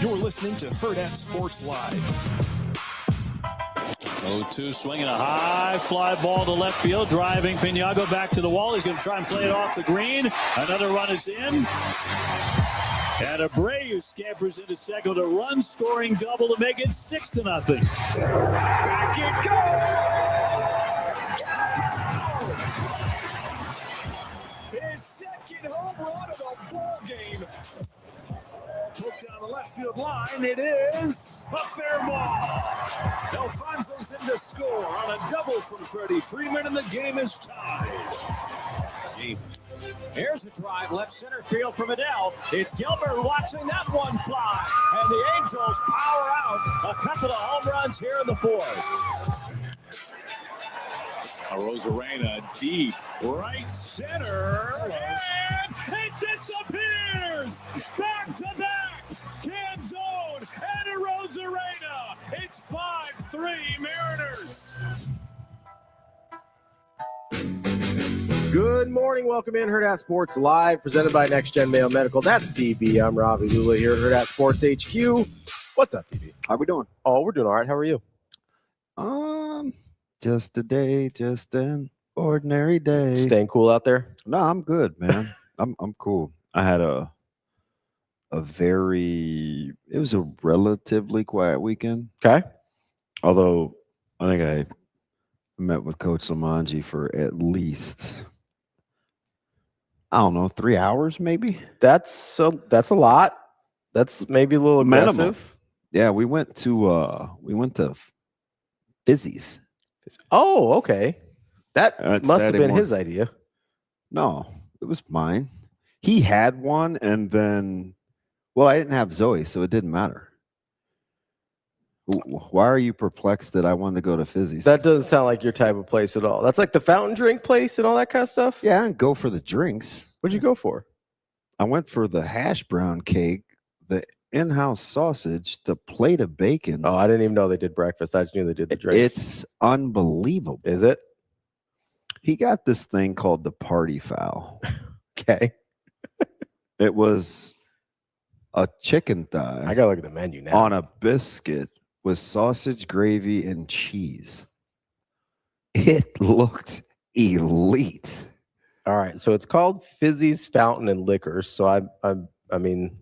You're listening to Hurrdat Sports Live. 0-2 swinging a high fly ball to left field. Driving Pinago back to the wall. He's going to try and play it off the green. Another run is in. And Abreu scampers into second. A run-scoring double to make it 6-0. Back it goes! His second home run of the ball game. Hooked down the left field line. It is a fair ball. Alfonso's in to score on a double from Freddie Freeman, and the game is tied. Here's a drive left center field from Adele. It's Gilbert watching that one fly. And the Angels power out a couple of home runs here in the fourth. Rosarena deep right center. And it disappears. Back to back. Can zone and a Rosarena. It's 5-3 Mariners. Good morning. Welcome in Hurrdat Sports Live, presented by Next Gen Mayo Medical. That's DB. I'm Ravi, Lulla here at Hurrdat Sports HQ. What's up, DB? How we doing? Oh, we're doing all right. How are you? Just a day, just an ordinary day. Staying cool out there? No, I'm good, man. I'm cool. I had it was a relatively quiet weekend. Okay. Although I think I met with Coach Lamanji for at least, I don't know, 3 hours maybe. That's a lot. That's maybe a little aggressive. Minimum. Yeah, we went to Fizzy's. Oh, okay. That must have Saturday been morning. his idea. No, it was mine. He had one, and then, well, I didn't have Zoe, so it didn't matter. Why are you perplexed that I wanted to go to Fizzy's? That doesn't sound like your type of place at all. That's like the fountain drink place and all that kind of stuff? Yeah, and go for the drinks. What'd you go for? I went for the hash brown cake, the in-house sausage, the plate of bacon. Oh, I didn't even know they did breakfast. I just knew they did the drinks. It's unbelievable. Is it? He got this thing called the party foul. Okay. It was a chicken thigh. I gotta look at the menu now. On a biscuit with sausage, gravy, and cheese. It looked elite. All right, so it's called Fizzy's Fountain and Liquors. So I mean,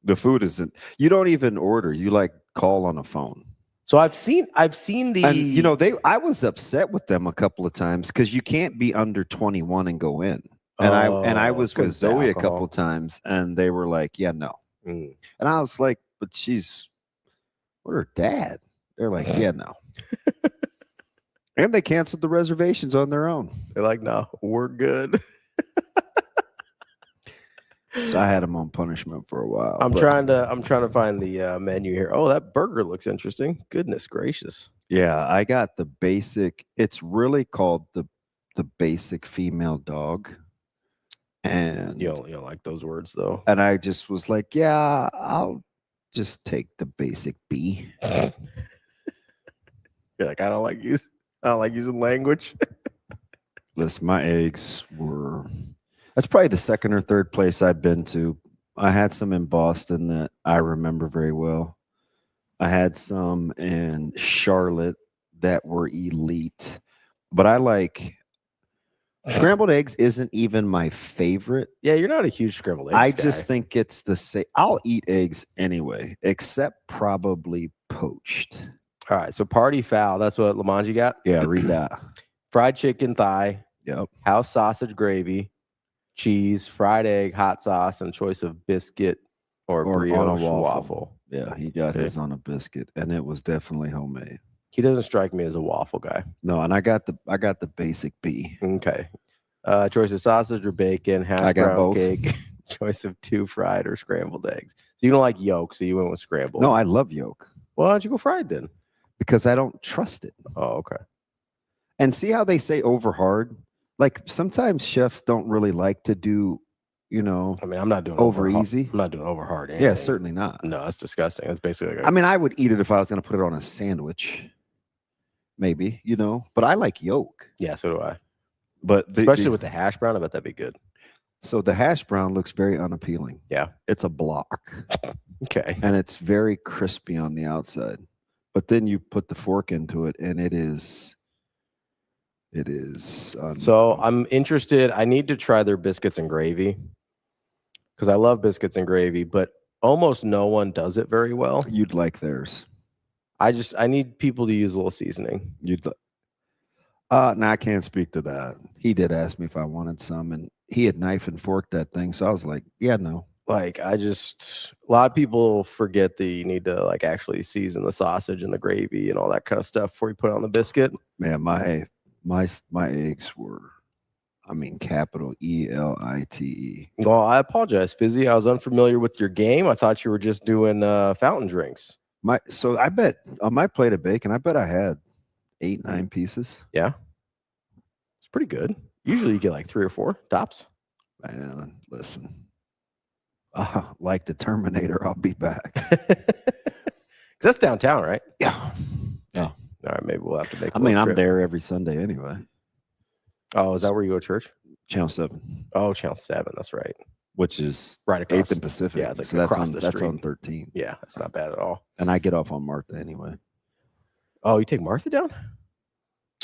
the food isn't. You don't even order. You like call on a phone. So I've seen the. And you know I was upset with them a couple of times because you can't be under 21 and go in. And I was with Zoe a couple of times, and they were like, "Yeah, no." And I was like, "But what her dad?" They're like, "Yeah, no." And they canceled the reservations on their own. They're like, "No, we're good." So I had them on punishment for a while. I'm trying to find the menu here. Oh, that burger looks interesting. Goodness gracious. Yeah, I got the basic. It's really called the basic female dog. And you don't like those words though. And I just was like, yeah, I'll just take the basic B. You're like, I don't like using language. Listen, my eggs were. That's probably the second or third place I've been to. I had some in Boston that I remember very well. I had some in Charlotte that were elite. But I like scrambled eggs isn't even my favorite. Yeah, you're not a huge scrambled eggs I guy. just think it's the same. I'll eat eggs anyway, except probably poached. All right, so party foul. That's what Lamanji got? Yeah, read that. Fried chicken thigh. Yep. House sausage gravy. Cheese, fried egg, hot sauce, and choice of biscuit or brioche on a waffle. Yeah, he got his on a biscuit, and it was definitely homemade. He doesn't strike me as a waffle guy. No, and I got the basic B. Okay. Choice of sausage or bacon, hash brown cake, choice of 2 fried or scrambled eggs. So you don't like yolk, so you went with scrambled. No, I love yolk. Well, why don't you go fried then? Because I don't trust it. Oh, okay. And see how they say over hard? Like sometimes chefs don't really like to do, I mean, I'm not doing over easy. I'm not doing over hard. Yeah, certainly not. No, that's disgusting. That's basically. I mean, I would eat it if I was going to put it on a sandwich. Maybe, but I like yolk. Yeah, so do I. But especially with the hash brown, I bet that'd be good. So the hash brown looks very unappealing. Yeah. It's a block. Okay. And it's very crispy on the outside. But then you put the fork into it, and it is. So I'm interested. I need to try their biscuits and gravy because I love biscuits and gravy, but almost no one does it very well. You'd like theirs. I need people to use a little seasoning. No, I can't speak to that. He did ask me if I wanted some, and he had knife and forked that thing. So I was like, yeah, no. Like, a lot of people forget that you need to like actually season the sausage and the gravy and all that kind of stuff before you put it on the biscuit. Man, my eggs were, capital ELITE. Well, I apologize, Fizzy. I was unfamiliar with your game. I thought you were just doing fountain drinks. So I bet on my plate of bacon, I bet I had 8-9 pieces. Yeah. It's pretty good. Usually you get like 3 or 4 tops. Man, listen. Like the Terminator, I'll be back. Because that's downtown, right? Yeah. All right, maybe we'll have to make. I'm there every Sunday anyway. Oh, is that where you go to church? Channel 7. Oh, Channel 7. That's right. Which is right across 8th and Pacific. Yeah, it's like so that's on 13. Yeah, that's not bad at all. And I get off on Martha anyway. Oh, you take Martha down?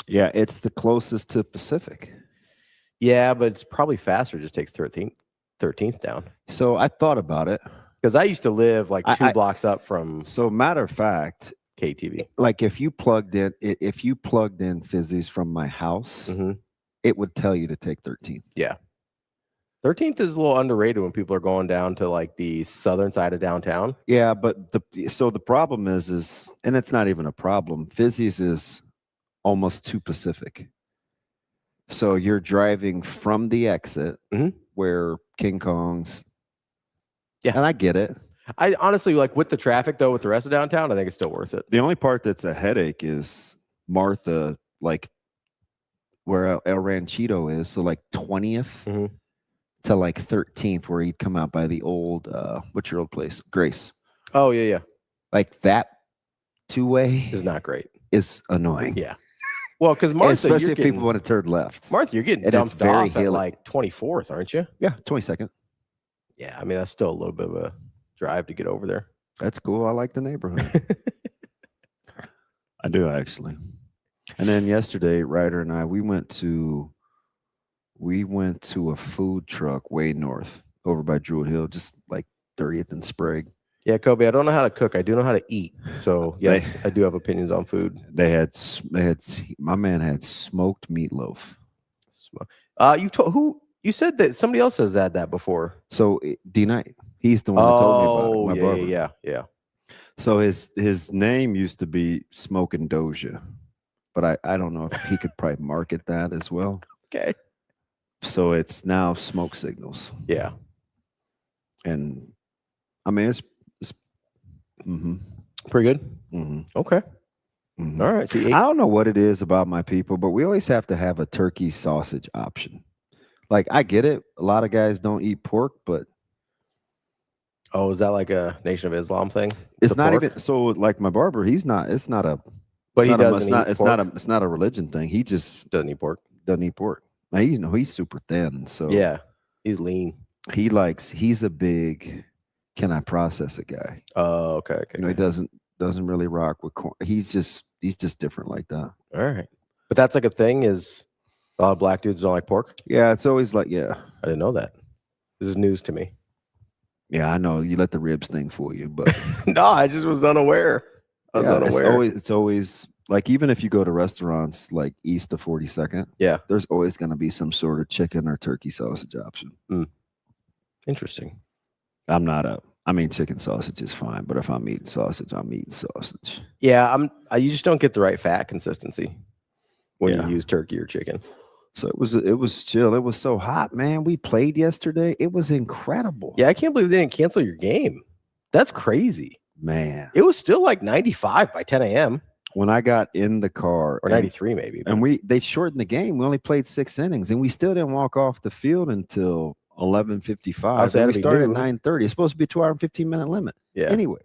Yeah, it's the closest to Pacific. Yeah, but it's probably faster. Just takes 13th down. So I thought about it because I used to live like 2 blocks up from. So matter of fact, KTV. Like if you plugged in Fizzies from my house, it would tell you to take 13th. Yeah. 13th is a little underrated when people are going down to like the southern side of downtown. Yeah, but the problem is, and it's not even a problem. Fizzies is almost too Pacific. So you're driving from the exit where King Kong's. Yeah. And I get it. I honestly, like with the traffic though, with the rest of downtown, I think it's still worth it. The only part that's a headache is Martha, like where El Ranchito is. So like 20th to like 13th, where he'd come out by the old, what's your old place? Grace. Oh, yeah. Like that 2-way is not great. Is annoying. Yeah. Well, because Martha, especially if people want to turn left. Martha, you're getting dumped off at like 24th, aren't you? Yeah, 22nd. Yeah, I mean, that's still a little bit of a drive to get over there. That's cool. I like the neighborhood. I do, actually. And then yesterday, Ryder and I, we went to a food truck way north over by Druid Hill, just like 30th and Sprague. Yeah, Kobe, I don't know how to cook. I do know how to eat. So yes, I do have opinions on food. They had my man had smoked meatloaf. You said that somebody else has had that before. So D Knight, he's the one that told me about it. My barber. Yeah. So his name used to be Smoking Doja, but I don't know if he could probably market that as well. Okay. So it's now Smoke Signals. Yeah. And I mean it's pretty good. Okay. All right. So I don't know what it is about my people, but we always have to have a turkey sausage option. Like I get it. A lot of guys don't eat pork, but is that like a Nation of Islam thing? It's not even so. Like my barber, he's not. It's not a. But he doesn't. It's not a religion thing. He just doesn't eat pork. Now he's super thin. So yeah, he's lean. He's a big. Can I process a guy? Oh, okay. He doesn't really rock with corn. He's just different like that. All right, but that's like a thing. Is a lot of black dudes don't like pork? Yeah, it's always like I didn't know that. This is news to me. Yeah, I know you let the ribs thing fool you, but no, I just was unaware. It's always like even if you go to restaurants like east of 42nd, there's always going to be some sort of chicken or turkey sausage option. Interesting. Chicken sausage is fine, but if I'm eating sausage, I'm eating sausage. Yeah, you just don't get the right fat consistency when you use turkey or chicken. So it was chill. It was so hot, man. We played yesterday. It was incredible. Yeah, I can't believe they didn't cancel your game. That's crazy, man. It was still like 95 by 10 a.m. when I got in the car, or 93 maybe. And they shortened the game. We only played 6 innings, and we still didn't walk off the field until 11:55. We started at 9:30. It's supposed to be a 2-hour and 15-minute limit. Yeah. Anyway,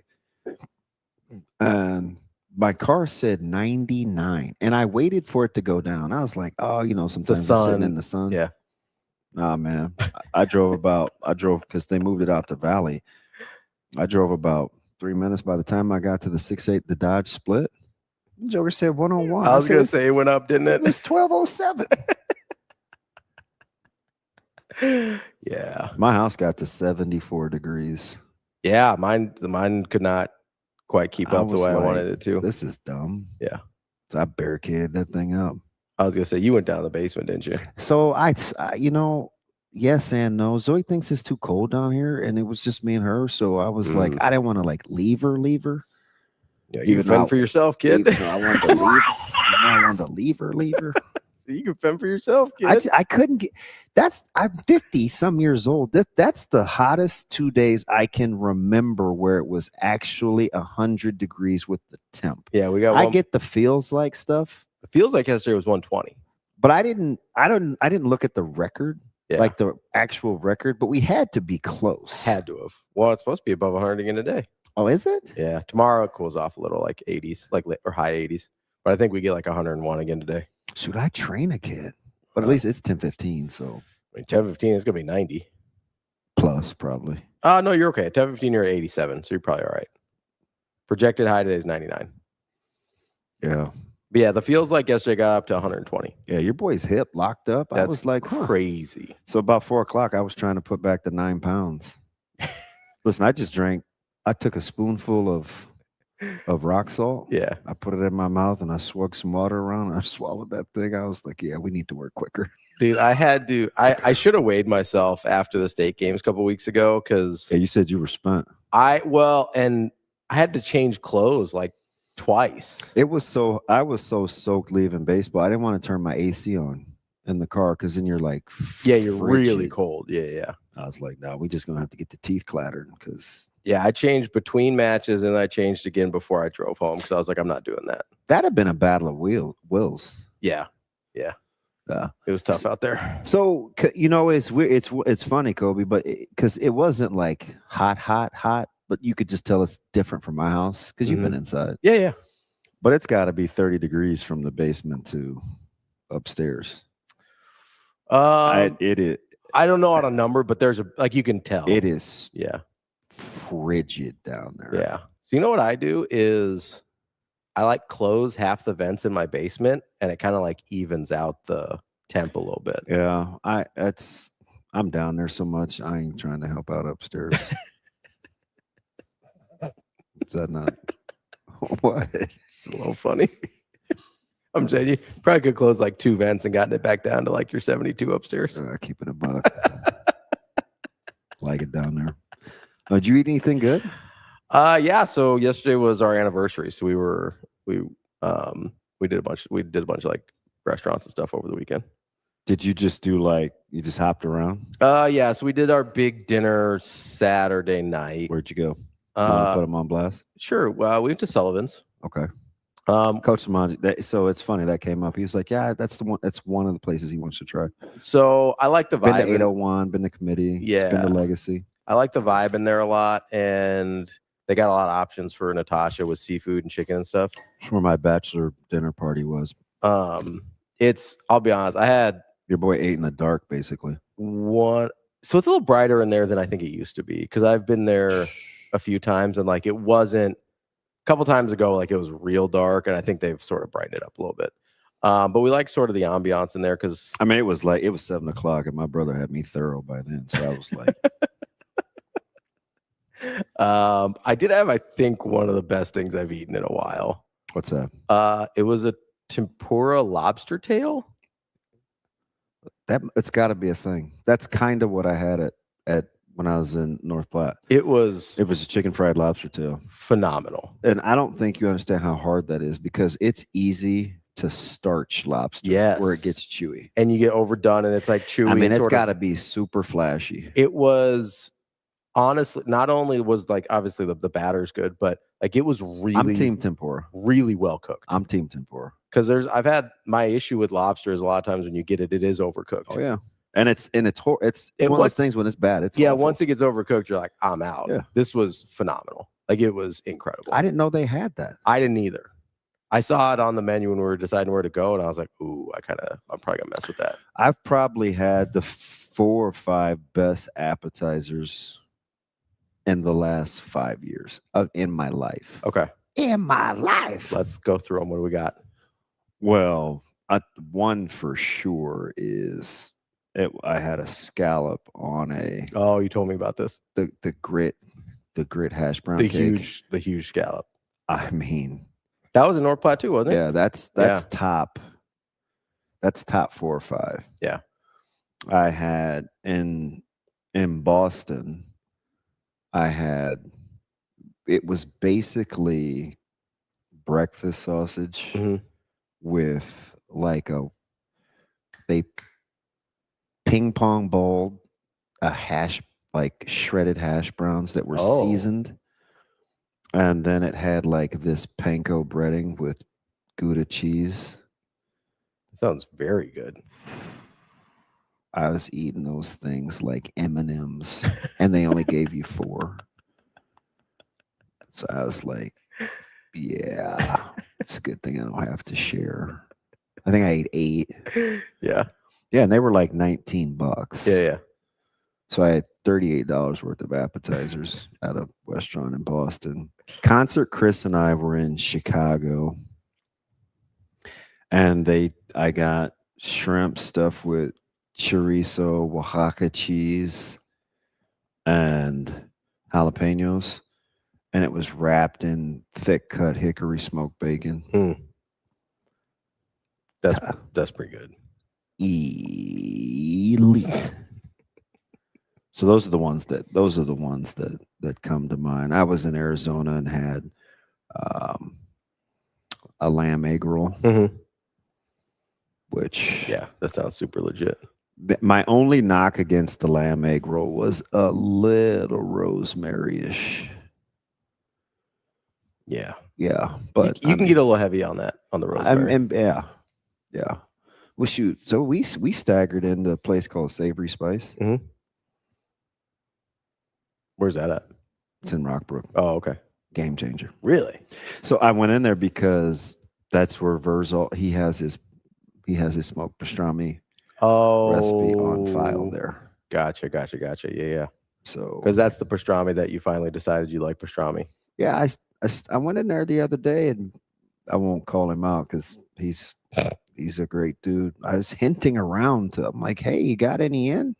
and my car said 99, and I waited for it to go down. I was like, sometimes it's sitting in the sun. Yeah. Nah, man. I drove because they moved it out to Valley. I drove about 3 minutes. By the time I got to the 6-8, the Dodge Split, the Joker said 101. I was going to say it went up, didn't it? It was 1207. Yeah. My house got to 74 degrees. Yeah, mine could not quite keep up the way I wanted it to. This is dumb. Yeah. So I barricaded that thing up. I was going to say, you went down the basement, didn't you? So I yes and no. Zoe thinks it's too cold down here, and it was just me and her. So I was like, I didn't want to like leave her. Yeah, you can fend for yourself, kid. I wanted to leave. I wanted to leave her. You can fend for yourself, kid. I couldn't get. I'm 50 some years old. That's the hottest 2 days I can remember where it was actually 100 degrees with the temp. Yeah, we got. I get the feels like stuff. It feels like yesterday was 120, but I didn't look at the record. Yeah. Like the actual record, but we had to be close. Had to have. Well, it's supposed to be above 100 again today. Oh, is it? Yeah. Tomorrow it cools off a little, like 80s, or high 80s. But I think we get like 101 again today. Should I train a kid? But at least it's 10:15, so. I mean, 10:15 is going to be 90. Plus, probably. No, you're okay. At 10:15, you're at 87, so you're probably all right. Projected high today is 99. Yeah. But yeah, the feels like yesterday got up to 120. Yeah, your boy's hip locked up. That's I was like, crazy. So about 4 o'clock, I was trying to put back the 9 pounds. Listen, I took a spoonful of rock salt. Yeah. I put it in my mouth and I swagged some water around and I swallowed that thing. I was like, yeah, we need to work quicker. Dude, I should have weighed myself after the state games a couple weeks ago because you said you were spent. And I had to change clothes like twice. I was so soaked leaving baseball. I didn't want to turn my AC on in the car because then you're like, you're really cold. Yeah. I was like, no, we just gonna have to get the teeth clattered because. Yeah, I changed between matches and I changed again before I drove home because I was like, I'm not doing that. That'd have been a battle of wills. Yeah. It was tough out there. So it's weird. It's funny, Kobe, but because it wasn't like hot. But you could just tell it's different from my house because you've been inside. Yeah. But it's got to be 30 degrees from the basement to upstairs. It is. I don't know on a number, but there's you can tell. It is. Yeah. Frigid down there. Yeah. So you know what I do is I close half the vents in my basement, and it kind of evens out the temp a little bit. Yeah. I'm down there so much. I ain't trying to help out upstairs. Is that not what? It's a little funny. I'm saying you probably could close 2 vents and gotten it back down to your 72 upstairs. Keep it a buck. Like it down there. Did you eat anything good? Yeah. So yesterday was our anniversary. So we did a bunch of restaurants and stuff over the weekend. Did you just do you just hopped around? Yeah. So we did our big dinner Saturday night. Where'd you go? Do you want to put them on blast? Sure. Well, we went to Sullivan's. Okay. Coach Samanji, so it's funny that came up. He's like, yeah, that's the one. That's one of the places he wants to try. So I like the vibe. Been to 801, been to Committee. Yeah. It's been to Legacy. I like the vibe in there a lot, and they got a lot of options for Natasha with seafood and chicken and stuff. That's where my bachelor dinner party was. I'll be honest, I had your boy ate in the dark, basically. So it's a little brighter in there than I think it used to be because I've been there a few times, and it wasn't. Couple times ago, it was real dark, and I think they've sort of brightened it up a little bit. But we like sort of the ambiance in there because it was 7 o'clock, and my brother had me thorough by then, so I was like, I did have, I think, one of the best things I've eaten in a while. What's that? It was a tempura lobster tail. It's got to be a thing. That's kind of what I had at when I was in North Platte. It was a chicken fried lobster tail. Phenomenal. And I don't think you understand how hard that is because it's easy to starch lobster where it gets chewy. And you get overdone and it's chewy. It's got to be super flashy. It was honestly, not only was obviously the batter's good, but it was really. I'm team tempura. Really well cooked. I'm team tempura. Because I've had my issue with lobster is a lot of times when you get it, it is overcooked. Oh yeah. And it's one of those things when it's bad. It's awful. Once it gets overcooked, you're like, I'm out. Yeah. This was phenomenal. It was incredible. I didn't know they had that. I didn't either. I saw it on the menu when we were deciding where to go, and I was like, "Ooh, I'm probably gonna mess with that." I've probably had the 4 or 5 best appetizers in the last 5 years in my life. Okay, In my life. let's go through them. What do we got? Well, one for sure is I had a scallop on Oh, you told me about this. the grit hash brown The cake. huge scallop. I mean, That was in North Platte, wasn't it? yeah, that's top. That's top 4 or 5. Yeah. I had in Boston. It was basically breakfast sausage with like they ping pong balled like shredded hash browns that were seasoned. And then it had like this panko breading with Gouda cheese. Sounds very good. I was eating those things like M&Ms, and they only gave you 4. So I was like, yeah, it's a good thing I don't have to share. I think I ate 8. Yeah. Yeah, and they were like $19. Yeah. So I had $38 worth of appetizers at a restaurant in Boston. Concert Chris and I were in Chicago, and I got shrimp stuffed with chorizo, Oaxaca cheese, and jalapenos, and it was wrapped in thick cut hickory smoked bacon. That's pretty good. Elite. So those are the ones that come to mind. I was in Arizona and had a lamb egg roll, which that sounds super legit. My only knock against the lamb egg roll was a little rosemary-ish. Yeah, but you can get a little heavy on that on the rosemary. Yeah. Well, shoot. So we staggered into a place called Savory Spice. Where's that at? It's in Rockbrook. Oh, okay. Game changer. Really? So I went in there because that's where Verzal he has his smoked pastrami recipe on file there. Gotcha. Yeah. So because that's the pastrami that you finally decided you like pastrami. Yeah, I went in there the other day, and I won't call him out because he's a great dude. I was hinting around to him like, "Hey, you got any in?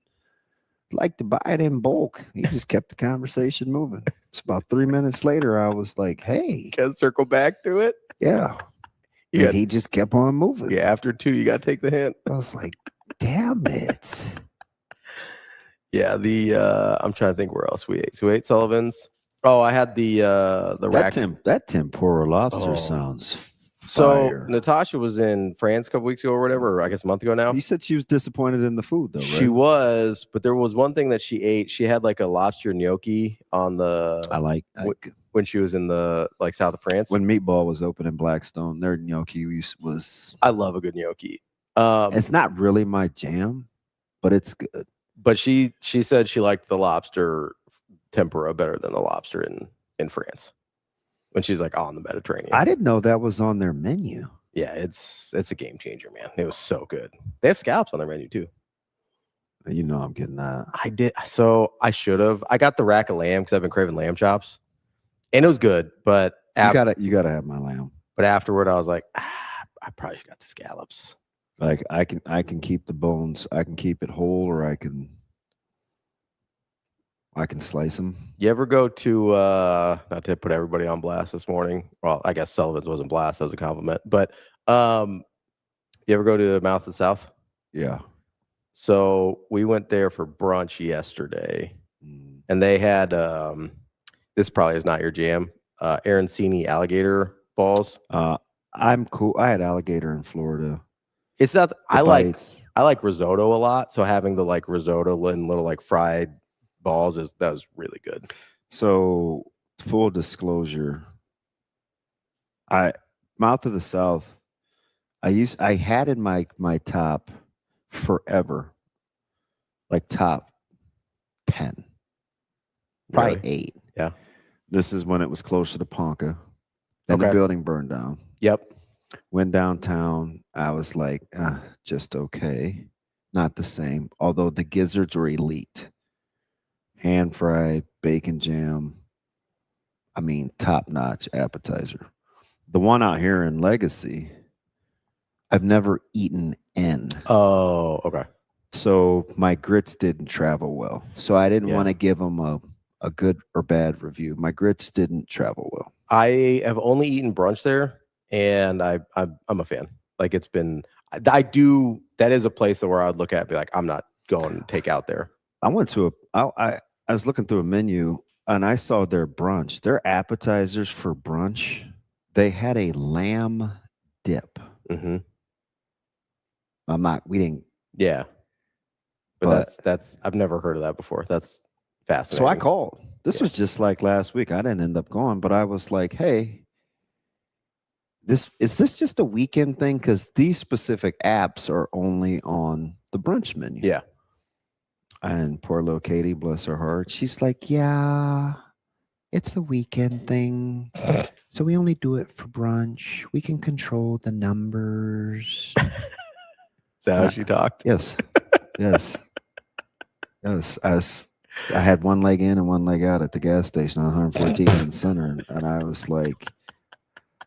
I'd like to buy it in bulk." He just kept the conversation moving. It's about 3 minutes later, I was like, "Hey, can I circle back to it?" Yeah. And he just kept on moving. Yeah, after 2, you got to take the hint. I was like, damn it. Yeah, I'm trying to think where else we ate. So we ate Sullivan's. Oh, I had the rack. That tempura lobster sounds so fire. Natasha was in France a couple weeks ago or whatever, or I guess a month ago now. You said she was disappointed in the food, though, right? She was, but there was one thing that she ate. She had like a lobster gnocchi on the. When she was in the south of France. When Meatball was open in Blackstone, their gnocchi was. I love a good gnocchi. It's not really my jam, but it's good. But she said she liked the lobster tempura better than the lobster in France. When she's like on the Mediterranean. I didn't know that was on their menu. Yeah, it's a game changer, man. It was so good. They have scallops on their menu too. You know I'm getting that. I did. So I should have. I got the rack of lamb because I've been craving lamb chops. And it was good, but you gotta have my lamb. But afterward, I was like, I probably should got the scallops. Like I can keep the bones. I can keep it whole, or I can slice them. You ever go to not to put everybody on blast this morning? Well, I guess Sullivan's wasn't blast. That was a compliment. But you ever go to Mouth of the South? Yeah. So we went there for brunch yesterday, and they had this probably is not your jam. Arancini alligator balls. I'm cool. I had alligator in Florida. It's not. I like risotto a lot. So having the risotto and little fried balls that was really good. So full disclosure, Mouth of the South. I had in my top forever, top 10, probably Really? 8. Yeah. This is when it was closer to Ponca. And the building burned down. Yep. Went downtown. I was like, just okay. Not the same. Although the gizzards were elite. Hand fried, bacon jam. I mean, top notch appetizer. The one out here in Legacy, I've never eaten in. Oh, okay. So my grits didn't travel well. So I didn't Yeah. want to give them a good or bad review. My grits didn't travel well. I have only eaten brunch there, and I'm a fan. Like it's been, I do. That is a place that where I'd look at and be like, I'm not going to take out there. I went to I was looking through a menu and I saw their brunch. Their appetizers for brunch, they had a lamb dip. Mm-hmm. We didn't. Yeah. But that's I've never heard of that before. That's fascinating. So I called. This was just like last week. I didn't end up going, but I was like, hey, is this just a weekend thing? Because these specific apps are only on the brunch menu. Yeah. And poor little Katie, bless her heart, she's like, yeah, it's a weekend thing. So we only do it for brunch. We can control the numbers. Is that how she talked? Yes. Yes. Yes. I had one leg in and one leg out at the gas station on 114th and Center. And I was like,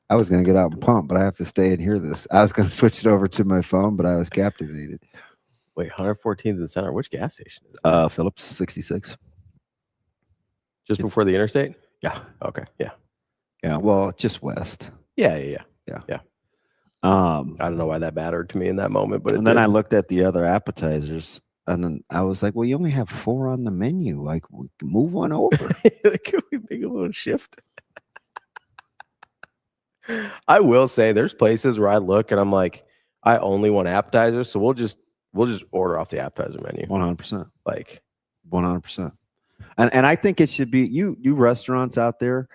I was going to get out and pump, but I have to stay and hear this. I was going to switch it over to my phone, but I was captivated. Wait, 114th and Center. Which gas station is that? Phillips 66. Just before the interstate? Yeah. Okay. Yeah. Yeah. Well, just west. Yeah. I don't know why that mattered to me in that moment, but then I looked at the other appetizers, and then I was like, "Well, you only have 4 on the menu. Like, move one over." Can we make a little shift? I will say, there's places where I look and I'm like, I only want appetizers, so we'll just order off the appetizer menu. 100%. Like 100%. And I think it should be you restaurants out there.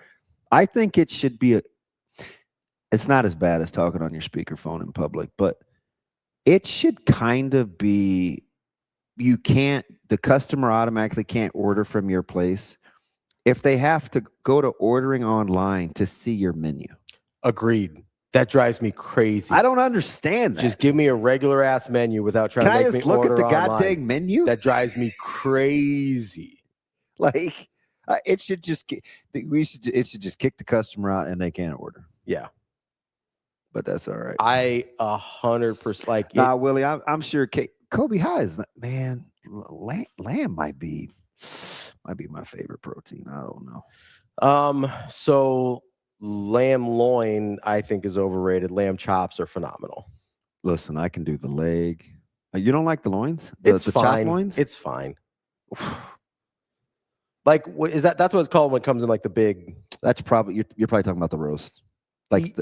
I think it should be it's not as bad as talking on your speakerphone in public, but it should kind of be the customer automatically can't order from your place if they have to go to ordering online to see your menu. Agreed. That drives me crazy. I don't understand that. Just give me a regular ass menu without trying Can to I make just me look order at the online. goddamn menu? That drives me crazy. Like it should just it should just kick the customer out and they can't order. Yeah. But that's all right. I 100% like. Nah, Willie, I'm sure Kobe High is, man. Lamb might be my favorite protein. I don't know. So lamb loin, I think, is overrated. Lamb chops are phenomenal. Listen, I can do the leg. You don't like the loins? It's the fine. chop loins? It's fine. Like, is that's what it's called when it comes in like the big? That's probably you're probably talking about the roast. Like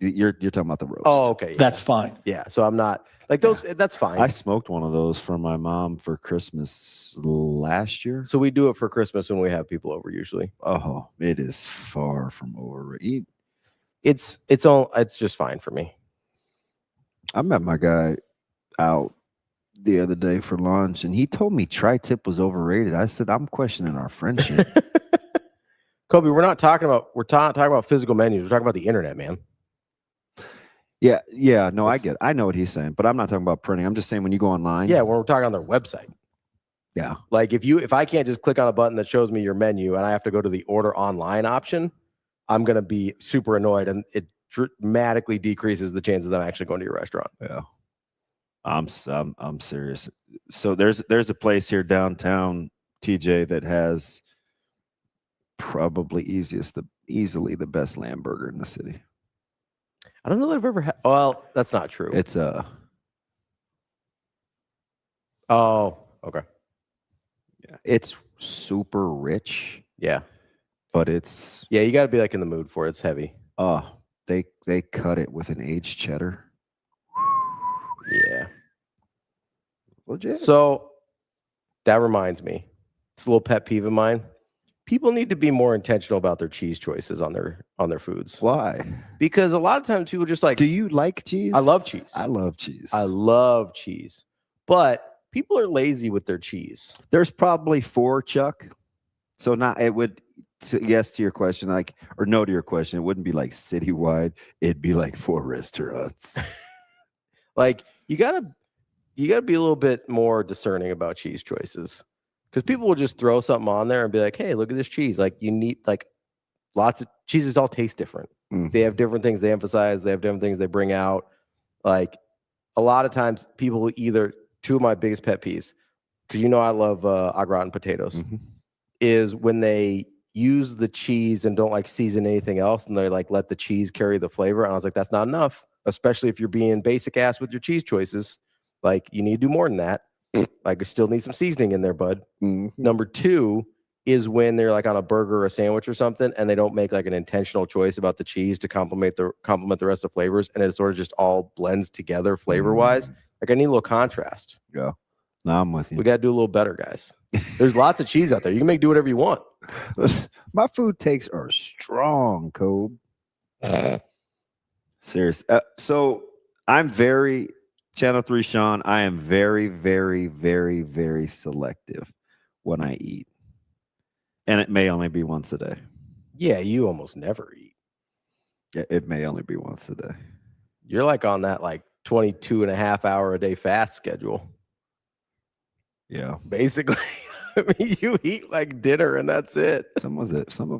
you're talking about the roast. Oh, okay. Yeah. That's fine. Yeah. So I'm not like those. Yeah. That's fine. I smoked one of those for my mom for Christmas last year. So we do it for Christmas when we have people over usually. Oh, it is far from overrated. It's just fine for me. I met my guy out the other day for lunch, and he told me tri-tip was overrated. I said, I'm questioning our friendship. Kobe, we're talking about physical menus. We're talking about the internet, man. Yeah. No, I get it. I know what he's saying, but I'm not talking about printing. I'm just saying when you go online. Yeah, when we're talking on their website. Yeah. Like if I can't just click on a button that shows me your menu and I have to go to the order online option, I'm going to be super annoyed, and it dramatically decreases the chances I'm actually going to your restaurant. Yeah. I'm serious. So there's a place here downtown, TJ, that has probably easily the best lamb burger in the city. I don't know that I've ever had. Well, that's not true. It's Oh, okay. Yeah, it's super rich. Yeah, but it's you got to be like in the mood for it. It's heavy. They cut it with an aged cheddar. Yeah. Legit. So that reminds me, it's a little pet peeve of mine. People need to be more intentional about their cheese choices on their foods. Why? Because a lot of times people just like. Do you like cheese? I love cheese. I love cheese. I love cheese. But people are lazy with their cheese. There's probably 4, Chuck. So yes to your question, like, or no to your question, it wouldn't be like citywide. It'd be like 4 restaurants. Like you gotta be a little bit more discerning about cheese choices, because people will just throw something on there and be like, hey, look at this cheese. Like you need like lots of cheeses all taste different. They have different things they emphasize. They have different things they bring out. Like a lot of times people either, two of my biggest pet peeves, because I love au gratin potatoes, is when they use the cheese and don't like season anything else, and they like let the cheese carry the flavor. And I was like, that's not enough, especially if you're being basic ass with your cheese choices. Like you need to do more than that. Like you still need some seasoning in there, bud. Number 2 is when they're like on a burger or a sandwich or something, and they don't make like an intentional choice about the cheese to complement the rest of the flavors, and it sort of just all blends together flavor wise. Like I need a little contrast. Yeah. No, I'm with you. We got to do a little better, guys. There's lots of cheese out there. You can do whatever you want. My food takes are strong, Kobe. Serious. So I'm very, Channel 3 Sean, I am very, very, very, very selective when I eat. And it may only be once a day. Yeah, you almost never eat. Yeah, it may only be once a day. You're like on that like 22 and a half hour a day fast schedule. Yeah. Basically. I mean, you eat like dinner and that's it. Some of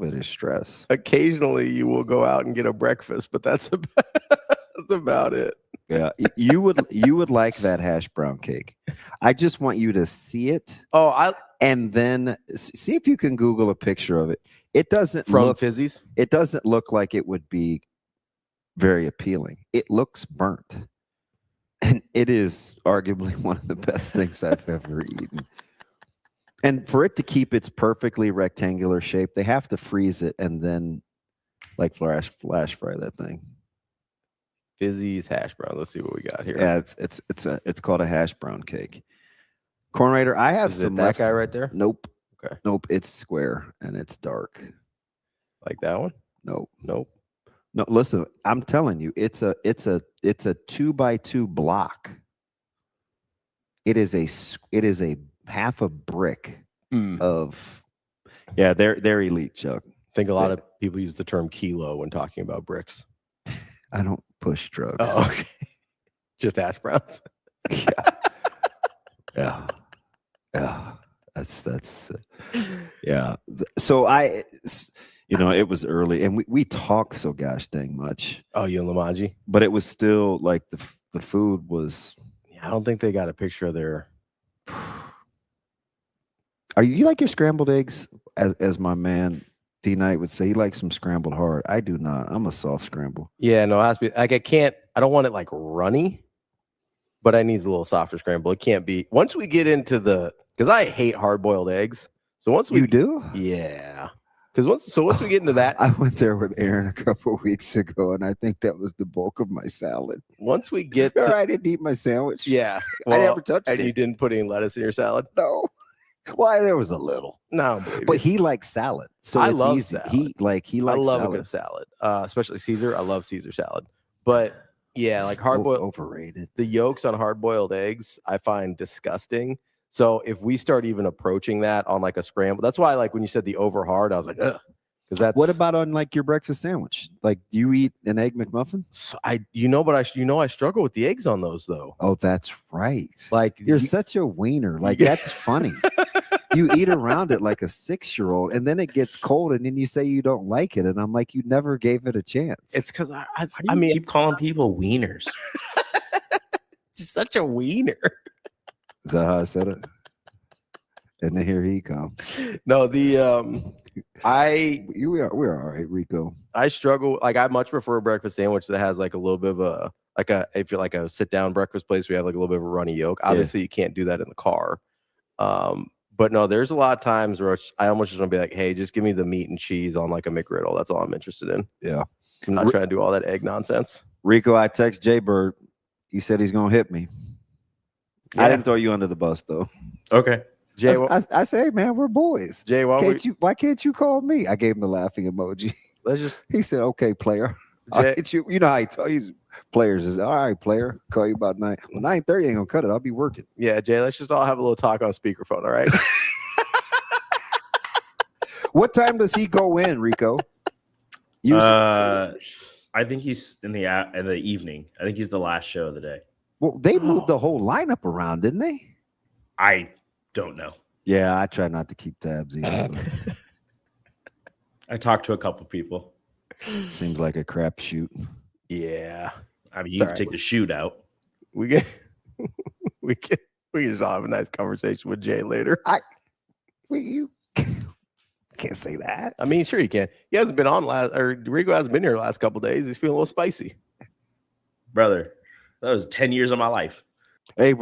it is stress. Occasionally you will go out and get a breakfast, but that's about it. Yeah. You would like that hash brown cake. I just want you to see it. And then see if you can Google a picture of it. It doesn't look Fizzy's. It doesn't look like it would be very appealing. It looks burnt. And it is arguably one of the best things I've ever eaten. And for it to keep its perfectly rectangular shape, they have to freeze it and then like flash fry that thing. Fizzy's hash brown. Let's see what we got here. Yeah, it's called a hash brown cake. Corn Raider, I have some. That guy right there? Nope. Okay. Nope. It's square and it's dark. Like that one? Nope. Nope. No, listen, I'm telling you, it's a 2x2 block. It is a half a brick of. Yeah, they're elite, Chuck. I think a lot of people use the term kilo when talking about bricks. I don't push drugs. Oh, okay. Just hash browns. Yeah. That's yeah. So it was early and we talk so gosh dang much. Oh, you and Lamaji? But it was still like the food was. Yeah, I don't think they got a picture of their. Are you like your scrambled eggs? As my man D Knight would say, he likes some scrambled hard. I do not. I'm a soft scramble. Yeah, no, it has to be like I don't want it like runny, but I need a little softer scramble. It can't be once we get into because I hate hard boiled eggs. So once you do, yeah. Because once we get into that, I went there with Aaron a couple of weeks ago, and I think that was the bulk of my salad. Once we get, I didn't eat my sandwich. Yeah, I never touched it. And you didn't put any lettuce in your salad? No. Why there was a little. No, baby. But he likes salad, so I it's love easy. salad. He likes. I love salad. a good salad, especially Caesar. I love Caesar salad, but yeah, like hard boiled overrated. The yolks on hard boiled eggs I find disgusting. So if we start even approaching that on like a scramble, that's why like when you said the over hard, I was like, ugh. That's what about on like your breakfast sandwich? Like, do you eat an egg McMuffin? So I struggle with the eggs on those though. Oh, that's right. Like you're such a wiener. Like that's funny. You eat around it like a 6-year-old, and then it gets cold, and then you say you don't like it, and I'm like, you never gave it a chance. It's because I mean, keep calling people wieners. Such a wiener. Is that how I said it? And then here he comes. No, we're all right, Rico. I struggle. Like I much prefer a breakfast sandwich that has like a little bit of if you're like a sit down breakfast place, we have like a little bit of a runny yolk. Obviously, you can't do that in the car. But no, there's a lot of times where I almost just want to be like, hey, just give me the meat and cheese on like a McGriddle. That's all I'm interested in. Yeah, I'm not trying to do all that egg nonsense. Rico, I text Jay Bird. He said he's gonna hit me. Yeah. I didn't throw you under the bus though. Okay. Jay, I say, hey, man, we're boys. Jay, why can't you call me? I gave him the laughing emoji. He said, okay, player. I'll hit you. You know how he tells players is all right, player. Call you about 9:30. Ain't gonna cut it. I'll be working. Yeah, Jay, let's just all have a little talk on speakerphone, all right? What time does he go in, Rico? I think he's in the evening. I think he's the last show of the day. Well, they moved the whole lineup around, didn't they? I don't know. Yeah, I try not to keep tabs either. I talked to a couple people. Seems like a crapshoot. Yeah. I mean, you can take the shoot out. We can just have a nice conversation with Jay later. You can't say that. I mean, sure you can. He hasn't been on Rico hasn't been here the last couple of days. He's feeling a little spicy. Brother, that was 10 years of my life. Hey,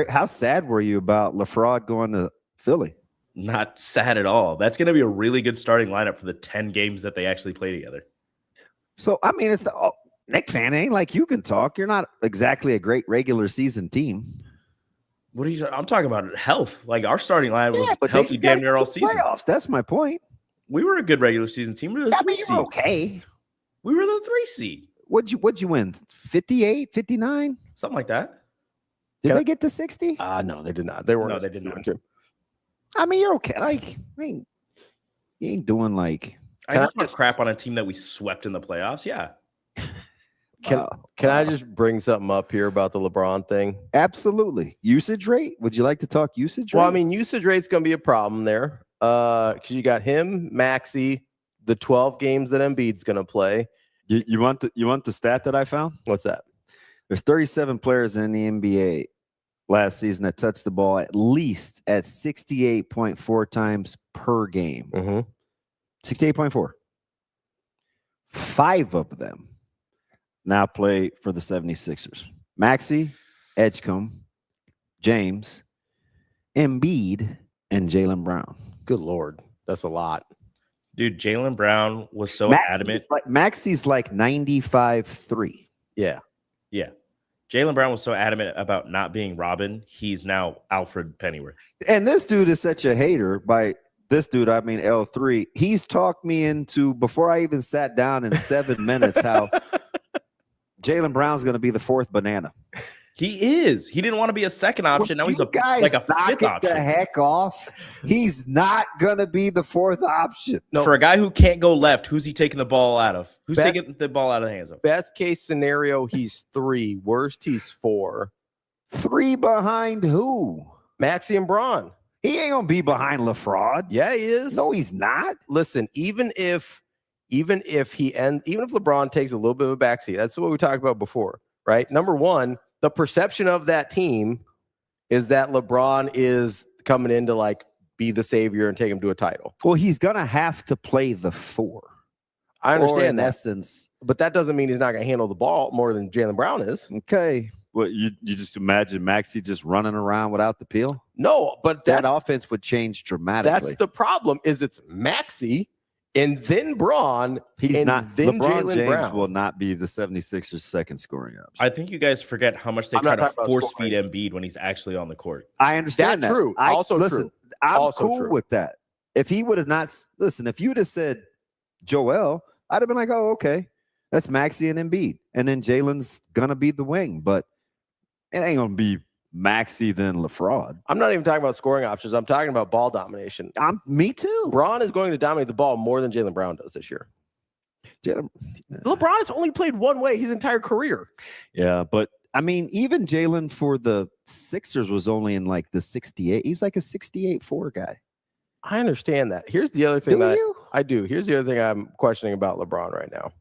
how sad were you about LaFraud going to Philly? Not sad at all. That's going to be a really good starting lineup for the 10 games that they actually play together. So, I mean, it's Nick fan ain't like you can talk. You're not exactly a great regular season team. What are you? I'm talking about health. Like our starting line was healthy damn near all season. Playoffs. That's my point. We were a good regular season team. We were the 3 seed. Okay. We were the 3 seed. What'd you win? 58, 59? Something like that. Did they get to 60? No, they did not. They weren't. No, they did not. I mean, you're okay. Like, you ain't doing like. I just want crap on a team that we swept in the playoffs. Yeah. Can I just bring something up here about the LeBron thing? Absolutely. Usage rate? Would you like to talk usage rate? Well, I mean, usage rate's going to be a problem there because you got him, Maxey, the 12 games that Embiid's going to play. You want the stat that I found? What's that? There's 37 players in the NBA last season that touched the ball at least at 68.4 times per game. 68.4. 5 of them now play for the 76ers. Maxey, Edgecombe, James, Embiid, and Jaylen Brown. Good Lord. That's a lot. Dude, Jaylen Brown was so adamant. Maxey's like 95.3. Yeah. Yeah. Jaylen Brown was so adamant about not being Robin. He's now Alfred Pennyworth. And this dude is such a hater. By this dude, I mean L3. He's talked me into, before I even sat down in 7 minutes, how Jaylen Brown's going to be the 4th banana. He is. He didn't want to be a second option. Now he's like a 5th option. The heck off. He's not going to be the 4th option. No. For a guy who can't go left, who's he taking the ball out of? Who's taking the ball out of the hands of? Best case scenario, he's 3. Worst, he's 4. 3 behind who? Maxey and Braun. He ain't going to be behind LaFraud. Yeah, he is. No, he's not. Listen, even if LeBron takes a little bit of a backseat, that's what we talked about before, right? Number one, the perception of that team is that LeBron is coming in to like be the savior and take him to a title. Well, he's going to have to play the 4. I understand that. Essence. But that doesn't mean he's not going to handle the ball more than Jaylen Brown is. Okay. Well, you just imagine Maxey just running around without the peel? No, but that offense would change dramatically. That's the problem. Is it's Maxey and then Braun. He's not. Then LeBron James Brown will not be the 76ers' second scoring option. I think you guys forget how much they try to force feed Embiid when he's actually on the court. I understand that's that. True. I'm Also cool true with that. If he would have not listen, if you'd have said Joel, I'd have been like, oh, okay, that's Maxey and Embiid, and then Jaylen's gonna be the wing, but it ain't gonna be Maxey then LaFraud. I'm not even talking about scoring options. I'm talking about ball domination. Me too. Braun is going to dominate the ball more than Jaylen Brown does this year. LeBron has only played one way his entire career. Yeah, but I mean, even Jaylen for the Sixers was only in like the 68. He's like a 68-4 guy. I understand that. Here's the other thing I do. Here's the other thing I'm questioning about LeBron right now.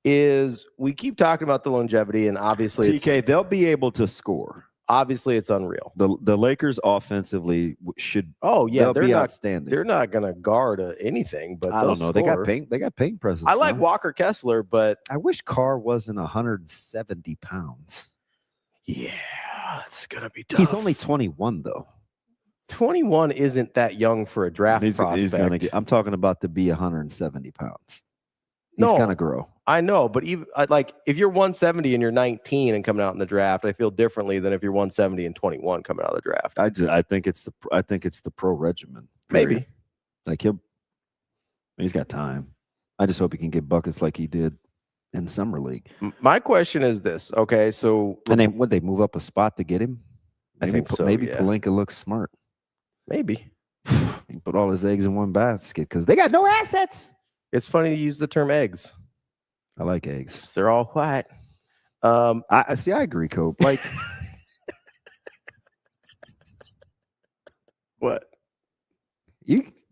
Is we keep talking about the longevity, and obviously TK, they'll be able to score. Obviously, it's unreal. The Lakers offensively should. Oh yeah, they're not outstanding. They're not going to guard anything, but I don't know. Score. They got paint presence. I like Walker Kessler, but I wish Carr wasn't 170 pounds. Yeah, it's gonna be tough. He's only 21 though. 21 isn't that young for a draft prospect. I'm talking about to be 170 pounds. He's gonna grow. I know, but even like if you're 170 and you're 19 and coming out in the draft, I feel differently than if you're 170 and 21 coming out of the draft. I think it's the pro regimen. Maybe. Like he's got time. I just hope he can get buckets like he did in summer league. My question is this. Okay, so and would they move up a spot to get him? I think so. Maybe Pelinka looks smart. Maybe. He put all his eggs in one basket because they got no assets. It's funny to use the term eggs. I like eggs. They're all white. I see. I agree, Cope. Like, what?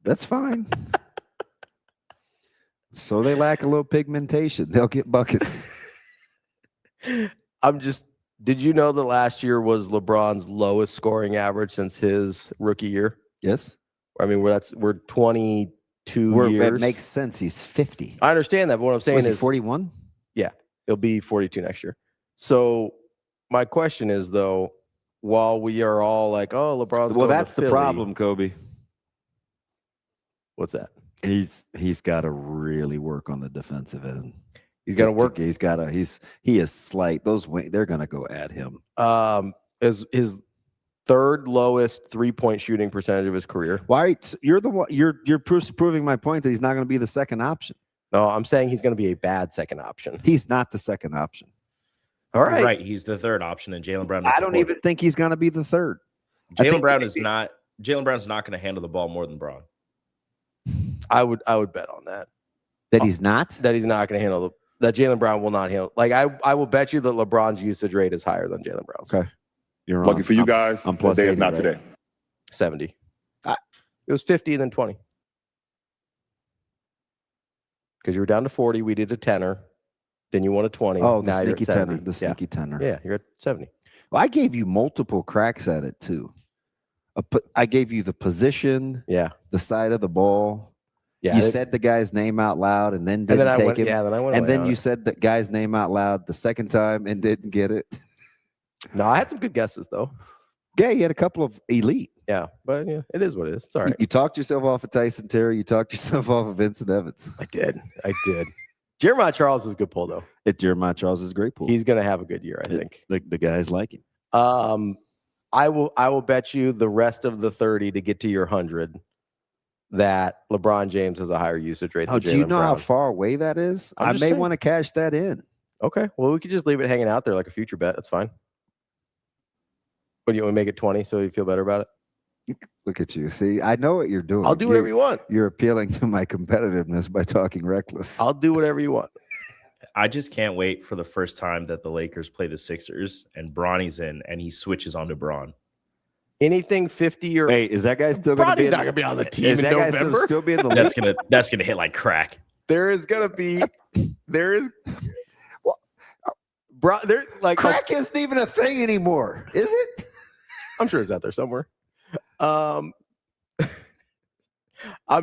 That's fine. So they lack a little pigmentation. They'll get buckets. Did you know that last year was LeBron's lowest scoring average since his rookie year? Yes. I mean, we're 22 years. It makes sense. He's 50. I understand that, but what I'm saying is 41? Yeah, he'll be 42 next year. So my question is, though, while we are all like, oh, LeBron's well, going that's to the Philly, problem, Kobe. What's that? He's got to really work on the defensive end. He's got to work. He is slight. Those wings, they're going to go at him. His third lowest 3-point shooting percentage of his career. Why? You're the one. You're proving my point that he's not going to be the second option. No, I'm saying he's going to be a bad second option. He's not the second option. All right. Right. He's the third option, and Jaylen Brown is I don't even think he's going to be the third. Jaylen Brown's not going to handle the ball more than Braun. I would bet on that. That he's not? That he's not going to handle that Jaylen Brown will not handle. Like I will bet you that LeBron's usage rate is higher than Jaylen Brown's. Okay. You're wrong. Lucky for you guys, I'm the plus day 80, is not right? today. 70. It was 50 and then 20. Because you were down to 40. We did a tenner. Then you won a 20. Oh, the now sneaky you're at 70. tenner. The sneaky tenner. Yeah, you're at 70. Well, I gave you multiple cracks at it, too. I gave you the position, Yeah. the side of the ball. Yeah. You said the guy's name out loud and then didn't take him. Yeah, then I went And away then on you it. said the guy's name out loud the second time and didn't get it. No, I had some good guesses, though. Yeah, you had a couple of elite. Yeah, but yeah, it is what it is. It's all right. You talked yourself off of Tyson Terry. You talked yourself off of Vincent Evans. I did. Jeremiah Charles is a good pull, though. Jeremiah Charles is a great pool. He's going to have a good year, I think. The guys like him. I will bet you the rest of the 30 to get to your 100 that LeBron James has a higher usage rate. Oh, than do you Jaylen know how Brown. far away that is? I'm I just may saying. want to cash that in. Okay, well, we could just leave it hanging out there like a future bet. That's fine. But you want to make it 20 so you feel better about it? Look at you. See, I know what you're doing. I'll do whatever you want. You're appealing to my competitiveness by talking reckless. I'll do whatever you want. I just can't wait for the first time that the Lakers play the Sixers and Bronny's in and he switches onto Braun. Anything 50 or Wait, is that guy still going to be? Bronny's not going to be on the team Is in that guy November. still be in the league? That's gonna hit like crack. There is going to be like Crack isn't even a thing anymore, is it? I'm sure it's out there somewhere. I'm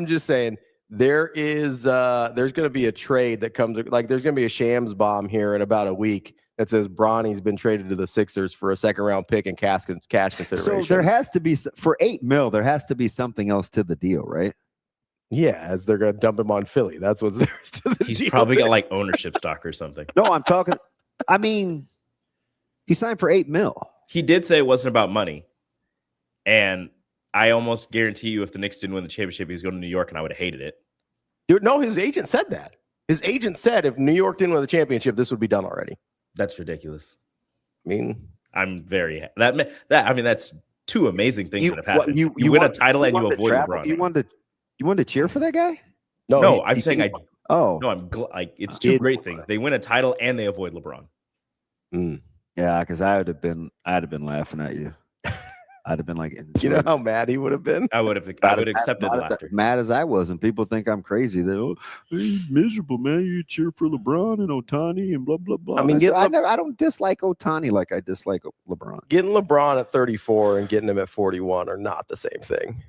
just saying there's going to be a trade that comes, like there's going to be a Shams bomb here in about a week that says Bronny's been traded to the Sixers for a second round pick and cash consideration. So there has to be, for $8 million, there has to be something else to the deal, right? Yeah, as they're going to dump him on Philly. That's what's there to the He's deal. probably got like ownership stock or something. No, I'm talking. I mean, he signed for $8 million. He did say it wasn't about money. And I almost guarantee you if the Knicks didn't win the championship, he was going to New York and I would have hated it. Dude, no, his agent said that. His agent said if New York didn't win the championship, this would be done already. That's ridiculous. I mean, I'm very that's two amazing things that have happened. You win a title and you avoid LeBron. You wanted to cheer for that guy? No, I'm saying I. Oh, No, it's two great things. They win a title and they avoid LeBron. Yeah, because I'd have been laughing at you. I'd have been like, you know how mad he would have been? I would have accepted the laughter. Mad as I was, and people think I'm crazy. They're he's miserable, man. You cheer for LeBron and Ohtani and blah blah blah. I mean, I don't dislike Ohtani like I dislike LeBron. Getting LeBron at 34 and getting him at 41 are not the same thing.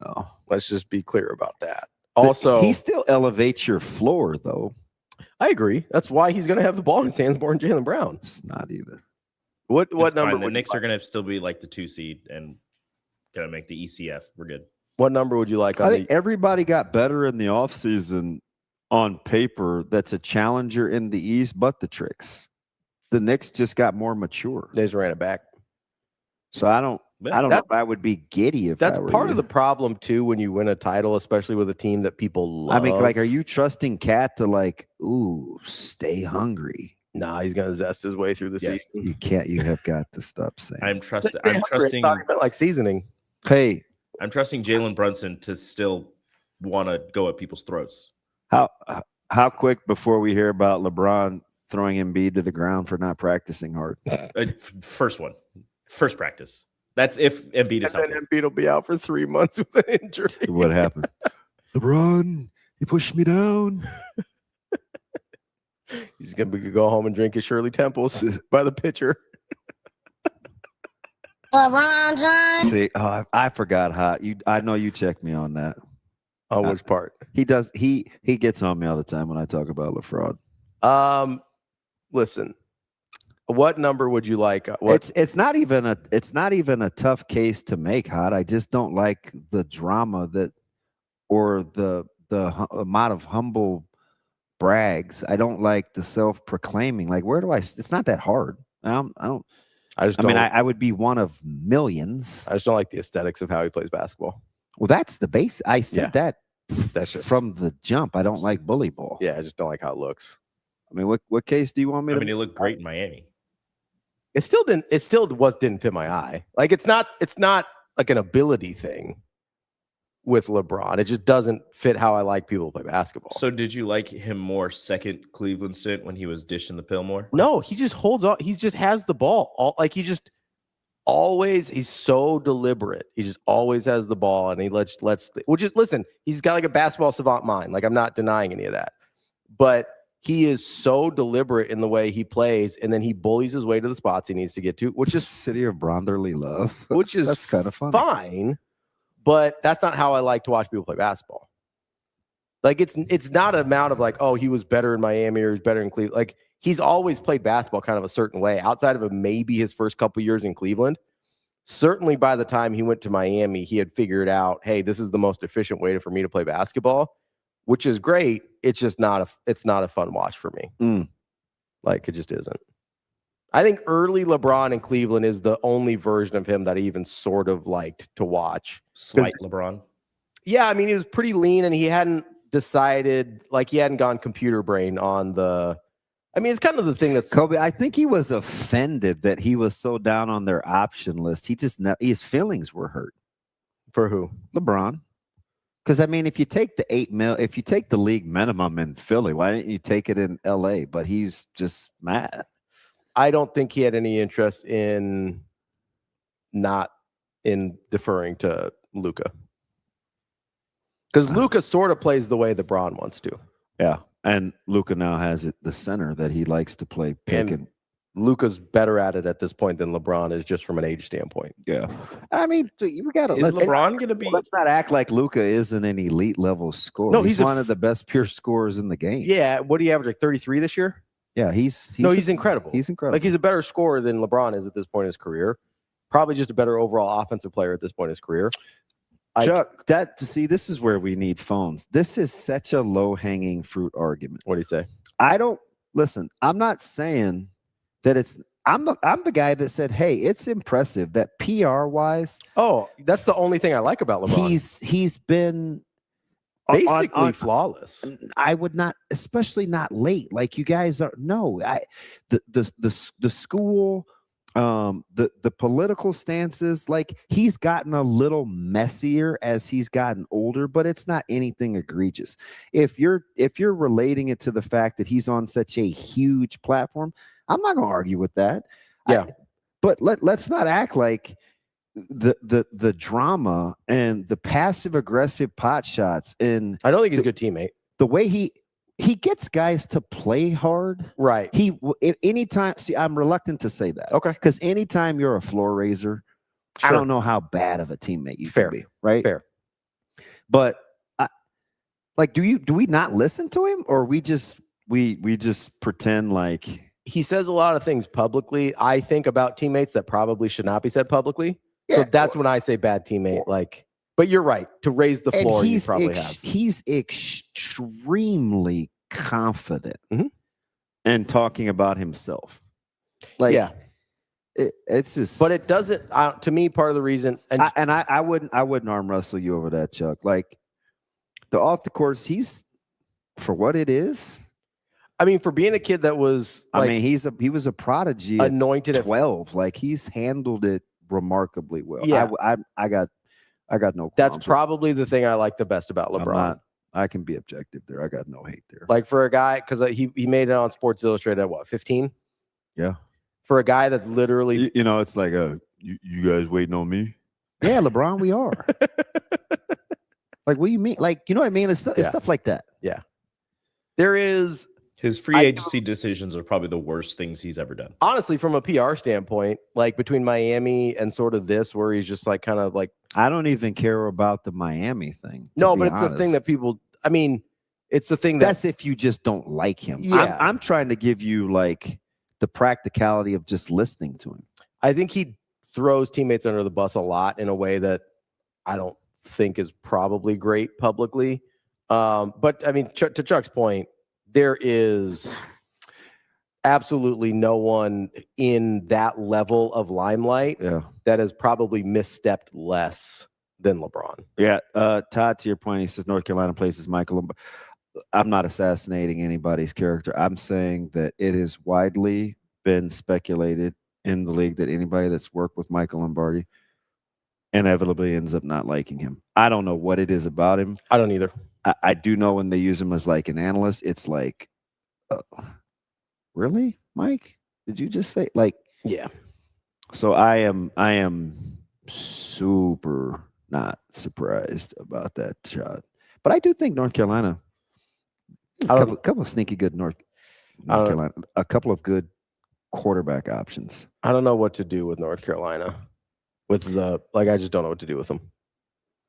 No, let's just be clear about that. Also, he still elevates your floor, though. I agree. That's why he's going to have the ball in his hands more than Jaylen Brown. It's not either. What It's number? fine. The Knicks are going to still be like the 2 seed and going to make the ECF. We're good. What number would you like? I think everybody got better in the offseason on paper. That's a challenger in the East, but the Tricks. The Knicks just got more mature. They just ran it back. So I don't know if I would be giddy if that's I were part you. of the problem too when you win a title, especially with a team that people love. I mean, like, are you trusting Cat to stay hungry? Nah, he's gonna zest his way through the season. You can't. You have got to stop saying. I'm trusting. It's not even like seasoning. Hey, I'm trusting Jalen Brunson to still want to go at people's throats. How quick before we hear about LeBron throwing Embiid to the ground for not practicing hard? First practice. That's if Embiid is healthy. And then Embiid will be out for 3 months with an injury. What happened? LeBron, he pushed me down. He's going to go home and drink his Shirley Temples by the pitcher. LeBron James. See, I forgot how I know you checked me on that. Oh, which part? He does. He gets on me all the time when I talk about LaFraud. Listen, what number would you like? It's not even a tough case to make, Hot. I just don't like the drama or the amount of humble brags. I don't like the self-proclaiming. Like, where do I? It's not that hard. I mean, I would be one of millions. I just don't like the aesthetics of how he plays basketball. Well, that's the base. I said that that's just from the jump. I don't like bully ball. Yeah, I just don't like how it looks. I mean, what case do you want me to? I mean, he looked great in Miami. It still didn't fit my eye. Like it's not like an ability thing with LeBron. It just doesn't fit how I like people to play basketball. So did you like him more second Cleveland stint when he was dishing the pill more? No, he just holds on. He just has the ball. He's so deliberate. He just always has the ball, and he listen, he's got like a basketball savant mind. Like, I'm not denying any of that. But he is so deliberate in the way he plays, and then he bullies his way to the spots he needs to get to, which is City of Brotherly Love. Which is that's kind of fun. Fine, but that's not how I like to watch people play basketball. Like, it's not an amount of like, oh, he was better in Miami or he's better in Cleveland. Like, he's always played basketball kind of a certain way outside of maybe his first couple years in Cleveland. Certainly by the time he went to Miami, he had figured out, hey, this is the most efficient way for me to play basketball, which is great. It's just not a fun watch for me. Like, it just isn't. I think early LeBron in Cleveland is the only version of him that I even sort of liked to watch. Slight LeBron. Yeah, I mean, he was pretty lean, and he hadn't decided, like, he hadn't gone computer brain on the. I mean, it's kind of the thing that's Kobe. I think he was offended that he was so down on their option list. His feelings were hurt. For who? LeBron. Because, I mean, if you take the league minimum in Philly, why didn't you take it in LA? But he's just mad. I don't think he had any interest in not in deferring to Luka. Because Luka sort of plays the way that Braun wants to. Yeah. And Luka now has the center that he likes to play pick. And Luka's better at it at this point than LeBron is, just from an age standpoint. Yeah. I mean, we got to. Is LeBron going to be? Let's not act like Luka isn't an elite level scorer. No, he's one of the best pure scorers in the game. Yeah. What do you average? Like 33 this year? Yeah. He's incredible. He's incredible. Like, he's a better scorer than LeBron is at this point in his career. Probably just a better overall offensive player at this point in his career. Chuck, this is where we need phones. This is such a low-hanging fruit argument. What do you say? I'm not saying that it's. I'm the guy that said, hey, it's impressive that PR-wise. Oh, that's the only thing I like about LeBron. He's been basically flawless. I would not, especially not late. Like, you guys are. No, the school. The political stances, like, he's gotten a little messier as he's gotten older, but it's not anything egregious. If you're relating it to the fact that he's on such a huge platform, I'm not going to argue with that. Yeah, but let's not act like the drama and the passive aggressive pot shots. And I don't think he's a good teammate. The way he gets guys to play hard. Right. Anytime, see, I'm reluctant to say that. Okay. Because anytime you're a floor raiser, I don't know how bad of a teammate you can be. Right. Fair. But do we not listen to him, or we just pretend like he says a lot of things publicly, I think, about teammates that probably should not be said publicly. Yeah. So that's when I say bad teammate. Like, but you're right. To raise the floor, you probably have. He's extremely confident and talking about himself. Like, yeah, it's just. But it doesn't. To me, part of the reason, I wouldn't arm wrestle you over that, Chuck. Like, the off the course, he's, for what it is. I mean, for being a kid that was, like, he was a prodigy, anointed at 12. Like, he's handled it remarkably well. Yeah, I got I got no. That's qualms. probably the thing I like the best about LeBron. I can be objective there. I got no hate there. Like for a guy, because he made it on Sports Illustrated at what, 15? Yeah. For a guy that's literally, it's like you guys waiting on me? Yeah, LeBron, we are. Like, what do you mean? Like, you know what I mean? It's stuff like that. Yeah. There is. His free agency decisions are probably the worst things he's ever done. Honestly, from a PR standpoint, like between Miami and sort of this, where he's just like kind of like. I don't even care about the Miami thing. No, but it's the thing that people, I mean, it's the thing that's if you just don't like him. Yeah. I'm trying to give you like the practicality of just listening to him. I think he throws teammates under the bus a lot in a way that I don't think is probably great publicly. But I mean, to Chuck's point, there is absolutely no one in that level of limelight that has probably misstepped less than LeBron. Yeah. Todd, to your point, he says North Carolina places Michael. I'm not assassinating anybody's character. I'm saying that it has widely been speculated in the league that anybody that's worked with Michael Lombardi inevitably ends up not liking him. I don't know what it is about him. I don't either. I do know when they use him as like an analyst, it's like, really, Mike? Did you just say like? Yeah. So I am super not surprised about that shot, but I do think North Carolina, a couple of sneaky good North Carolina, a couple of good quarterback options. I don't know what to do with North Carolina. I just don't know what to do with them.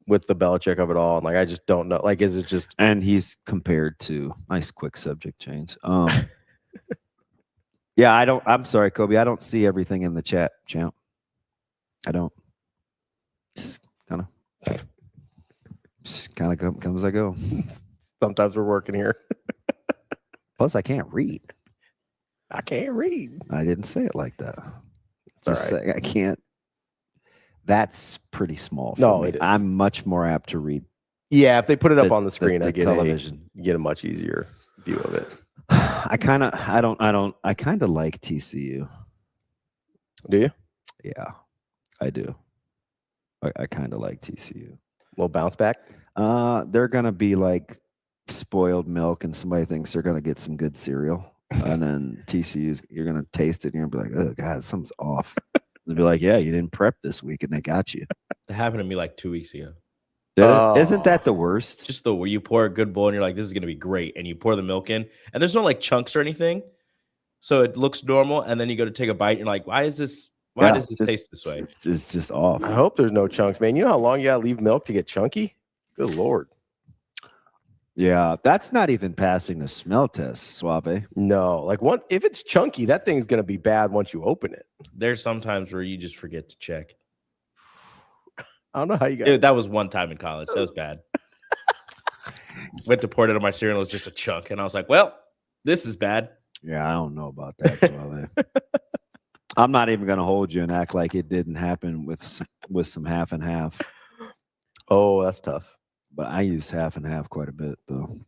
With the Belichick of it all, and like I just don't know. Like, is it just? And he's compared to nice quick subject change. Yeah, I don't. I'm sorry, Kobe. I don't see everything in the chat, champ. I don't. Just kind of come as I go. Sometimes we're working here. Plus, I can't read. I can't read. I didn't say it like that. Just say I can't. That's pretty small. No, me. it is. I'm much more apt to read. Yeah, if they put it up on the screen, I get television. You get a much easier view of it. I kind of like TCU. Do you? Yeah, I do. I kind of like TCU. Little bounce back. They're gonna be like spoiled milk, and somebody thinks they're gonna get some good cereal, and then TCU's you're gonna taste it, and you're gonna be like, oh God, something's off. They'll be like, yeah, you didn't prep this week, and they got you. That happened to me like 2 weeks ago. Isn't that the worst? Just where you pour a good bowl and you're like, this is going to be great. And you pour the milk in and there's no like chunks or anything. So it looks normal. And then you go to take a bite and you're like, why does this taste this way? It's just off. I hope there's no chunks, man. You know how long you got to leave milk to get chunky? Good Lord. Yeah, that's not even passing the smell test, Suave. No, like if it's chunky, that thing's going to be bad once you open it. There's sometimes where you just forget to check. I don't know how you got Dude, that was one time in college. That was bad. Went to pour it on my cereal. It was just a chunk. And I was like, well, this is bad. Yeah, I don't know about that, Suave. I'm not even going to hold you and act like it didn't happen with some half and half. Oh, that's tough. But I use half and half quite a bit, though.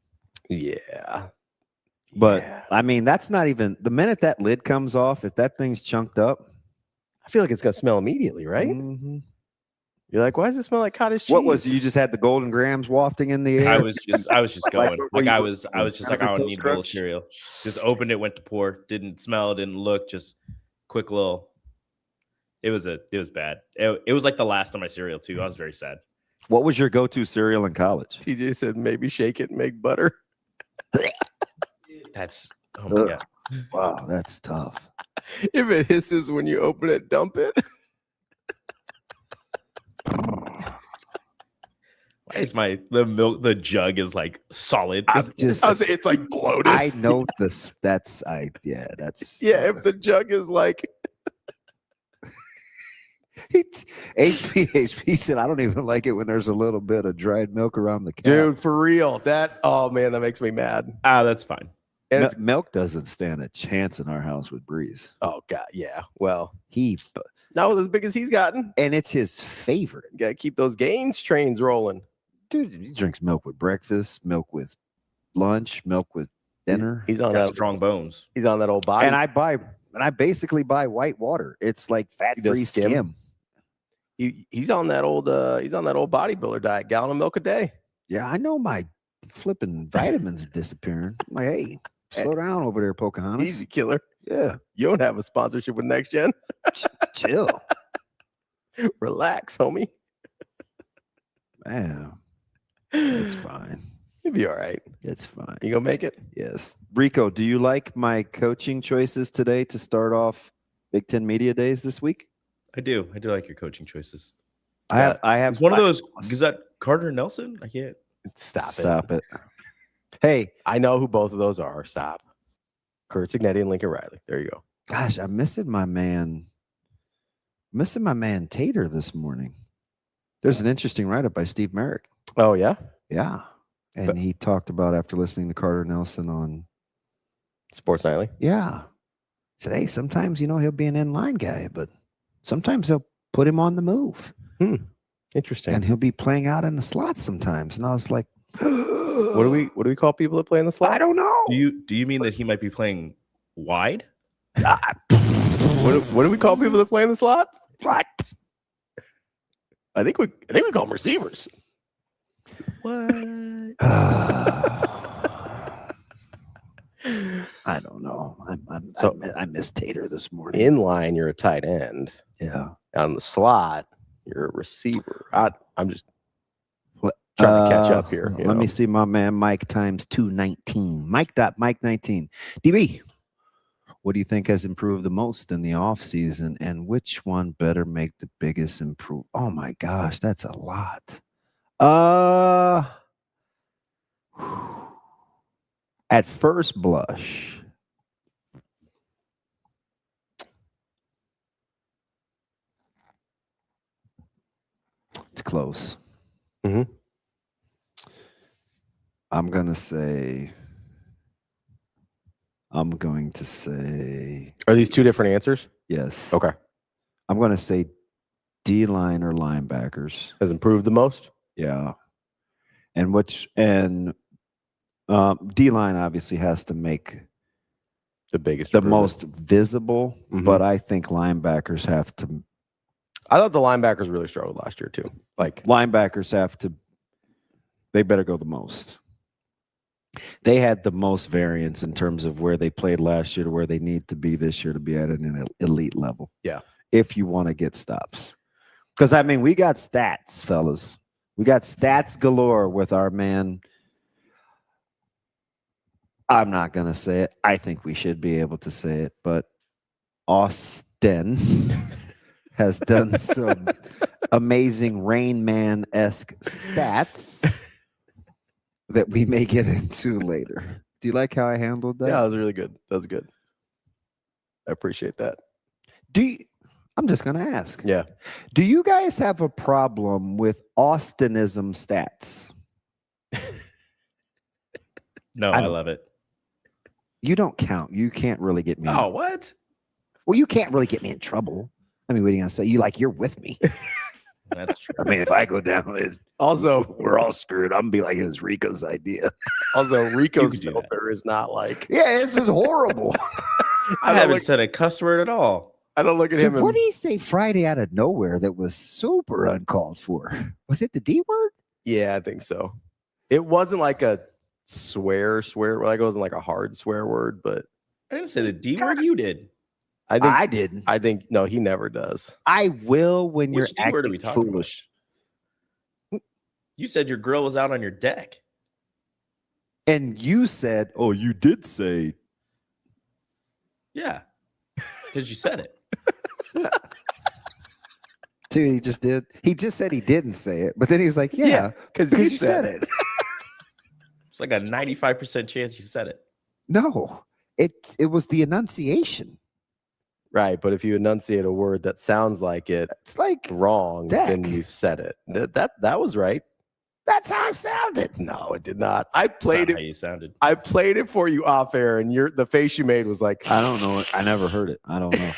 Yeah. But, I mean, that's not even – the minute that lid comes off, if that thing's chunked up. I feel like it's going to smell immediately, right? Mm-hmm. You're like, why does it smell like cottage cheese? What was it? You just had the golden grams wafting in the air? I was just going. I was just like, I don't need a bowl of cereal. Just opened it, went to pour, didn't smell, didn't look, just quick little. It was bad. It was like the last of my cereal too. I was very sad. What was your go-to cereal in college? TJ said maybe shake it and make butter. That's oh my God. Wow, that's tough. If it hisses when you open it, dump it. Why is the jug is like solid? It's like bloated. I know this. That's. If the jug is like. HP said, I don't even like it when there's a little bit of dried milk around the cap. Dude, for real. That makes me mad. That's fine. And milk doesn't stand a chance in our house with Breeze. Oh God, yeah. Well, not as big as he's gotten, and it's his favorite. You gotta keep those gains trains rolling, dude. He drinks milk with breakfast, milk with lunch, milk with dinner. He's on that strong bones. He's on that old body. And I basically buy white water. It's like fat-free skim. he's on that old bodybuilder diet, gallon of milk a day. Yeah, I know my flipping vitamins are disappearing. I'm like, hey, slow down over there, Pocahontas. Easy killer. Yeah. You don't have a sponsorship with Next Gen. Chill. Relax, homie. Man, it's fine. You'll be all right. It's fine. You gonna make it? Yes. Rico, do you like my coaching choices today to start off Big Ten Media Days this week? I do like your coaching choices. I have It's one of those. Is that Carter Nelson? I can't. Stop it. Hey, I know who both of those are. Stop. Kurt Signetti and Lincoln Riley. There you go. gosh, I'm missing my man Tater this morning. There's an interesting write-up by Steve Merrick. Oh, yeah? Yeah. And he talked about after listening to Carter Nelson on Sports Nightly. Yeah. Said, hey, sometimes, he'll be an in-line guy, but sometimes they'll put him on the move. Interesting. And he'll be playing out in the slots sometimes. And I was like, what do we call people that play in the slot? I don't know. Do you mean that he might be playing wide? What do we call people that play in the slot? What? I think we call them receivers. What? I don't know. I miss Tater this morning. In line, you're a tight end. Yeah. On the slot, you're a receiver. I'm just trying to catch up here. Let me see my man Mike times 219. Mike 19. DB, what do you think has improved the most in the offseason, and which one better make the biggest improve? Oh my gosh, that's a lot. At first blush, it's close. Mm-hmm. I'm going to say. Are these two different answers? Yes. Okay. I'm going to say D-line or linebackers. Has improved the most? Yeah. And D-line obviously has to make the most visible, but I think linebackers have to. I thought the linebackers really struggled last year too. Like linebackers they better go the most. They had the most variance in terms of where they played last year to where they need to be this year to be at an elite level. Yeah. If you want to get stops. Because, we got stats, fellas. We got stats galore with our man. I'm not going to say it. I think we should be able to say it. But Austin has done some amazing Rain Man-esque stats that we may get into later. Do you like how I handled that? Yeah, that was really good. That was good. I appreciate that. I'm just going to ask. Yeah. Do you guys have a problem with Austinism stats? No, I love it. You don't count. You can't really get me. Oh, what? Well, you can't really get me in trouble. What are you going to say? You're with me. That's true. If I go down, also we're all screwed. I'm gonna be like, it was Rico's idea. Also, Rico's filter is not like. Yeah, this is horrible. I haven't said a cuss word at all. I don't look at him. What did he say Friday out of nowhere that was super uncalled for? Was it the D word? Yeah, I think so. It wasn't like a swear. Like it wasn't like a hard swear word, but I didn't say the D word. You did. I didn't. I think no, he never does. I will when Which you're D-word are we acting talking foolish. You said your girl was out on your deck. And you said, oh, you did say. Yeah. Because you said it. Dude, he just did. He just said he didn't say it, but then he was like, yeah, because you said it. It's like a 95% chance you said it. No, it was the enunciation. Right, but if you enunciate a word that sounds like it's like wrong, then you said it. That was right. That's how it sounded. No, it did not. I played it. How you sounded. I played it for you off air, and the face you made was like, I don't know. I never heard it. I don't know.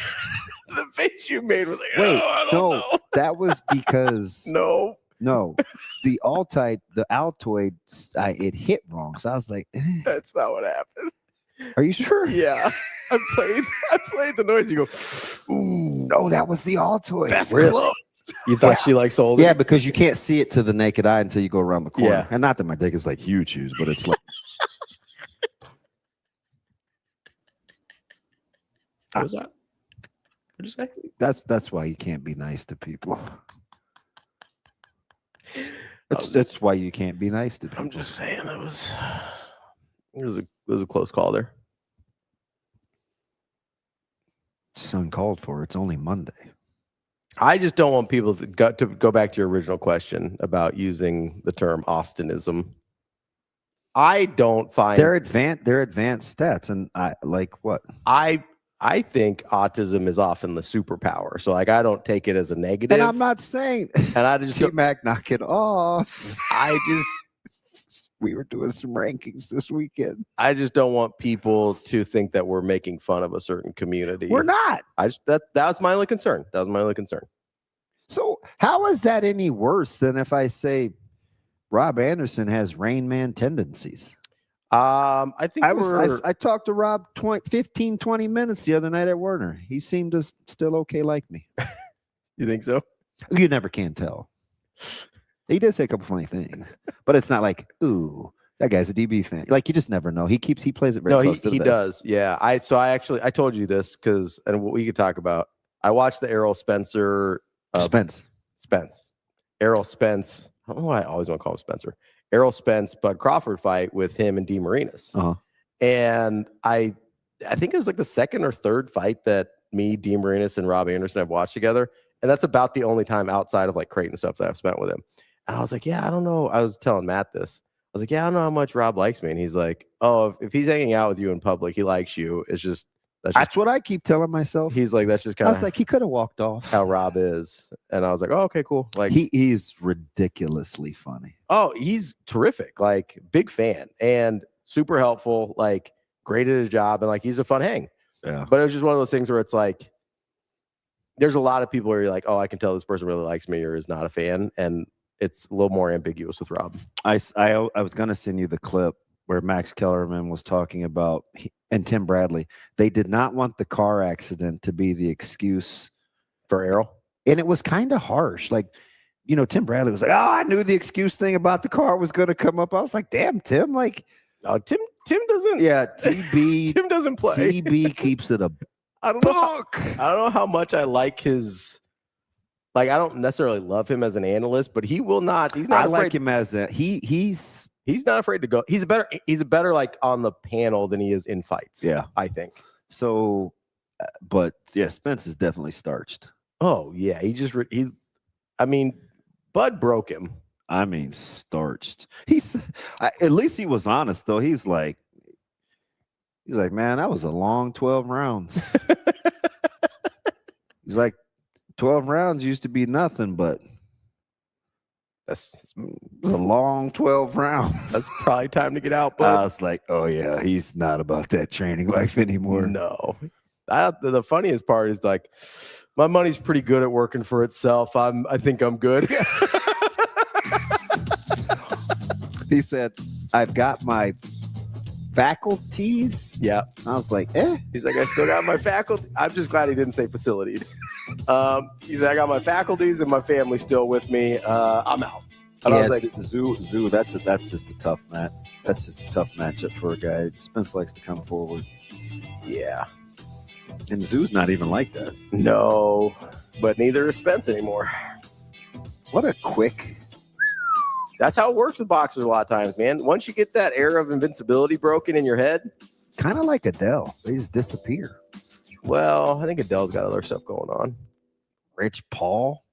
The face you made was like, wait, I don't know. That was because no, the Altoid, it hit wrong. So I was like, that's not what happened. Are you sure? Yeah. I played the noise. You go, ooh. No, that was the Altoid. That's close. You thought she like sold it? Yeah, because you can't see it to the naked eye until you go around the corner. Yeah. And not that my dick is like huge, but it's like. What was that? What'd you say? That's why you can't be nice to people. That's why you can't be nice to people. I'm just saying it was a close call there. It's uncalled for. It's only Monday. I just don't want people to go back to your original question about using the term Austinism. I don't find they're advanced stats, and I like what I think autism is often the superpower. So like I don't take it as a negative. And I'm not saying and I just T-Mac knock it off. We were doing some rankings this weekend. I just don't want people to think that we're making fun of a certain community. We're not. That was my only concern. That was my only concern. So how is that any worse than if I say Rob Anderson has Rain Man tendencies? I think I talked to Rob 15, 20 minutes the other night at Werner. He seemed to still okay like me. You think so? You never can tell. He did say a couple funny things, but it's not like, ooh, that guy's a DB fan. Like you just never know. He plays it very close to the vest. Does. Yeah. I told you this and what we could talk about. I watched the Errol Spencer. Spence. Errol Spence. I don't know why I always want to call him Spencer. Errol Spence, Bud Crawford fight with him and DeMarinis. Uh-huh. And I think it was like the second or third fight that me, DeMarinis, and Rob Anderson have watched together. And that's about the only time outside of like Creighton stuff that I've spent with him. And I was like, yeah, I don't know. I was telling Matt this. I was like, yeah, I don't know how much Rob likes me. And he's like, oh, if he's hanging out with you in public, he likes you. It's just that's what I keep telling myself. He's like, that's just kind of. I was like, he could have walked off. How Rob is, and I was like, oh, okay, cool. Like he's ridiculously funny. Oh, he's terrific. Like big fan and super helpful. Like great at his job, and like he's a fun hang. Yeah. But it was just one of those things where it's like, there's a lot of people where you're like, oh, I can tell this person really likes me or is not a fan, and it's a little more ambiguous with Rob. I was gonna send you the clip where Max Kellerman was talking about, and Tim Bradley, they did not want the car accident to be the excuse for Errol. And it was kind of harsh. Like, you know, Tim Bradley was like, oh, I knew the excuse thing about the car was going to come up. I was like, damn, Tim, like. Oh, Tim doesn't. Yeah, TB. Tim doesn't play. TB keeps it a I don't know how much I like his. Like, I don't necessarily love him as an analyst, but he will not. He's not. I like him as a He's not afraid to go. He's a better like on the panel than he is in fights. Yeah, I think. So, but yeah, Spence is definitely starched. Oh yeah, I mean, Bud broke him. I mean, starched. At least he was honest though. He's like, man, that was a long 12 rounds. He's like, 12 rounds used to be nothing, but. It's a long 12 rounds. That's probably time to get out, Bud. I was like, oh, yeah, he's not about that training life anymore. No. The funniest part is like, my money's pretty good at working for itself. I think I'm good. He said, I've got my faculties. Yeah. I was like, He's like, I still got my faculty. I'm just glad he didn't say facilities. He's like, I got my faculties and my family's still with me. I'm out. And I was like, Zoo, that's just a tough match. That's just a tough matchup for a guy. Spence likes to come forward. Yeah. And Zoo's not even like that. No, but neither is Spence anymore. What a quick. That's how it works with boxers a lot of times, man. Once you get that air of invincibility broken in your head. Kind of like Adele. They just disappear. Well, I think Adele's got other stuff going on. Rich Paul.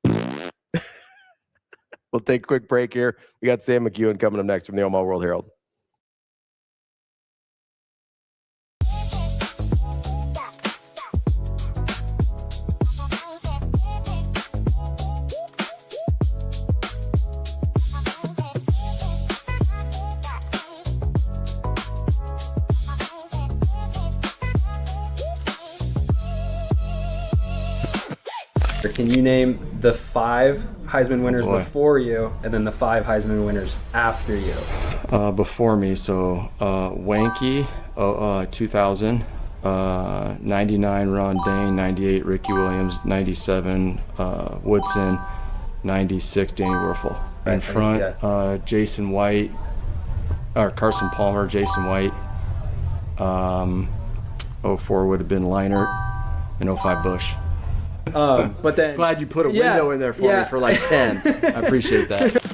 We'll take a quick break here. We got Sam McKEWON coming up next from the Omaha World Herald. Can you name the 5 Heisman winners before you and then the 5 Heisman winners after you? Before me, so Wanky, 2000, 99 Ron Dane, 98 Ricky Williams, 97 Woodson, 96 Danny Werfel. Right, In front, Jason White, or Carson Palmer, Jason White. 04 would have been Leinert, and 05 Bush. But then Glad you put a window in there for me for like 10. I appreciate that.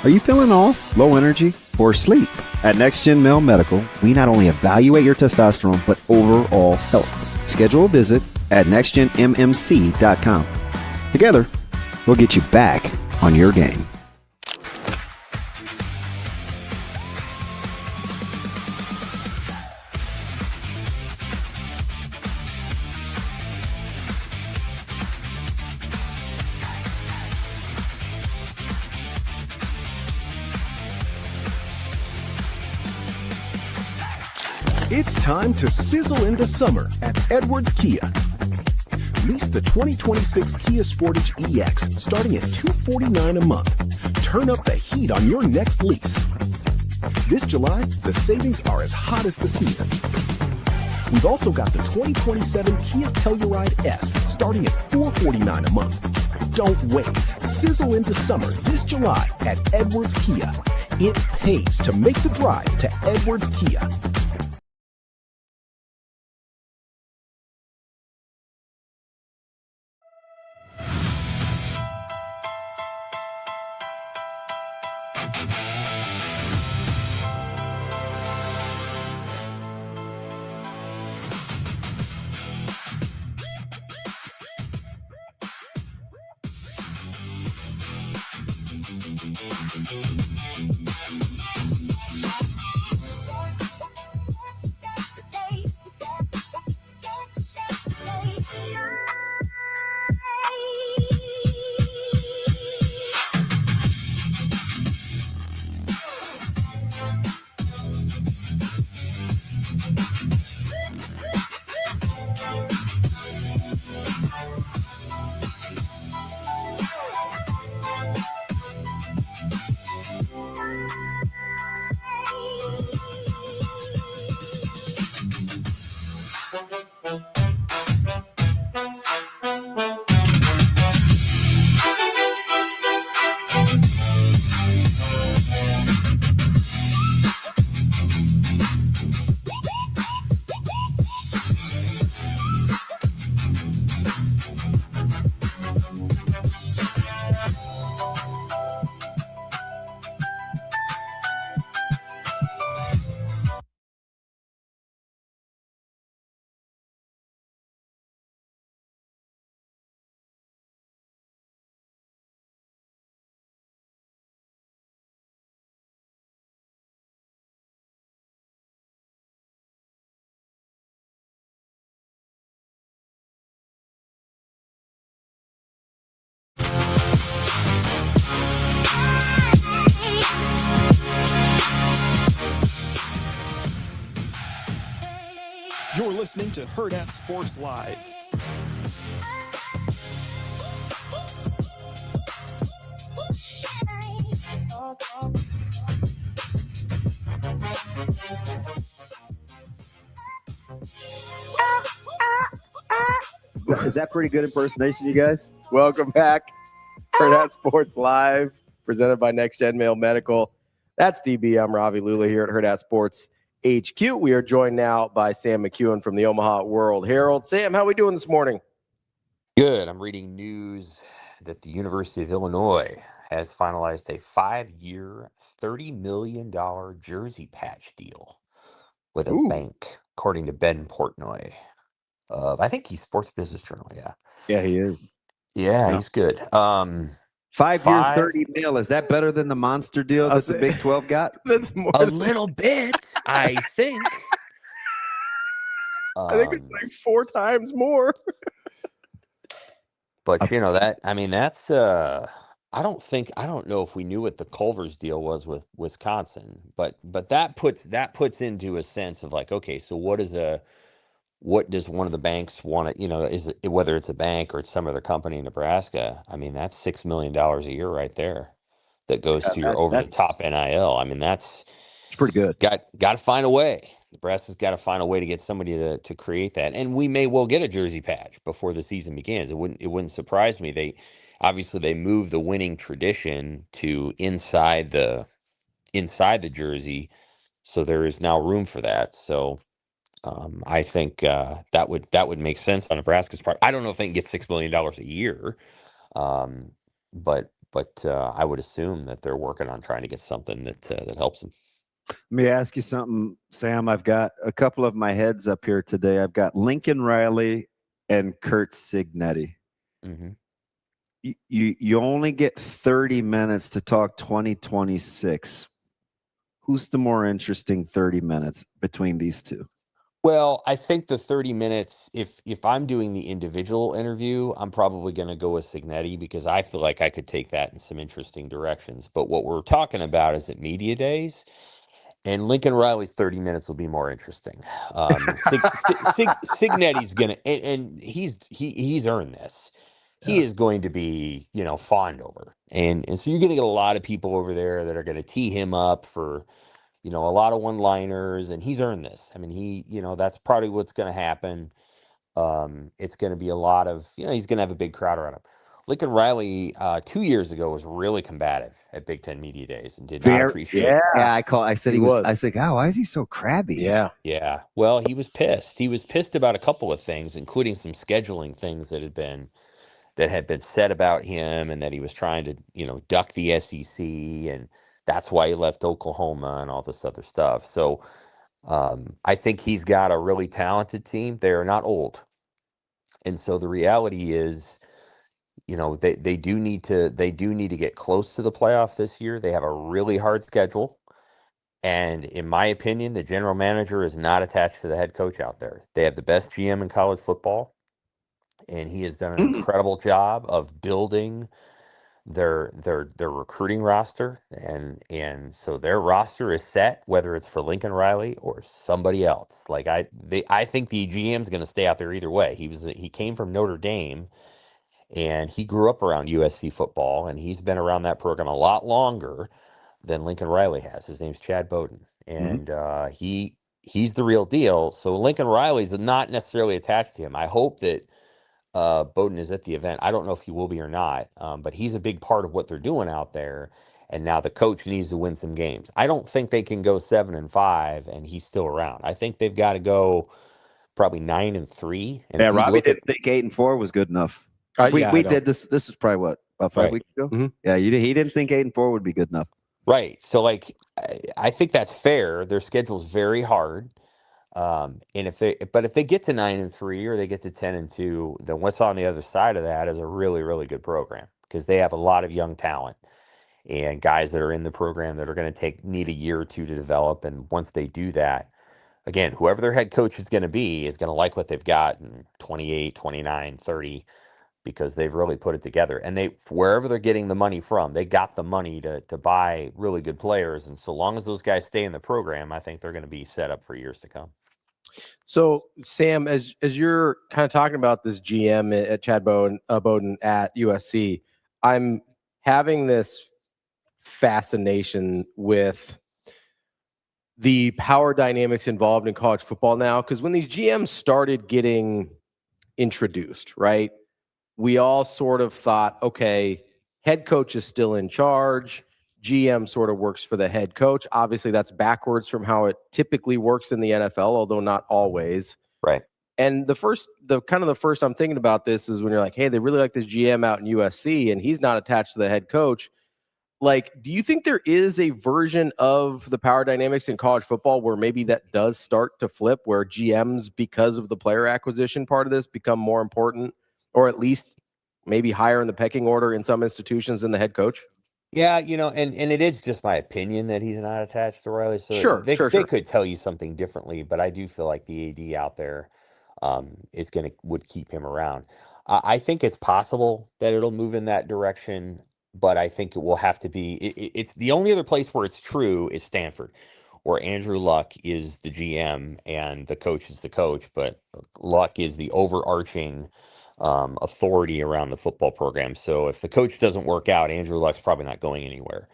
Are you feeling off, low energy, or asleep? At Next Gen Male Medical, we not only evaluate your testosterone, but overall health. Schedule a visit at nextgenmmc.com. Together, we'll get you back on your game. It's time to sizzle into summer at Edwards Kia. Lease the 2026 Kia Sportage EX starting at $249 a month. Turn up the heat on your next lease. This July, the savings are as hot as the season. We've also got the 2027 Kia Telluride S starting at $449 a month. Don't wait. Sizzle into summer this July at Edwards Kia. It pays to make the drive to Edwards Kia. You're listening to Hurrdat Sports Live. Is that pretty good impersonation, you guys? Welcome back. Hurrdat Sports Live, presented by Next Gen Mail Medical. That's DB. I'm Ravi Lulla here at Hurrdat Sports HQ. We are joined now by Sam McKEWON from the Omaha World Herald. Sam, how are we doing this morning? Good. I'm reading news that the University of Illinois has finalized a 5-year, $30 million jersey patch deal with a bank, according to Ben Portnoy. I think he's Sports Business Journal. Yeah. Yeah, he is. Yeah, he's good. 5 years, 30 mil. Is that better than the monster deal that the Big 12 got? That's more a little bit, I think. I think it's like 4 times more. But you know that's I don't know if we knew what the Culver's deal was with Wisconsin, but that puts into a sense of like, okay, so what does one of the banks want to, is it, whether it's a bank or it's some other company in Nebraska? I mean, that's $6 million a year right there that goes to your over the top NIL. I mean, it's pretty good. Got to find a way. Nebraska's got to find a way to get somebody to create that, and we may well get a jersey patch before the season begins. It wouldn't surprise me. They moved the winning tradition to inside the jersey, so there is now room for that. So I think that would make sense on Nebraska's part. I don't know if they can get $6 million a year, but I would assume that they're working on trying to get something that helps them. Let me ask you something, Sam. I've got a couple of my heads up here today. I've got Lincoln Riley and Kurt Signetti. Mm-hmm. You only get 30 minutes to talk 2026. Who's the more interesting 30 minutes between these two? Well, I think the 30 minutes, if I'm doing the individual interview, I'm probably going to go with Signetti because I feel like I could take that in some interesting directions. But what we're talking about is at media days. And Lincoln Riley's 30 minutes will be more interesting. Signetti's gonna, and he's earned this. He is going to be, fawned over, and so you're going to get a lot of people over there that are going to tee him up for, a lot of one-liners, and he's earned this. I mean, that's probably what's going to happen. It's going to be a lot of, he's going to have a big crowd around him. Lincoln Riley 2 years ago was really combative at Big Ten Media Days and did not appreciate it. Yeah, I said he was. I said, "Oh, why is he so crabby?" Yeah. Well, he was pissed. He was pissed about a couple of things, including some scheduling things that had been said about him, and that he was trying to, duck the SEC, and that's why he left Oklahoma and all this other stuff. So I think he's got a really talented team. They're not old, and so the reality is, they do need to get close to the playoff this year. They have a really hard schedule. And in my opinion, the general manager is not attached to the head coach out there. They have the best GM in college football, and he has done an incredible job of building their recruiting roster. And so their roster is set, whether it's for Lincoln Riley or somebody else. Like I think the GM is going to stay out there either way. He came from Notre Dame. And he grew up around USC football, and he's been around that program a lot longer than Lincoln Riley has. His name's Chad Bowden, and he's the real deal. So Lincoln Riley's not necessarily attached to him. I hope that Bowden is at the event. I don't know if he will be or not, but he's a big part of what they're doing out there. And now the coach needs to win some games. I don't think they can go 7-5 and he's still around. I think they've got to go probably 9-3. And Robbie didn't think 8-4 was good enough. We did this. This was probably about 5 weeks ago. Mm-hmm. Yeah, he didn't think 8-4 would be good enough. Right. So I think that's fair. Their schedule's very hard. And if they get to 9-3 or they get to 10-2, then what's on the other side of that is a really, really good program because they have a lot of young talent and guys that are in the program that are going to need a year or two to develop. And once they do that, again, whoever their head coach is going to like what they've got in 28, 29, 30. Because they've really put it together, and wherever they're getting the money from, they got the money to buy really good players. And so long as those guys stay in the program, I think they're going to be set up for years to come. So Sam, as you're kind of talking about this GM at Chad Bowden at USC, I'm having this fascination with the power dynamics involved in college football now. Because when these GMs started getting introduced, right? We all sort of thought, okay, head coach is still in charge. GM sort of works for the head coach. Obviously, that's backwards from how it typically works in the NFL, although not always. Right. And the first I'm thinking about this is when you're like, hey, they really like this GM out in USC, and he's not attached to the head coach. Like, do you think there is a version of the power dynamics in college football where maybe that does start to flip, where GMs, because of the player acquisition part of this, become more important, or at least maybe higher in the pecking order in some institutions than the head coach? Yeah, and it is just my opinion that he's not attached to Riley. So Sure. they could tell you something differently, but I do feel like the AD out there would keep him around. I think it's possible that it'll move in that direction, but I think it will have to be. It's the only other place where it's true is Stanford, where Andrew Luck is the GM and the coach is the coach, but Luck is the overarching authority around the football program. So if the coach doesn't work out, Andrew Luck's probably not going anywhere.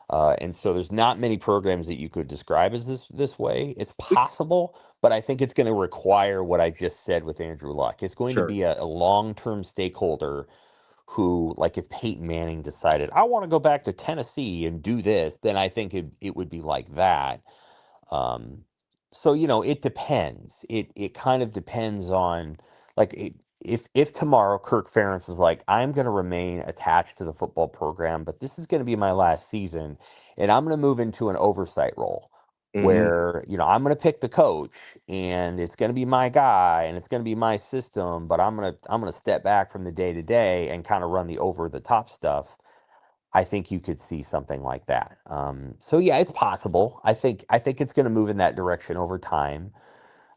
And so there's not many programs that you could describe as this way. It's possible, but I think it's going to require what I just said with Andrew Luck. It's going to be a long-term stakeholder who, like if Peyton Manning decided, I want to go back to Tennessee and do this, then I think it would be like that. So, it depends. It kind of depends on, like, if tomorrow Kirk Ferentz is like, I'm going to remain attached to the football program, but this is going to be my last season, and I'm going to move into an oversight role where, I'm going to pick the coach, and it's going to be my guy, and it's going to be my system, but I'm going to step back from the day to day and kind of run the over the top stuff. I think you could see something like that. So yeah, it's possible. I think it's going to move in that direction over time.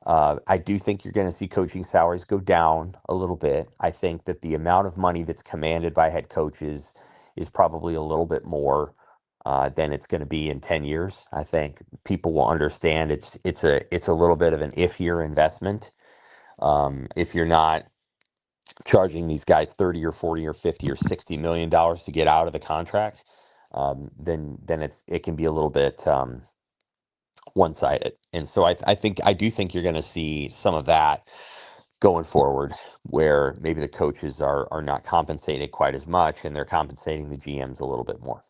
I do think you're going to see coaching salaries go down a little bit. I think that the amount of money that's commanded by head coaches is probably a little bit more than it's going to be in 10 years. I think people will understand it's a little bit of an if-year investment. If you're not charging these guys 30 or 40 or 50 or 60 million dollars to get out of the contract, then it can be a little bit one-sided. And so I do think you're going to see some of that going forward, where maybe the coaches are not compensated quite as much, and they're compensating the GMs a little bit more.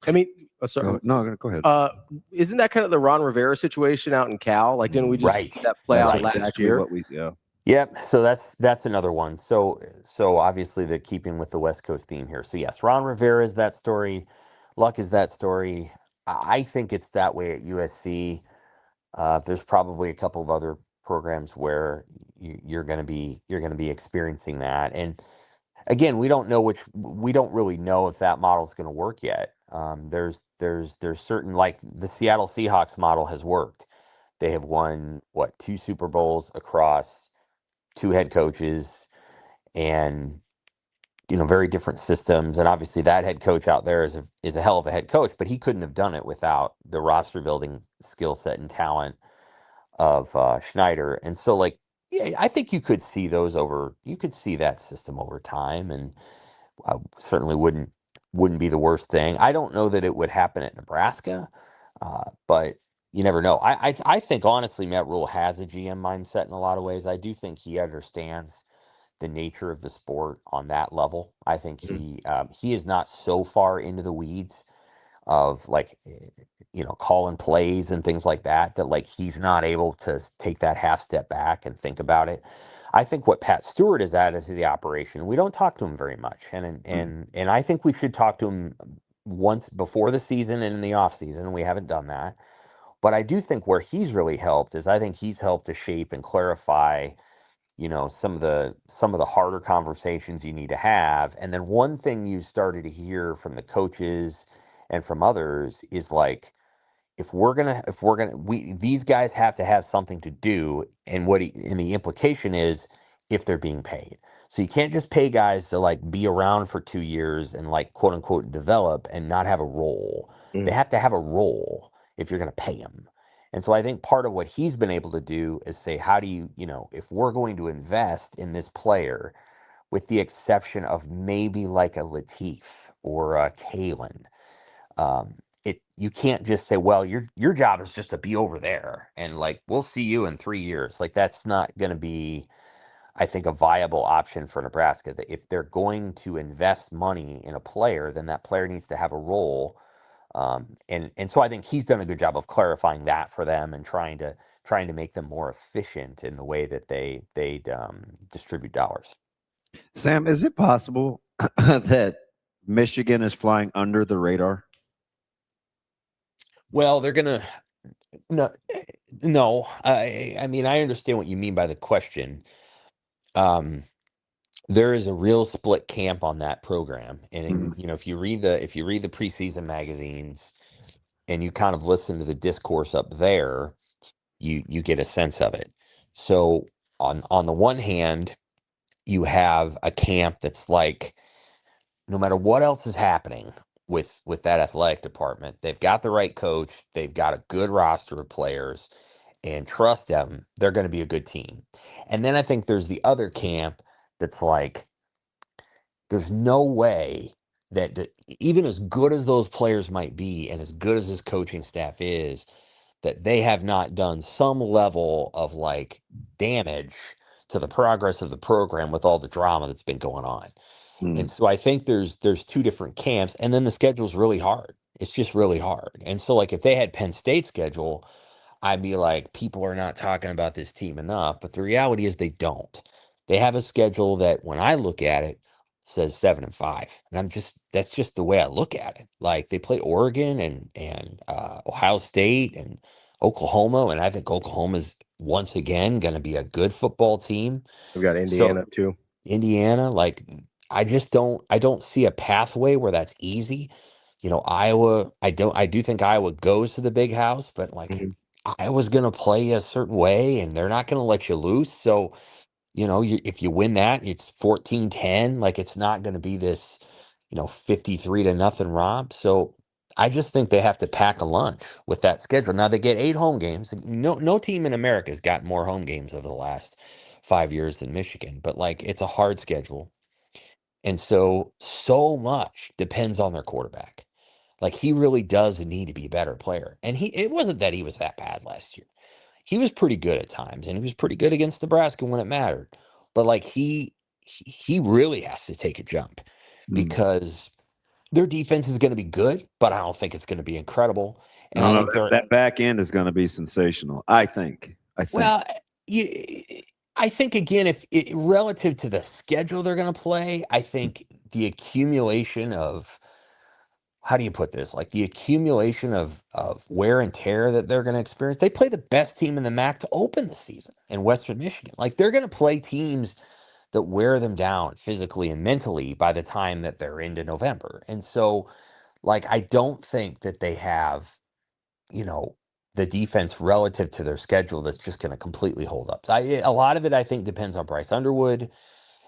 I mean, sorry. Go ahead. Isn't that kind of the Ron Rivera situation out in Cal? Like, didn't we just see that play out last year? Yep. So that's another one. So obviously the keeping with the West Coast theme here. So yes, Ron Rivera is that story. Luck is that story. I think it's that way at USC. There's probably a couple of other programs where you're going to be experiencing that. And again, we don't really know if that model is going to work yet. There's certain, like the Seattle Seahawks model has worked. They have won 2 Super Bowls across 2 head coaches, and very different systems. And obviously that head coach out there is a hell of a head coach, but he couldn't have done it without the roster building skill set and talent of Schneider. And so, like, yeah, I think you could see that system over time, and I certainly wouldn't be the worst thing. I don't know that it would happen at Nebraska, but you never know. I think honestly Matt Rule has a GM mindset in a lot of ways. I do think he understands the nature of the sport on that level. I think he is not so far into the weeds of, like, calling plays and things like that like he's not able to take that half step back and think about it. I think what Pat Stewart has added to the operation, we don't talk to him very much, and I think we should talk to him once before the season and in the off season. We haven't done that, but I do think where he's really helped is I think he's helped to shape and clarify some of the harder conversations you need to have. And then one thing you started to hear from the coaches and from others is, like, these guys have to have something to do, and the implication is if they're being paid. So you can't just pay guys to, like, be around for 2 years and, like, quote unquote develop and not have a role. They have to have a role if you're going to pay them. And so I think part of what he's been able to do is say, how do you, if we're going to invest in this player, with the exception of maybe like a Latif or a Kalen, you can't just say, well, your job is just to be over there and, like, we'll see you in 3 years. Like, that's not going to be I think, a viable option for Nebraska. That if they're going to invest money in a player, then that player needs to have a role. And so I think he's done a good job of clarifying that for them and trying to make them more efficient in the way that they distribute dollars. Sam, is it possible that Michigan is flying under the radar? Well, they're gonna no. I mean, I understand what you mean by the question. There is a real split camp on that program, and if you read the preseason magazines and you kind of listen to the discourse up there, you get a sense of it. So on the one hand, you have a camp that's like, no matter what else is happening with that athletic department, they've got the right coach, they've got a good roster of players, and trust them, they're going to be a good team. And then I think there's the other camp that's like, there's no way that even as good as those players might be and as good as this coaching staff is, that they have not done some level of like damage to the progress of the program with all the drama that's been going on. And so I think there's two different camps, and then the schedule's really hard. It's just really hard. And so like if they had Penn State's schedule, I'd be like, people are not talking about this team enough. But the reality is they don't. They have a schedule that when I look at it says 7-5. And that's just the way I look at it. Like they play Oregon and Ohio State and Oklahoma. And I think Oklahoma's once again going to be a good football team. We've got Indiana too. Indiana, like I don't see a pathway where that's easy. Iowa, I do think Iowa goes to the big house, but like Iowa's going to play a certain way and they're not going to let you loose. So, if you win that, it's 14-10. Like it's not going to be this, 53-0 romp. So I just think they have to pack a lunch with that schedule. Now they get 8 home games. No team in America has got more home games over the last 5 years than Michigan, but like it's a hard schedule. And so much depends on their quarterback. Like he really does need to be a better player. And it wasn't that he was that bad last year. He was pretty good at times, and he was pretty good against Nebraska when it mattered. But like he really has to take a jump because their defense is going to be good, but I don't think it's going to be incredible. And I think that back end is going to be sensational. I think. Well, I think again, if relative to the schedule they're going to play, I think the accumulation of, how do you put this? Like the accumulation of wear and tear that they're going to experience. They play the best team in the MAC to open the season in Western Michigan. Like they're going to play teams that wear them down physically and mentally by the time that they're into November. And so, like, I don't think that they have, the defense relative to their schedule that's just going to completely hold up. So a lot of it, I think, depends on Bryce Underwood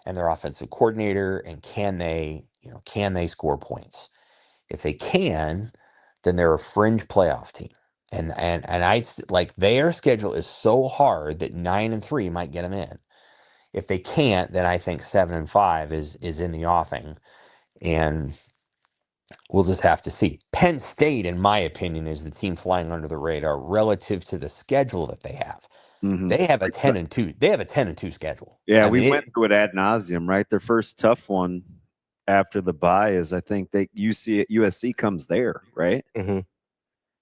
and their offensive coordinator, and can they score points? If they can, then they're a fringe playoff team. And I like their schedule is so hard that 9-3 might get them in. If they can't, then I think 7-5 is in the offing, and we'll just have to see. Penn State, in my opinion, is the team flying under the radar relative to the schedule that they have. They have a 10-2. They have a 10-2 schedule. Yeah, we went through it ad nauseum, right? Their first tough one after the bye is, I think, USC comes there, right?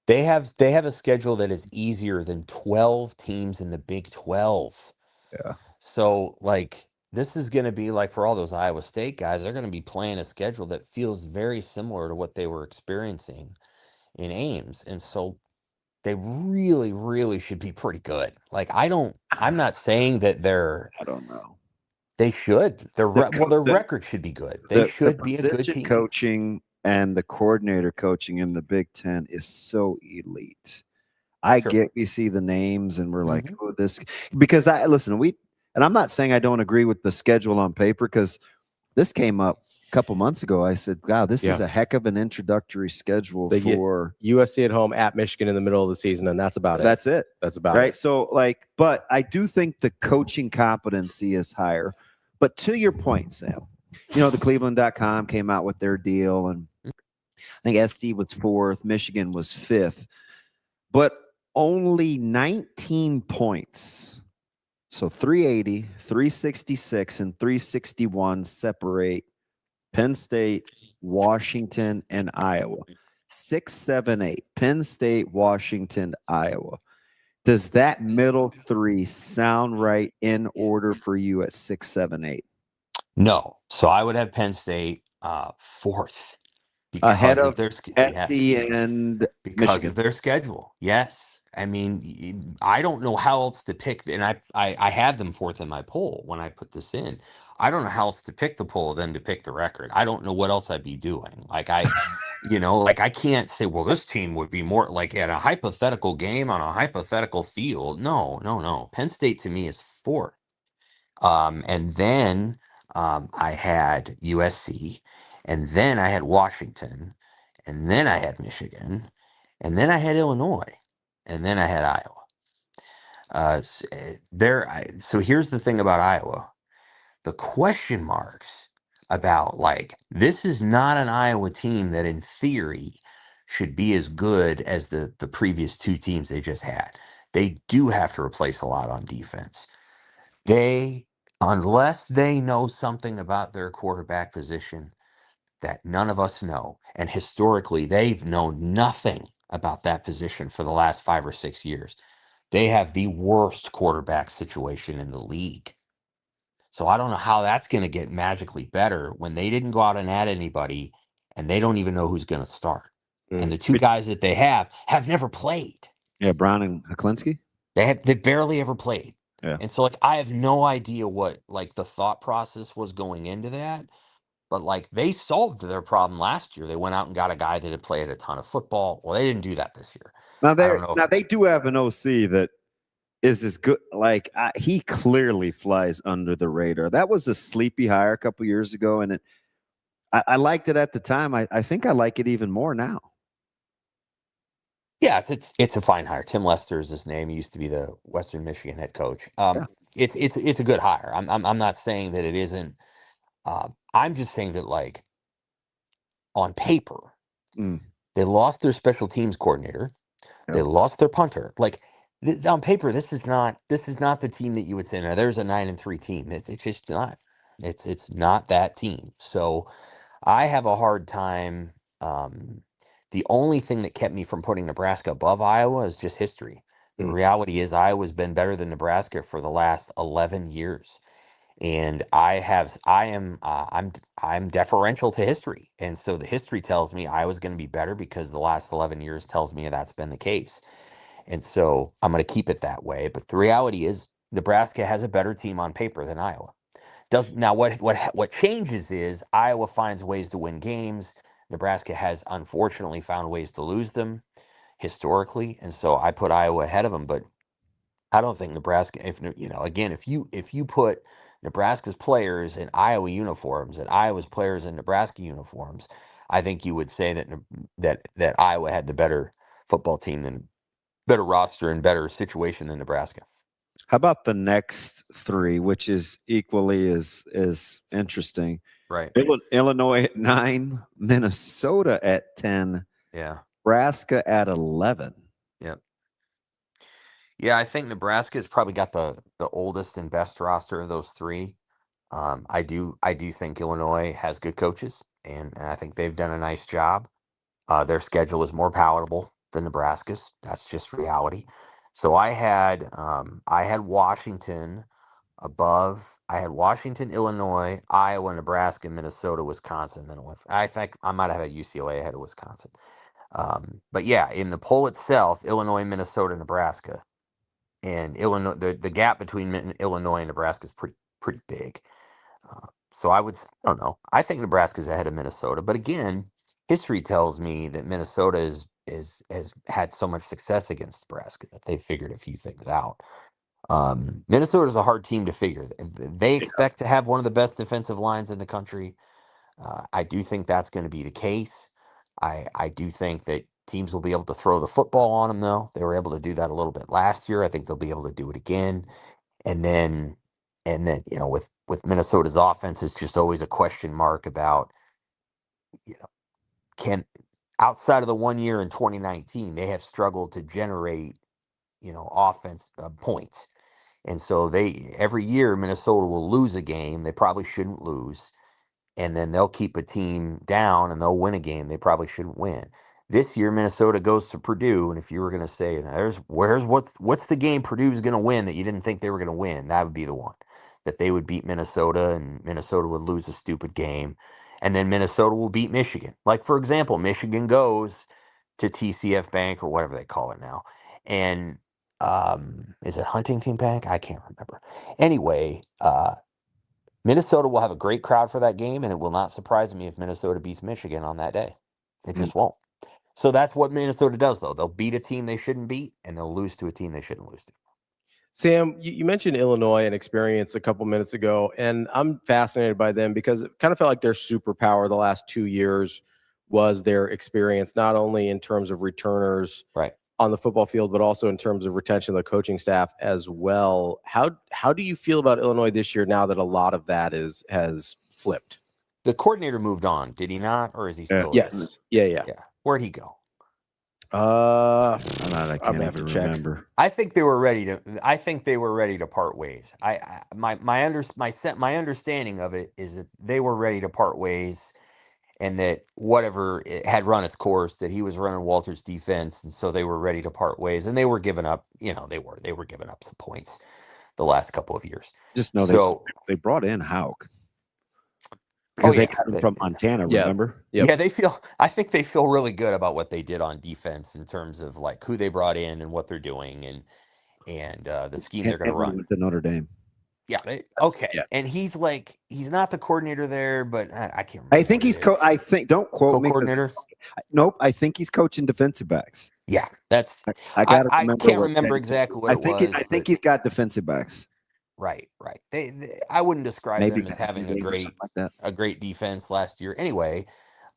They have a schedule that is easier than 12 teams in the Big 12. Yeah. So, like, this is going to be like for all those Iowa State guys, they're going to be playing a schedule that feels very similar to what they were experiencing in Ames. And so they really, really should be pretty good. Like, I'm not saying that I don't know. They should. Their record should be good. They should be a good team. Coaching and the coordinator coaching in the Big Ten is so elite. I get, we see the names and we're like, oh, this, because and I'm not saying I don't agree with the schedule on paper, because this came up a couple months ago. I said, wow, this is a heck of an introductory schedule for USC at home, at Michigan in the middle of the season, and that's about it. That's it. That's about right. it. So, like, but I do think the coaching competency is higher. But to your point, Sam, the Cleveland.com came out with their deal, and I think SC was 4th, Michigan was 5th, but only 19 points So 380, 366, and 361 separate Penn State, Washington, and Iowa. 6, 7, 8. Penn State, Washington, Iowa. Does that middle three sound right in order for you at 6, 7, 8? No. So I would have Penn State fourth Ahead because of of their SC and because Michigan. of their schedule. Yes. I mean, I don't know how else to pick. And I had them fourth in my poll when I put this in. I don't know how else to pick the poll than to pick the record. I don't know what else I'd be doing. Like I can't say, well, this team would be more like at a hypothetical game on a hypothetical field. No. Penn State to me is fourth. And then I had USC, and then I had Washington, and then I had Michigan, and then I had Illinois, and then I had Iowa. So here's the thing about Iowa. The question marks about this is not an Iowa team that in theory should be as good as the previous two teams they just had. They do have to replace a lot on defense. Unless they know something about their quarterback position that none of us know, and historically they've known nothing about that position for the last 5 or 6 years. They have the worst quarterback situation in the league. So I don't know how that's going to get magically better when they didn't go out and add anybody and they don't even know who's going to start. And the two guys that they have never played. Yeah, Brown and Heklinski? They barely ever played. Yeah. And so I have no idea what the thought process was going into that. But they solved their problem last year. They went out and got a guy that had played a ton of football. Well, they didn't do that this year. Now they do have an OC that is as good. He clearly flies under the radar. That was a sleepy hire a couple years ago, and I liked it at the time. I think I like it even more now. Yeah, it's a fine hire. Tim Lester is his name. He used to be the Western Michigan head coach. It's a good hire. I'm not saying that it isn't. I'm just saying that on paper, they lost their special teams coordinator. They lost their punter. On paper, this is not the team that you would say, now there's a 9-3 team. It's just not. It's not that team. So I have a hard time. The only thing that kept me from putting Nebraska above Iowa is just history. The reality is Iowa's been better than Nebraska for the last 11 years. And I'm deferential to history. And so the history tells me Iowa's going to be better because the last 11 years tells me that's been the case. And so I'm going to keep it that way. But the reality is Nebraska has a better team on paper than Iowa. What changes is Iowa finds ways to win games. Nebraska has unfortunately found ways to lose them historically. And so I put Iowa ahead of them, but I don't think Nebraska, if you put Nebraska's players in Iowa uniforms and Iowa's players in Nebraska uniforms, I think you would say that Iowa had the better football team and better roster and better situation than Nebraska. How about the next three, which is equally as interesting? Right. Illinois at 9, Minnesota at 10, Nebraska at 11. Yep. Yeah, I think Nebraska has probably got the oldest and best roster of those three. I do think Illinois has good coaches, and I think they've done a nice job. Their schedule is more palatable than Nebraska's. That's just reality. So I had Washington above. I had Washington, Illinois, Iowa, Nebraska, Minnesota, Wisconsin. Then I think I might have had UCLA ahead of Wisconsin. But yeah, in the poll itself, Illinois, Minnesota, Nebraska, and Illinois, the gap between Illinois and Nebraska is pretty big. So I don't know. I think Nebraska's ahead of Minnesota, but again, history tells me that Minnesota has had so much success against Nebraska that they figured a few things out. Minnesota is a hard team to figure. They expect to have one of the best defensive lines in the country. I do think that's going to be the case. I do think that teams will be able to throw the football on them, though. They were able to do that a little bit last year. I think they'll be able to do it again. And then with Minnesota's offense, it's just always a question mark about, can outside of the 1 year in 2019, they have struggled to generate, offense points. And so every year Minnesota will lose a game they probably shouldn't lose, and then they'll keep a team down and they'll win a game they probably shouldn't win. This year Minnesota goes to Purdue, and if you were going to say what's the game Purdue's going to win that you didn't think they were going to win, that would be the one that they would beat Minnesota and Minnesota would lose a stupid game, and then Minnesota will beat Michigan. Like, for example, Michigan goes to TCF Bank or whatever they call it now, and is it Huntington Bank? I can't remember. Anyway, Minnesota will have a great crowd for that game, and it will not surprise me if Minnesota beats Michigan on that day. It just won't. So that's what Minnesota does, though. They'll beat a team they shouldn't beat, and they'll lose to a team they shouldn't lose to. Sam, you mentioned Illinois and experience a couple minutes ago, and I'm fascinated by them because it kind of felt like their superpower the last 2 years was their experience, not only in terms of returners on the football field, but also in terms of retention of the coaching staff as well. How do you feel about Illinois this year now that a lot of that has flipped? The coordinator moved on, did he not, or is he still? Yes. Yeah. Where'd he go? I can't even remember. I think they were ready to part ways. My understanding of it is that they were ready to part ways, and that whatever it had run its course, that he was running Walter's defense, and so they were ready to part ways, and they were giving up. They were giving up some points the last couple of years. Just know they brought in Houck. Because they got him from Montana, remember? Yeah, I think they feel really good about what they did on defense in terms of like who they brought in and what they're doing and the scheme they're going to run. Went to Notre Dame. Yeah. Okay. Yeah. And he's not the coordinator there, but I can't remember. I think he's don't quote me. Co-coordinator? Nope. I think he's coaching defensive backs. Yeah, that's. I can't remember exactly what it was. I think he's got defensive backs. Right. I wouldn't describe them as having a great defense last year. Anyway,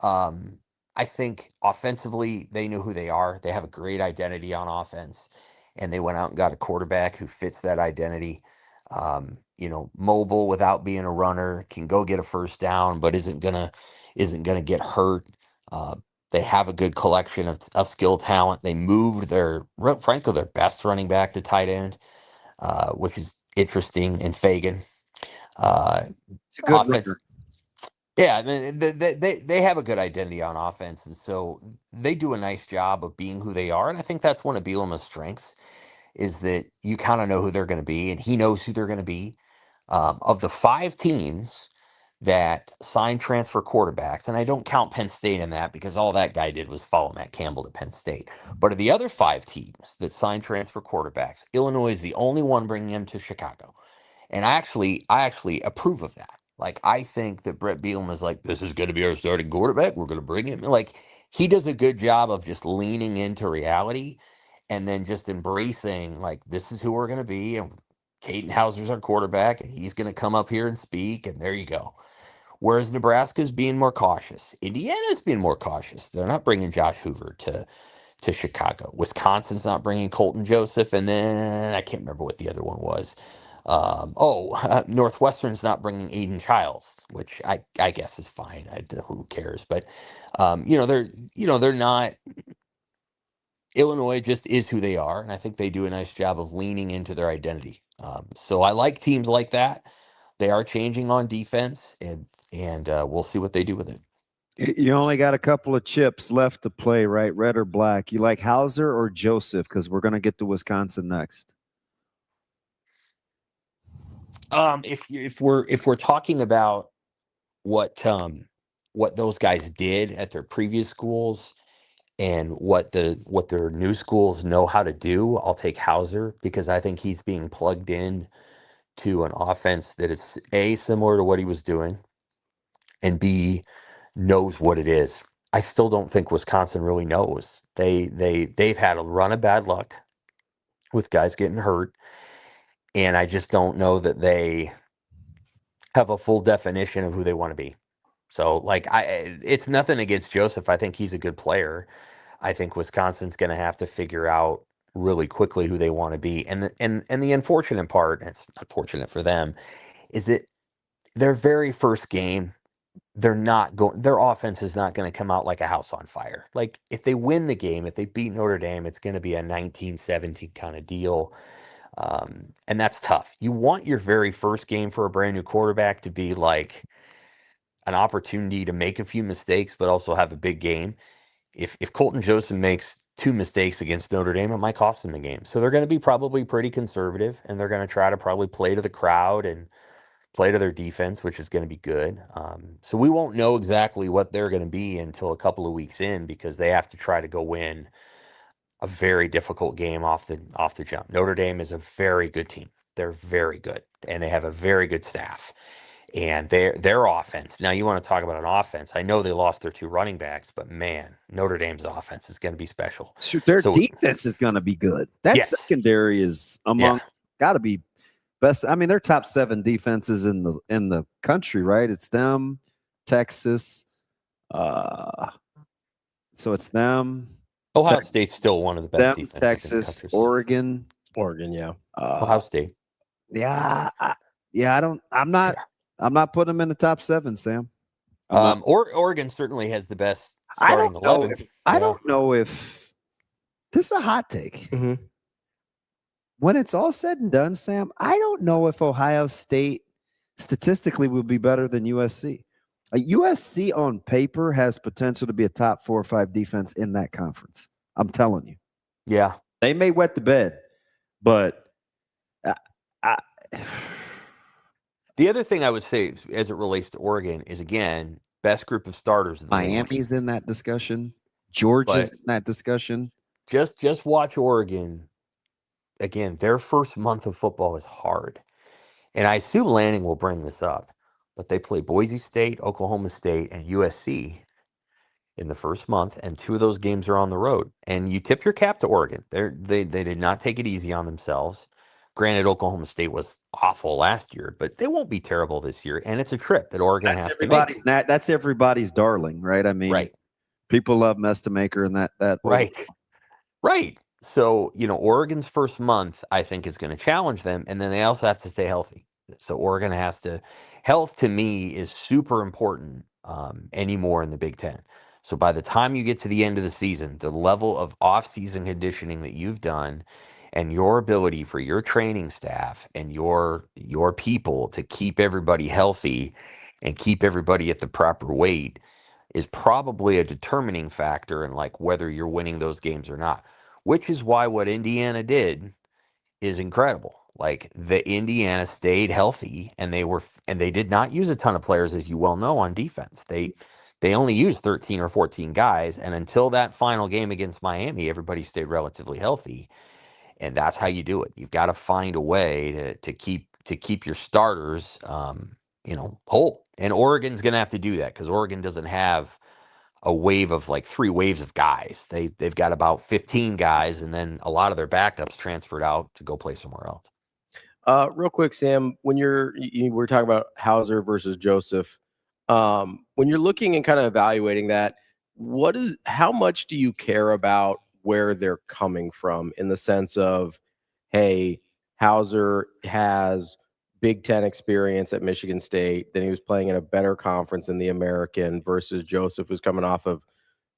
I think offensively they knew who they are. They have a great identity on offense, and they went out and got a quarterback who fits that identity. Mobile without being a runner, can go get a first down, but isn't gonna get hurt. They have a good collection of skill talent. They moved their best running back to tight end, which is interesting, and Fagan. It's a good record. Yeah, I mean, they have a good identity on offense, and so they do a nice job of being who they are. And I think that's one of Bielema's strengths, is that you kind of know who they're going to be, and he knows who they're going to be. Of the 5 teams that signed transfer quarterbacks, and I don't count Penn State in that because all that guy did was follow Matt Campbell to Penn State. But of the other 5 teams that signed transfer quarterbacks, Illinois is the only one bringing him to Chicago. And I actually approve of that. Like, I think that Brett Bielema is like, this is going to be our starting quarterback. We're going to bring him. Like, he does a good job of just leaning into reality and then just embracing, like, this is who we're going to be. And Caden Hauser's our quarterback, and he's going to come up here and speak, and there you go. Whereas Nebraska's being more cautious. Indiana's being more cautious. They're not bringing Josh Hoover to Chicago. Wisconsin's not bringing Colton Joseph, and then I can't remember what the other one was. Northwestern's not bringing Aiden Childs, which I guess is fine. Who cares? But they're not. Illinois just is who they are, and I think they do a nice job of leaning into their identity. So I like teams like that. They are changing on defense, and we'll see what they do with it. You only got a couple of chips left to play, right? Red or black. You like Hauser or Joseph? Because we're going to get to Wisconsin next. If we're talking about what those guys did at their previous schools and what their new schools know how to do, I'll take Hauser, because I think he's being plugged in to an offense that is A, similar to what he was doing, and B, knows what it is. I still don't think Wisconsin really knows. They've had a run of bad luck with guys getting hurt, and I just don't know that they have a full definition of who they want to be. So, it's nothing against Joseph. I think he's a good player. I think Wisconsin's going to have to figure out really quickly who they want to be. And the unfortunate part, and it's unfortunate for them, is that their very first game, their offense is not going to come out like a house on fire. Like, if they win the game, if they beat Notre Dame, it's going to be a 19-17 kind of deal. And that's tough. You want your very first game for a brand new quarterback to be like an opportunity to make a few mistakes, but also have a big game. If Colton Joseph makes 2 mistakes against Notre Dame, it might cost them the game. So they're going to be probably pretty conservative, and they're going to try to probably play to the crowd and play to their defense, which is going to be good. So we won't know exactly what they're going to be until a couple of weeks in, because they have to try to go win a very difficult game off the jump. Notre Dame is a very good team. They're very good, and they have a very good staff. And their offense. Now, you want to talk about an offense. I know they lost their 2 running backs, but man, Notre Dame's offense is going to be special. Shoot, their defense is going to be good. That secondary is got to be best. I mean, they're top 7 defenses in the country, right? It's them, Texas. So it's them. Ohio State's still one of the best defenses. Texas, in the Oregon, yeah. Ohio State. I'm not putting them in the top 7, Sam. Oregon certainly has the best starting 11. I don't know if this is a hot take. Mm-hmm. When it's all said and done, Sam, I don't know if Ohio State statistically will be better than USC. USC on paper has potential to be a top 4 or 5 defense in that conference. I'm telling you. Yeah. They may wet the bed, but the other thing I would say as it relates to Oregon is, again, best group of starters. Miami's in that discussion. Georgia's in that discussion. Just watch Oregon. Again, their first month of football is hard. And I assume Lanning will bring this up, but they play Boise State, Oklahoma State, and USC in the first month, and 2 of those games are on the road. And you tip your cap to Oregon. They did not take it easy on themselves. Granted, Oklahoma State was awful last year, but they won't be terrible this year. And it's a trip that Oregon has to make. That's everybody's darling, right? I mean, people love Mestamaker and that. Right. So, Oregon's first month, I think, is going to challenge them. And then they also have to stay healthy. So Oregon has to. Health to me is super important anymore in the Big Ten. So by the time you get to the end of the season, the level of off-season conditioning that you've done, and your ability for your training staff and your people to keep everybody healthy and keep everybody at the proper weight is probably a determining factor in like whether you're winning those games or not, which is why what Indiana did is incredible. Like the Indiana stayed healthy, and they did not use a ton of players, as you well know, on defense. They only used 13 or 14 guys, and until that final game against Miami, everybody stayed relatively healthy. And that's how you do it. You've got to find a way to keep your starters, whole. And Oregon's going to have to do that, because Oregon doesn't have a wave of like 3 waves of guys. They've got about 15 guys, and then a lot of their backups transferred out to go play somewhere else. Real quick, Sam, when we're talking about Hauser versus Joseph, when you're looking and kind of evaluating that, how much do you care about where they're coming from, in the sense of, hey, Hauser has Big Ten experience at Michigan State, then he was playing in a better conference in the American, versus Joseph, who's coming off of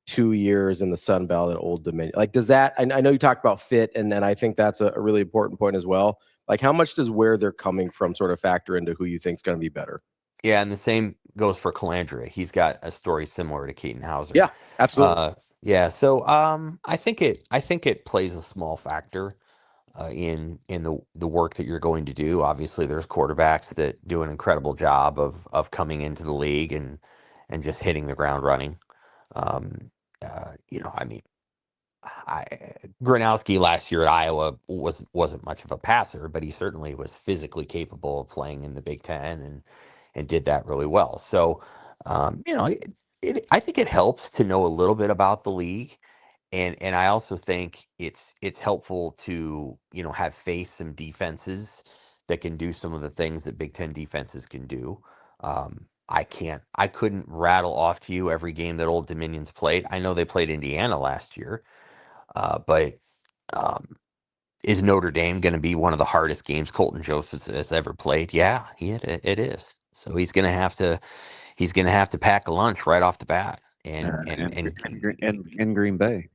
2 years in the Sun Belt at Old Dominion? Like, does that, I know you talked about fit, and I think that's a really important point as well. Like, how much does where they're coming from sort of factor into who you think is going to be better? Yeah, and the same goes for Calandria. He's got a story similar to Keaton Hauser. Yeah, absolutely. So I think it plays a small factor in the work that you're going to do. Obviously, there's quarterbacks that do an incredible job of coming into the league and just hitting the ground running. Gronowski last year at Iowa wasn't much of a passer, but he certainly was physically capable of playing in the Big Ten and did that really well. So, I think it helps to know a little bit about the league, and I also think it's helpful to have faced some defenses that can do some of the things that Big Ten defenses can do. I couldn't rattle off to you every game that Old Dominion's played. I know they played Indiana last year, but is Notre Dame going to be one of the hardest games Colton Joseph has ever played? Yeah, it is. So he's going to have to pack a lunch right off the bat, and in Green Bay.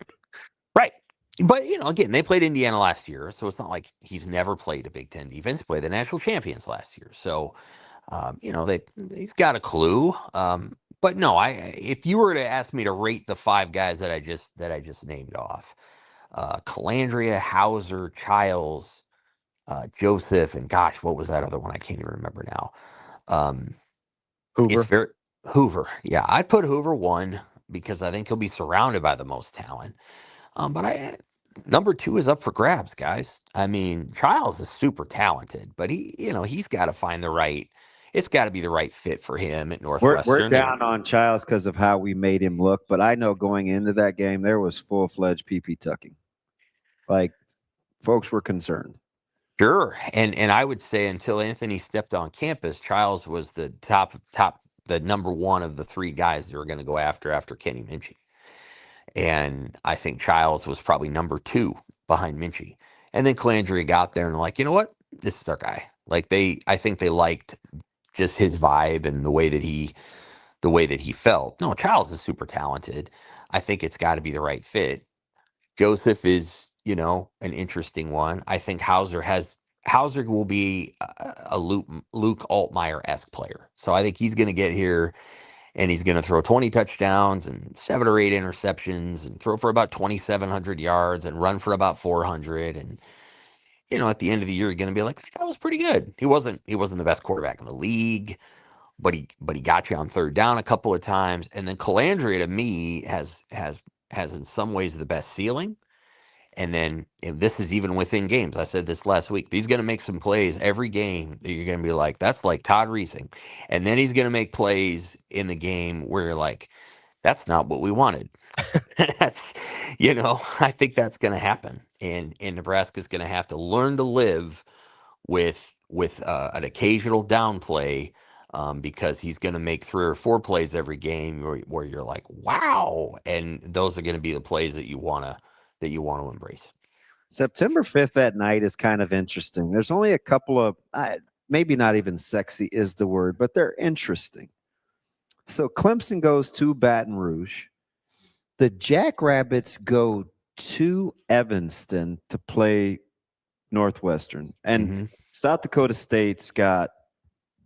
Right. But, again, they played Indiana last year, so it's not like he's never played a Big Ten defense. He played the national champions last year. So, he's got a clue. But no, if you were to ask me to rate the 5 guys that I just named off, Calandria, Hauser, Childs, Joseph, and gosh, what was that other one? I can't even remember now. Hoover. Hoover. Yeah, I'd put Hoover 1 because I think he'll be surrounded by the most talent. But number 2 is up for grabs, guys. I mean, Childs is super talented, but he's got to find it's got to be the right fit for him at Northwestern. We're down on Childs because of how we made him look, but I know going into that game, there was full-fledged PP tucking. Like, folks were concerned. Sure. And I would say until Anthony stepped on campus, Childs was the the number 1 of the 3 guys that were going to go after Kenny Minchey. And I think Childs was probably number 2 behind Minchey. And then Calandria got there and like, you know what? This is our guy. Like I think they liked just his vibe and the way that he felt. No, Childs is super talented. I think it's got to be the right fit. Joseph is, an interesting one. I think Hauser will be a Luke Altmaier-esque player. So I think he's going to get here and he's going to throw 20 touchdowns and 7 or 8 interceptions and throw for about 2,700 yards and run for about 400. And, at the end of the year, you're going to be like, that was pretty good. He wasn't the best quarterback in the league, but he got you on third down a couple of times. And then Calandria, to me, has in some ways the best ceiling. And then this is even within games. I said this last week. He's going to make some plays every game that you're going to be like, that's like Todd Reesing. And then he's going to make plays in the game where you're like, that's not what we wanted. That's, I think that's going to happen. And Nebraska's going to have to learn to live with an occasional down play because he's going to make 3 or 4 plays every game where you're like, wow. And those are going to be the plays that you want to embrace. September 5th that night is kind of interesting. There's only a couple of, maybe not even sexy is the word, but they're interesting. So Clemson goes to Baton Rouge. The Jackrabbits go to Evanston to play Northwestern. And South Dakota State's got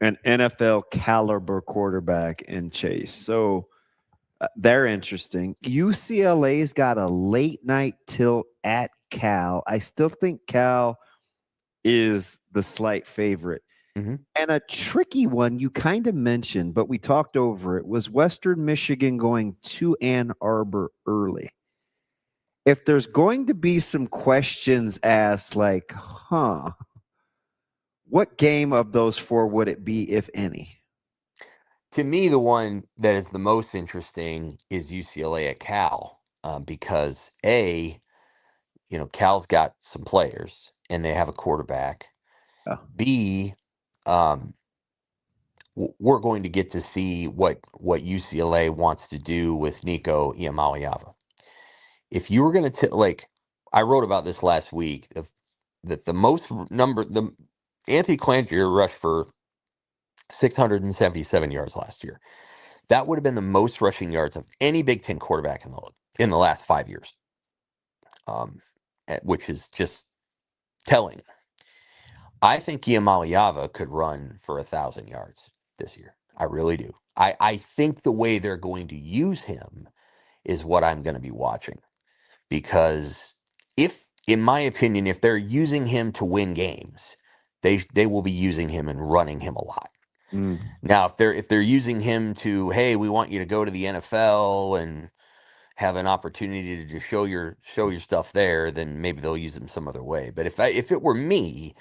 an NFL caliber quarterback in Chase. So they're interesting. UCLA's got a late night tilt at Cal. I still think Cal is the slight favorite. And a tricky one you kind of mentioned, but we talked over it, was Western Michigan going to Ann Arbor early. If there's going to be some questions asked like, what game of those 4 would it be, if any? To me, the one that is the most interesting is UCLA at Cal because Cal's got some players and they have a quarterback. B, we're going to get to see what UCLA wants to do with Nico Iamaleava. If you were going to I wrote about this last week that the Anthony Calandria rushed for 677 yards last year. That would have been the most rushing yards of any Big Ten quarterback in the last 5 years, which is just telling. I think Iamaleava could run for 1,000 yards this year. I really do. I think the way they're going to use him is what I'm going to be watching. Because in my opinion, if they're using him to win games, they will be using him and running him a lot. Now, if they're using him to, hey, we want you to go to the NFL and have an opportunity to just show your stuff there, then maybe they'll use him some other way. But if it were me,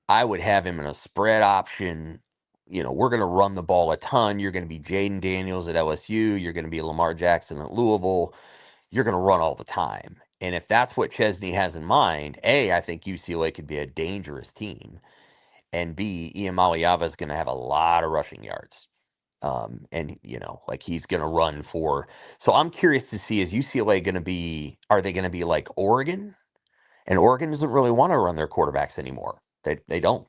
I would have him in a spread option. We're going to run the ball a ton. You're going to be Jaden Daniels at LSU. You're going to be Lamar Jackson at Louisville. You're going to run all the time. And if that's what Chesney has in mind, A, I think UCLA could be a dangerous team. And B, Iamaleava is going to have a lot of rushing yards. And, he's going to run for. So I'm curious to see, is UCLA going to be, are they going to be like Oregon? And Oregon doesn't really want to run their quarterbacks anymore. They don't.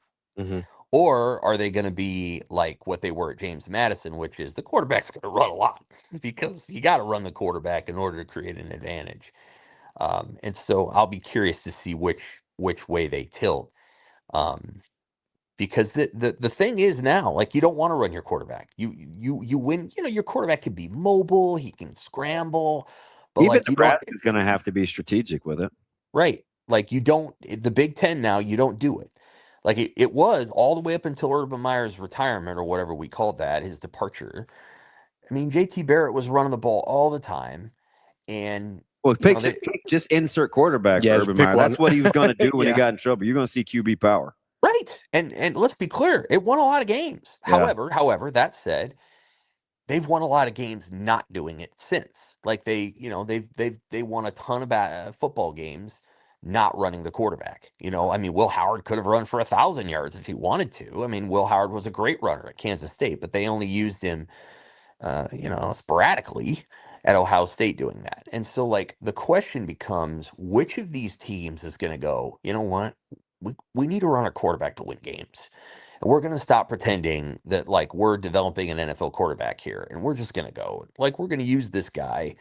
Or are they going to be like what they were at James Madison, which is the quarterback's going to run a lot because you got to run the quarterback in order to create an advantage. And so I'll be curious to see which way they tilt. Because the thing is now, like, you don't want to run your quarterback. You win. Your quarterback can be mobile. He can scramble. But even like, you don't. Nebraska's going to have to be strategic with it. Right. Like, you don't. The Big Ten now, you don't do it. Like, it was all the way up until Urban Meyer's retirement, or whatever we called that, his departure. I mean, JT Barrett was running the ball all the time. And just insert quarterback for Urban Meyer. That's what he was going to do when he got in trouble. You're going to see QB power. Right. And let's be clear, it won a lot of games. Yeah. However, that said, they've won a lot of games not doing it since. Like, they won a ton of football games not running the quarterback. I mean, Will Howard could have run for 1,000 yards if he wanted to. I mean, Will Howard was a great runner at Kansas State, but they only used him sporadically at Ohio State doing that. And so, like, the question becomes, which of these teams is going to go, you know what? We need to run a quarterback to win games. And we're going to stop pretending that, like, we're developing an NFL quarterback here. And we're just going to go, like, we're going to use this guy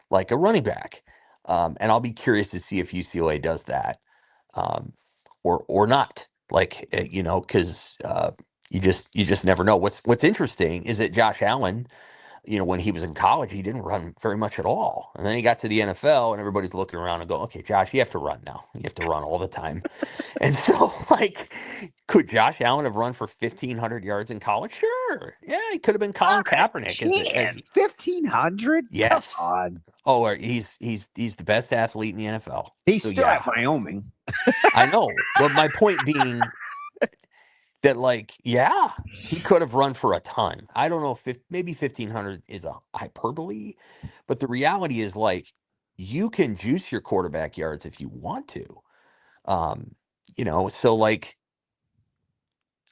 like a running back. And I'll be curious to see if UCLA does that or not. Like, because you just never know. What's interesting is that Josh Allen, when he was in college, he didn't run very much at all. And then he got to the NFL and everybody's looking around and go, okay, Josh, you have to run now. You have to run all the time. And so, like, could Josh Allen have run for 1,500 yards in college? Sure. Yeah, he could have been Colin Kaepernick. 1,500? Yes. Come on. Oh, he's the best athlete in the NFL. He's still at Wyoming. I know. But my point being that, like, yeah, he could have run for a ton. I don't know if maybe 1,500 is a hyperbole, but the reality is, like, you can juice your quarterback yards if you want to. So, like,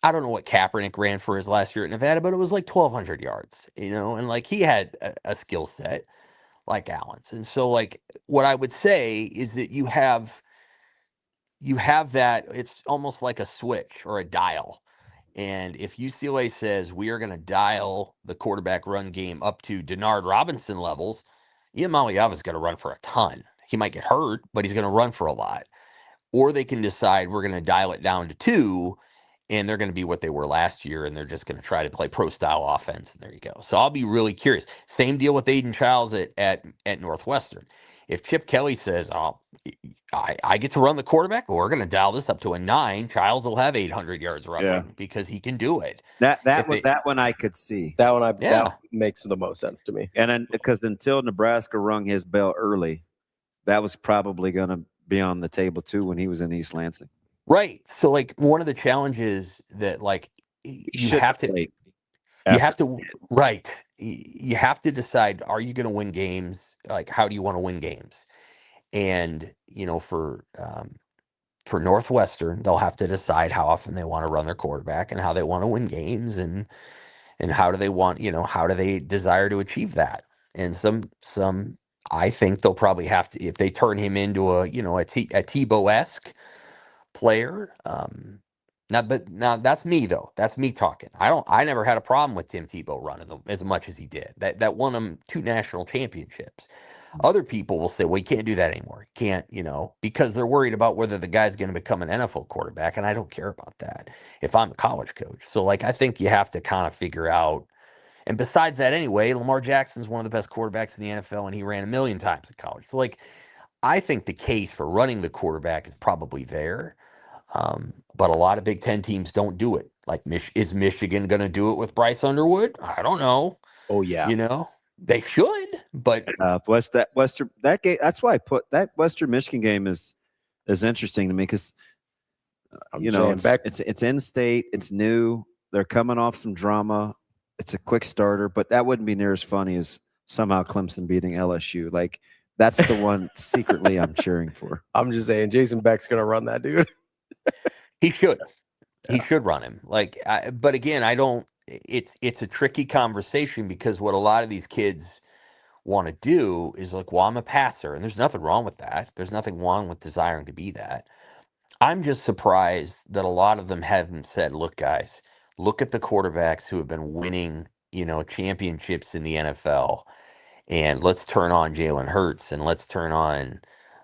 I don't know what Kaepernick ran for his last year at Nevada, but it was like 1,200 yards, and, like, he had a skill set like Allen's. And so, like, what I would say is that you have that, it's almost like a switch or a dial. And if UCLA says we are going to dial the quarterback run game up to Denard Robinson levels, Ian Maliava's going to run for a ton. He might get hurt, but he's going to run for a lot. Or they can decide we're going to dial it down to 2, and they're going to be what they were last year, and they're just going to try to play pro-style offense, and there you go. So I'll be really curious. Same deal with Aiden Childs at Northwestern. If Chip Kelly says, I get to run the quarterback, we're going to dial this up to a 9, Childs will have 800 yards rushing because he can do it. That one I could see. That makes the most sense to me. And then, because until Nebraska rung his bell early, that was probably going to be on the table too when he was in East Lansing. Right. So, like, one of the challenges that, like, you have to decide, are you going to win games? Like, how do you want to win games? And, for Northwestern, they'll have to decide how often they want to run their quarterback and how they want to win games and how do they want, how do they desire to achieve that? And some, I think they'll probably have to, if they turn him into a Tebow-esque player. Now that's me though. That's me talking. I never had a problem with Tim Tebow running them as much as he did. That won him 2 national championships. Other people will say, well, you can't do that anymore. You can't, because they're worried about whether the guy's going to become an NFL quarterback. And I don't care about that if I'm a college coach. So, like, I think you have to kind of figure out. And besides that, anyway, Lamar Jackson's one of the best quarterbacks in the NFL, and he ran 1,000,000 times in college. So, like, I think the case for running the quarterback is probably there. But a lot of Big Ten teams don't do it. Like, is Michigan going to do it with Bryce Underwood? I don't know. Oh, yeah. They should, but that game. That's why I put that Western Michigan game is interesting to me because it's in state, it's new, they're coming off some drama, it's a quick starter, but that wouldn't be near as funny as somehow Clemson beating LSU. Like, that's the one secretly I'm cheering for. I'm just saying, Jason Beck's gonna run that dude. He should. He should run him. Like, but again, I don't. It's a tricky conversation because what a lot of these kids want to do is like, well, I'm a passer, and there's nothing wrong with that. There's nothing wrong with desiring to be that. I'm just surprised that a lot of them haven't said, look, guys, look at the quarterbacks who have been winning, championships in the NFL, and let's turn on Jalen Hurts, and let's turn on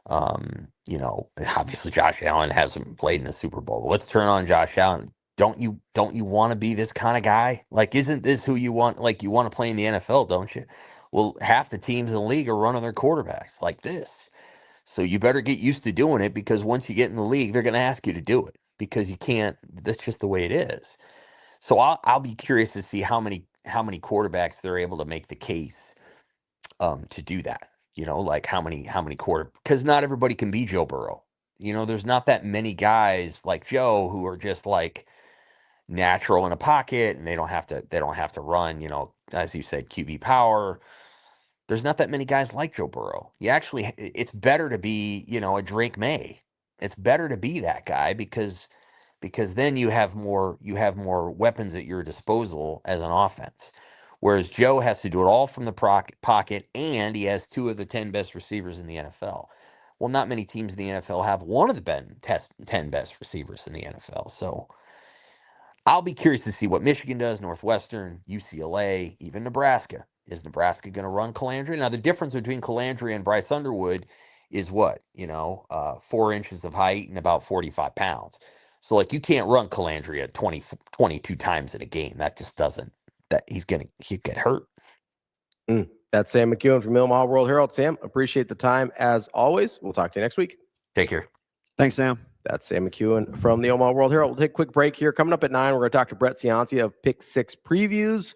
You know, obviously Josh Allen hasn't played in the Super Bowl. But let's turn on Josh Allen. Don't you want to be this kind of guy? Like, isn't this who you want? Like, you want to play in the NFL, don't you? Well, half the teams in the league are running their quarterbacks like this. So you better get used to doing it, because once you get in the league, they're going to ask you to do it, because you can't. That's just the way it is. So I'll be curious to see how many quarterbacks they're able to make the case to do that. You know, like how many because not everybody can be Joe Burrow. You know, there's not that many guys like Joe who are just like natural in a pocket, and they don't have to run, you know, as you said, QB power. There's not that many guys like Joe Burrow. It's better to be, you know, a Drake May. It's better to be that guy, because then you have more weapons at your disposal as an offense. Whereas Joe has to do it all from the pocket, and he has 2 of the 10 best receivers in the NFL. Well, not many teams in the NFL have one of the 10 best receivers in the NFL. So I'll be curious to see what Michigan does, Northwestern, UCLA, even Nebraska. Is Nebraska going to run Calandria? Now, the difference between Calandria and Bryce Underwood is what? 4 inches of height and about 45 pounds. So, like, you can't run Calandria 22 times in a game. That just doesn't. He'd get hurt. That's Sam McKEWON from Omaha World Herald. Sam, appreciate the time as always. We'll talk to you next week. Take care. Thanks, Sam. That's Sam McKEWON from the Omaha World Herald. We'll take a quick break here. Coming up at 9, we're going to talk to Brett Cianci of Pick 6 Previews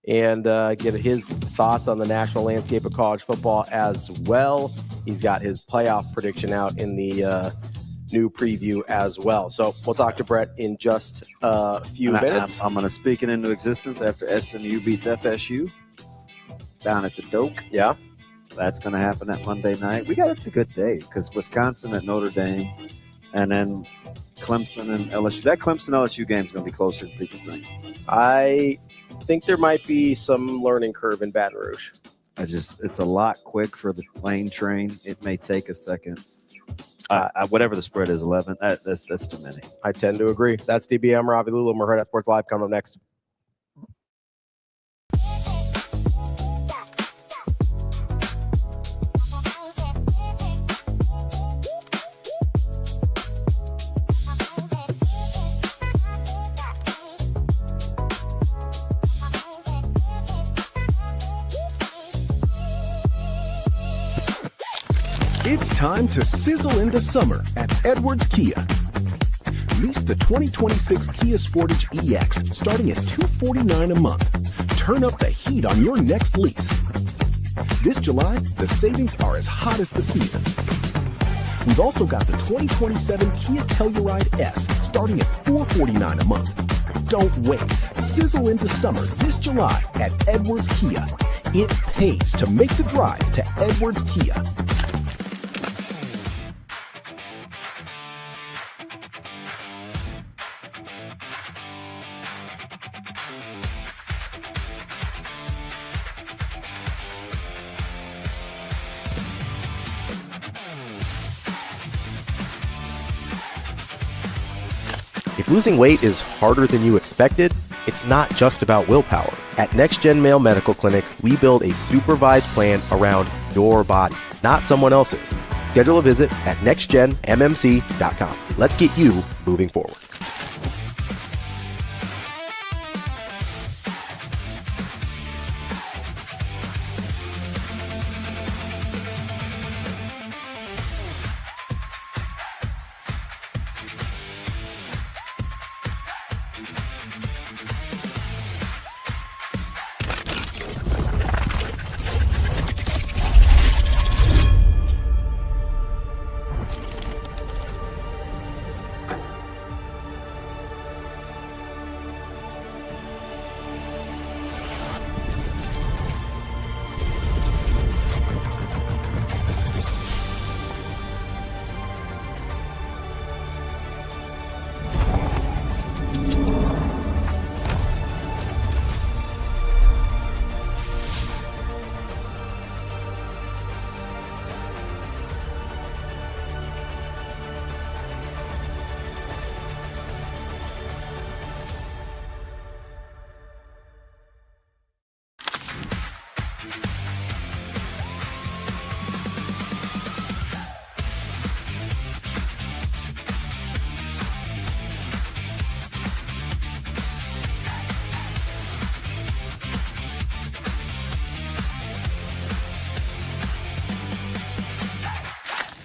and get his thoughts on the national landscape of college football as well. He's got his playoff prediction out in the new preview as well. So we'll talk to Brett in just a few minutes. I'm going to speak it into existence after SMU beats FSU down at the Doak. Yeah. That's going to happen that Monday night. It's a good day because Wisconsin at Notre Dame and then Clemson and LSU. That Clemson-LSU game is going to be closer than people think. I think there might be some learning curve in Baton Rouge. It's a lot quick for the plane train. It may take a second. Whatever the spread is, 11. That's too many. I tend to agree. That's DBM, Ravi, Lulla, Hurrdat Sports Live coming up next. It's time to sizzle into summer at Edwards Kia. Lease the 2026 Kia Sportage EX starting at $249 a month. Turn up the heat on your next lease. This July, the savings are as hot as the season. We've also got the 2027 Kia Telluride S starting at $449 a month. Don't wait. Sizzle into summer this July at Edwards Kia. It pays to make the drive to Edwards Kia. If losing weight is harder than you expected, it's not just about willpower. At Next Gen Male Medical Clinic, we build a supervised plan around your body, not someone else's. Schedule a visit at nextgenmmc.com. Let's get you moving forward.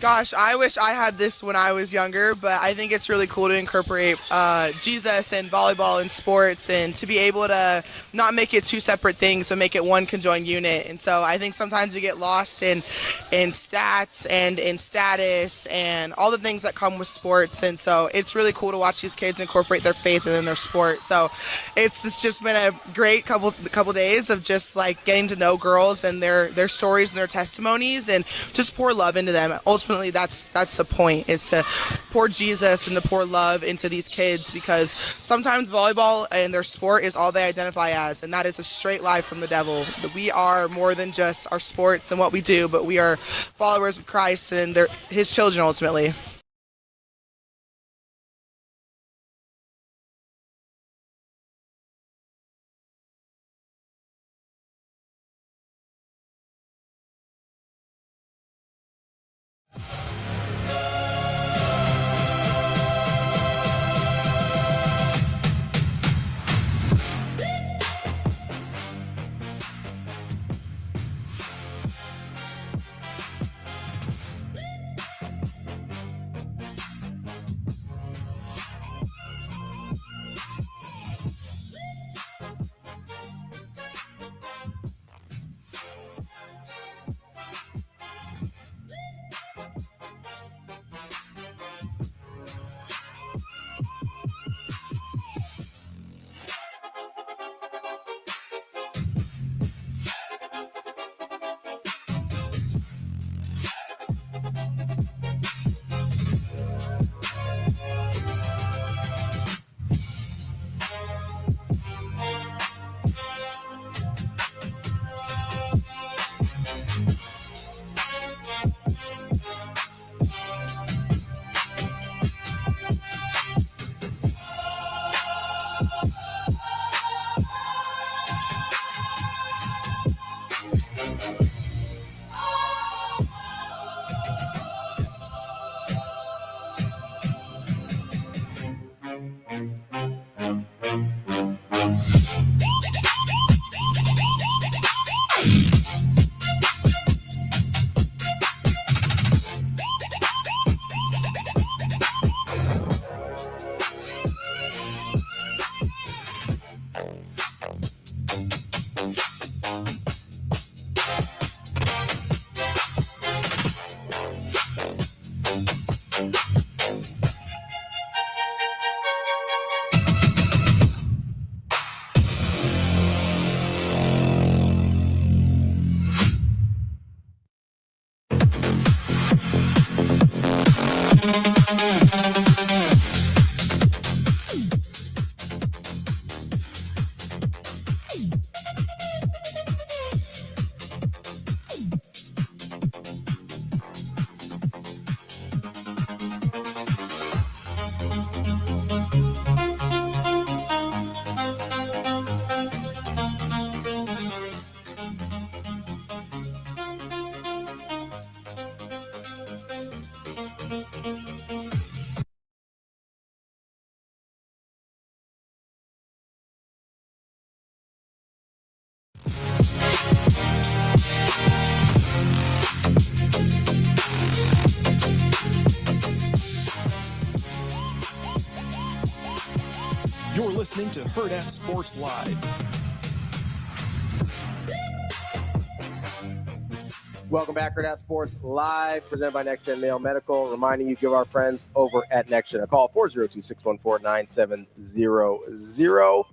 Gosh, I wish I had this when I was younger, but I think it's really cool to incorporate Jesus and volleyball and sports, and to be able to not make it two separate things, but make it one conjoined unit. And so I think sometimes we get lost in stats and in status and all the things that come with sports. And so it's really cool to watch these kids incorporate their faith in their sport. So it's just been a great couple days of just like getting to know girls and their stories and their testimonies, and just pour love into them. Ultimately, that's the point, is to pour Jesus and to pour love into these kids, because sometimes volleyball and their sport is all they identify as, and that is a straight lie from the devil. We are more than just our sports and what we do, but we are followers of Christ and his children ultimately. You're listening to Hurrdat Sports Live. Welcome back, Hurrdat Sports Live, presented by Next Gen Mail Medical. Reminding you, give our friends over at Next Gen a call, 402-614-9700.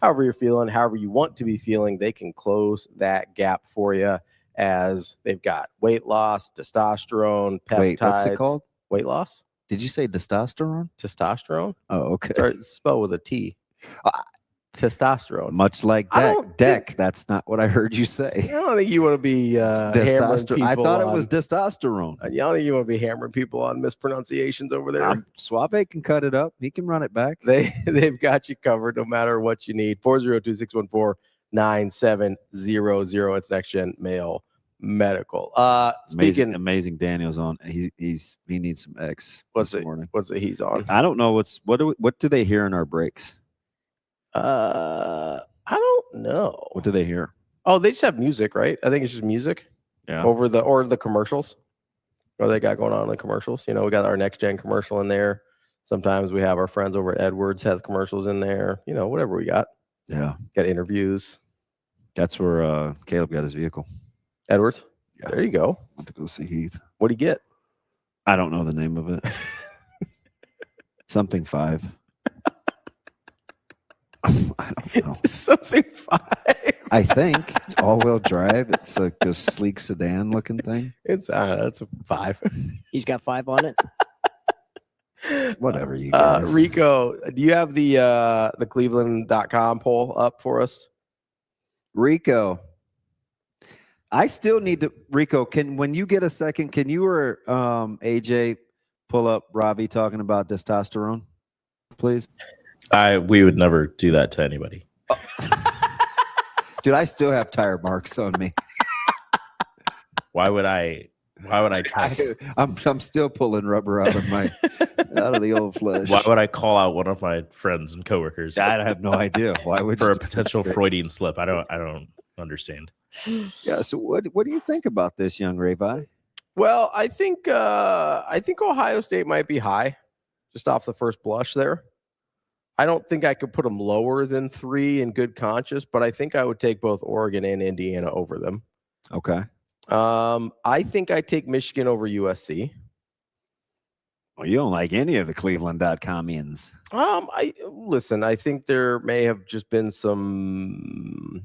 However you're feeling, however you want to be feeling, they can close that gap for you, as they've got weight loss, testosterone, peptides. Wait, what's it called? Weight loss? Did you say testosterone? Testosterone? Oh, okay. Start spell with a T. Testosterone. Much like deck. That's not what I heard you say. I don't think you want to be hammering people. I thought it was testosterone. I don't think you want to be hammering people on mispronunciations over there. Suave can cut it up. He can run it back. They've got you covered no matter what you need. 402-614-9700. It's Next Gen Mail Medical. Amazing Daniel's on. He needs some X. What's it he's on? I don't know what do they hear in our breaks? I don't know. What do they hear? Oh, they just have music, right? I think it's just music. Yeah. Or the commercials. what they got going on in the commercials. We got our next gen commercial in there. Sometimes we have our friends over at Edwards has commercials in there. Whatever we got. Yeah. Got interviews. That's where Caleb got his vehicle. Edwards? Yeah. There you go. Went to go see Heath. What'd he get? I don't know the name of it. Something 5. I don't know. Something 5. I think it's all-wheel drive. It's like a sleek sedan looking thing. It's a 5. He's got 5 on it. Whatever you guys. Rico, do you have the Cleveland.com poll up for us? Rico, I still need to. Rico, when you get a second, can you or AJ pull up Ravi talking about testosterone, please? We would never do that to anybody. Dude, I still have tire marks on me. Why would I try? I'm still pulling rubber out of the old flesh. Why would I call out one of my friends and coworkers? I have no idea. Why would for a potential Freudian slip? I don't understand. Yeah. So what do you think about this, young Ravi? Well, I think Ohio State might be high, just off the first blush there. I don't think I could put them lower than 3 in good conscience, but I think I would take both Oregon and Indiana over them. Okay. I think I take Michigan over USC. Well, you don't like any of the Cleveland.comians. I think there may have just been some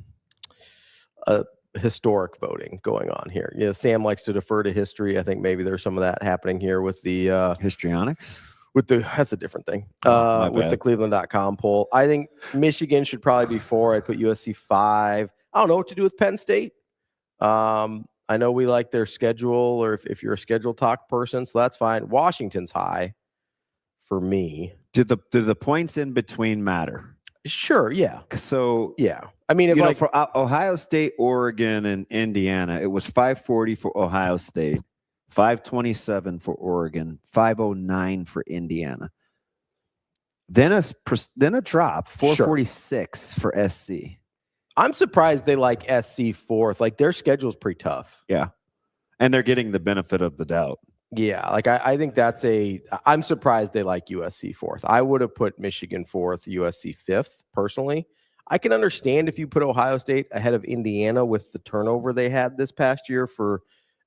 historic voting going on here. Sam likes to defer to history. I think maybe there's some of that happening here with the histrionics. That's a different thing. With the Cleveland.com poll. I think Michigan should probably be 4. I'd put USC 5. I don't know what to do with Penn State. I know we like their schedule, or if you're a schedule talk person, so that's fine. Washington's high for me. Do the points in between matter? Sure, yeah. So yeah, I mean, if for Ohio State, Oregon, and Indiana, it was 540 for Ohio State, 527 for Oregon, 509 for Indiana. Then a drop, 446 for SC. I'm surprised they like SC 4th. Like, their schedule's pretty tough. Yeah. And they're getting the benefit of the doubt. Yeah. Like, I think I'm surprised they like USC 4th. I would have put Michigan 4th, USC 5th, personally. I can understand if you put Ohio State ahead of Indiana with the turnover they had this past year for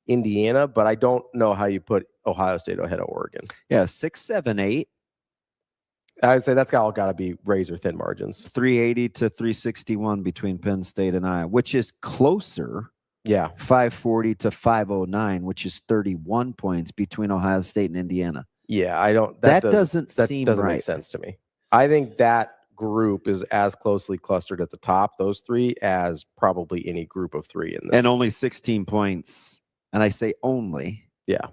Indiana, but I don't know how you put Ohio State ahead of Oregon. Yeah, 6, 7, 8. I'd say that's all got to be razor thin margins. 380 to 361 between Penn State and Iowa, which is closer. Yeah. 540 to 509, which is 31 points between Ohio State and Indiana. Yeah, I don't. That doesn't make sense to me. I think that group is as closely clustered at the top, those 3, as probably any group of 3 in this. And only 16 points. And I say only. Yeah.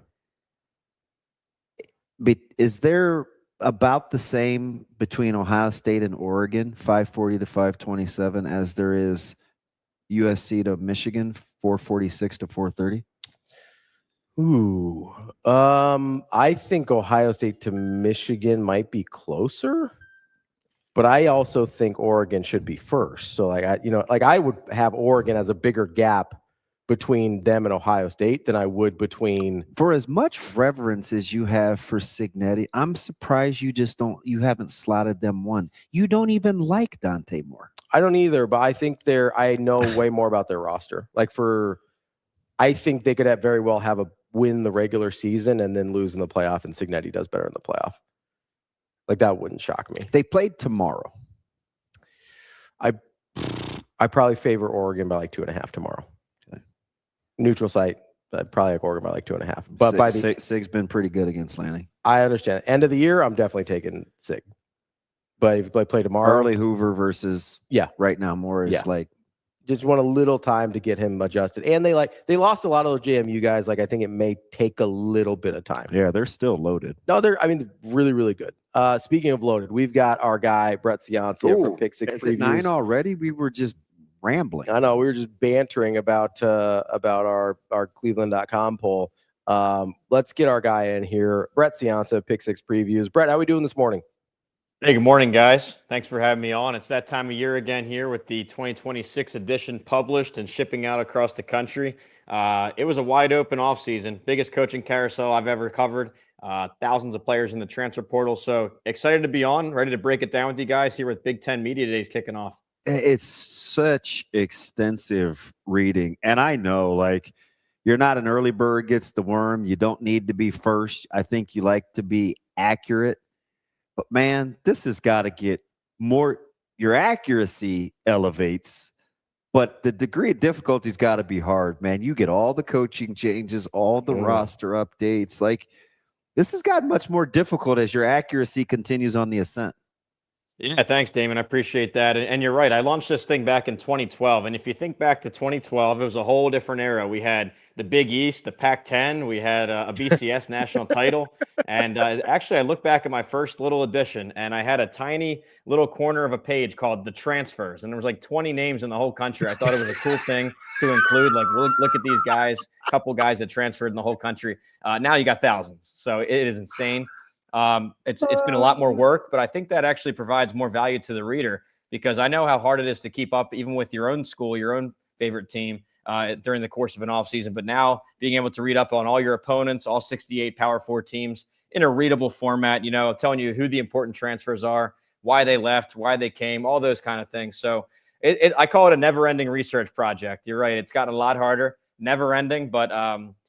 Is there about the same between Ohio State and Oregon, 540 to 527, as there is USC to Michigan, 446 to 430? Ooh. I think Ohio State to Michigan might be closer, but I also think Oregon should be first. So I would have Oregon as a bigger gap between them and Ohio State than I would between. For as much reverence as you have for Cignetti, I'm surprised you haven't slotted them 1. You don't even like Dante Moore. I don't either, but I think I know way more about their roster. I think they could very well have win the regular season and then lose in the playoff, and Cignetti does better in the playoff. That wouldn't shock me. They played tomorrow. I probably favor Oregon by 2.5 tomorrow. Neutral site, but probably Oregon by 2.5. But Sig's been pretty good against Lanning. I understand. End of the year, I'm definitely taking Sig. But if I play tomorrow, Harley Hoover versus right now Moore is just want a little time to get him adjusted. And they lost a lot of those JMU guys. I think it may take a little bit of time. Yeah, they're still loaded. No, they're really, really good. Speaking of loaded, we've got our guy Brett Ciancia from Pick Six Previews. 9 already? We were just rambling. I know, we were just bantering about our Cleveland.com poll. Let's get our guy in here. Brett Ciancia, Pick Six Previews. Brett, how we doing this morning? Hey, good morning, guys. Thanks for having me on. It's that time of year again here with the 2026 edition published and shipping out across the country. It was a wide open offseason, biggest coaching carousel I've ever covered. Thousands of players in the transfer portal. So excited to be on, ready to break it down with you guys here with Big Ten Media Days kicking off. It's such extensive reading. And I know, like, you're not an early bird gets the worm. You don't need to be first. I think you like to be accurate. But, man, this has got to get more. Your accuracy elevates, but the degree of difficulty's got to be hard, man. You get all the coaching changes, all the roster updates. Like, this has gotten much more difficult as your accuracy continues on the ascent. Yeah, thanks, Damon. I appreciate that. And you're right. I launched this thing back in 2012. And if you think back to 2012, it was a whole different era. We had the Big East, the Pac-10. We had a BCS national title. And actually, I look back at my first little edition, and I had a tiny little corner of a page called The Transfers. And there was like 20 names in the whole country. I thought it was a cool thing to include. Like, look at these guys, a couple guys that transferred in the whole country. Now you got thousands. So it is insane. It's been a lot more work, but I think that actually provides more value to the reader because I know how hard it is to keep up even with your own school, your own favorite team during the course of an offseason. But now being able to read up on all your opponents, all 68 Power 4 teams in a readable format, telling you who the important transfers are, why they left, why they came, all those kind of things. So I call it a never-ending research project. You're right. It's gotten a lot harder, never-ending, but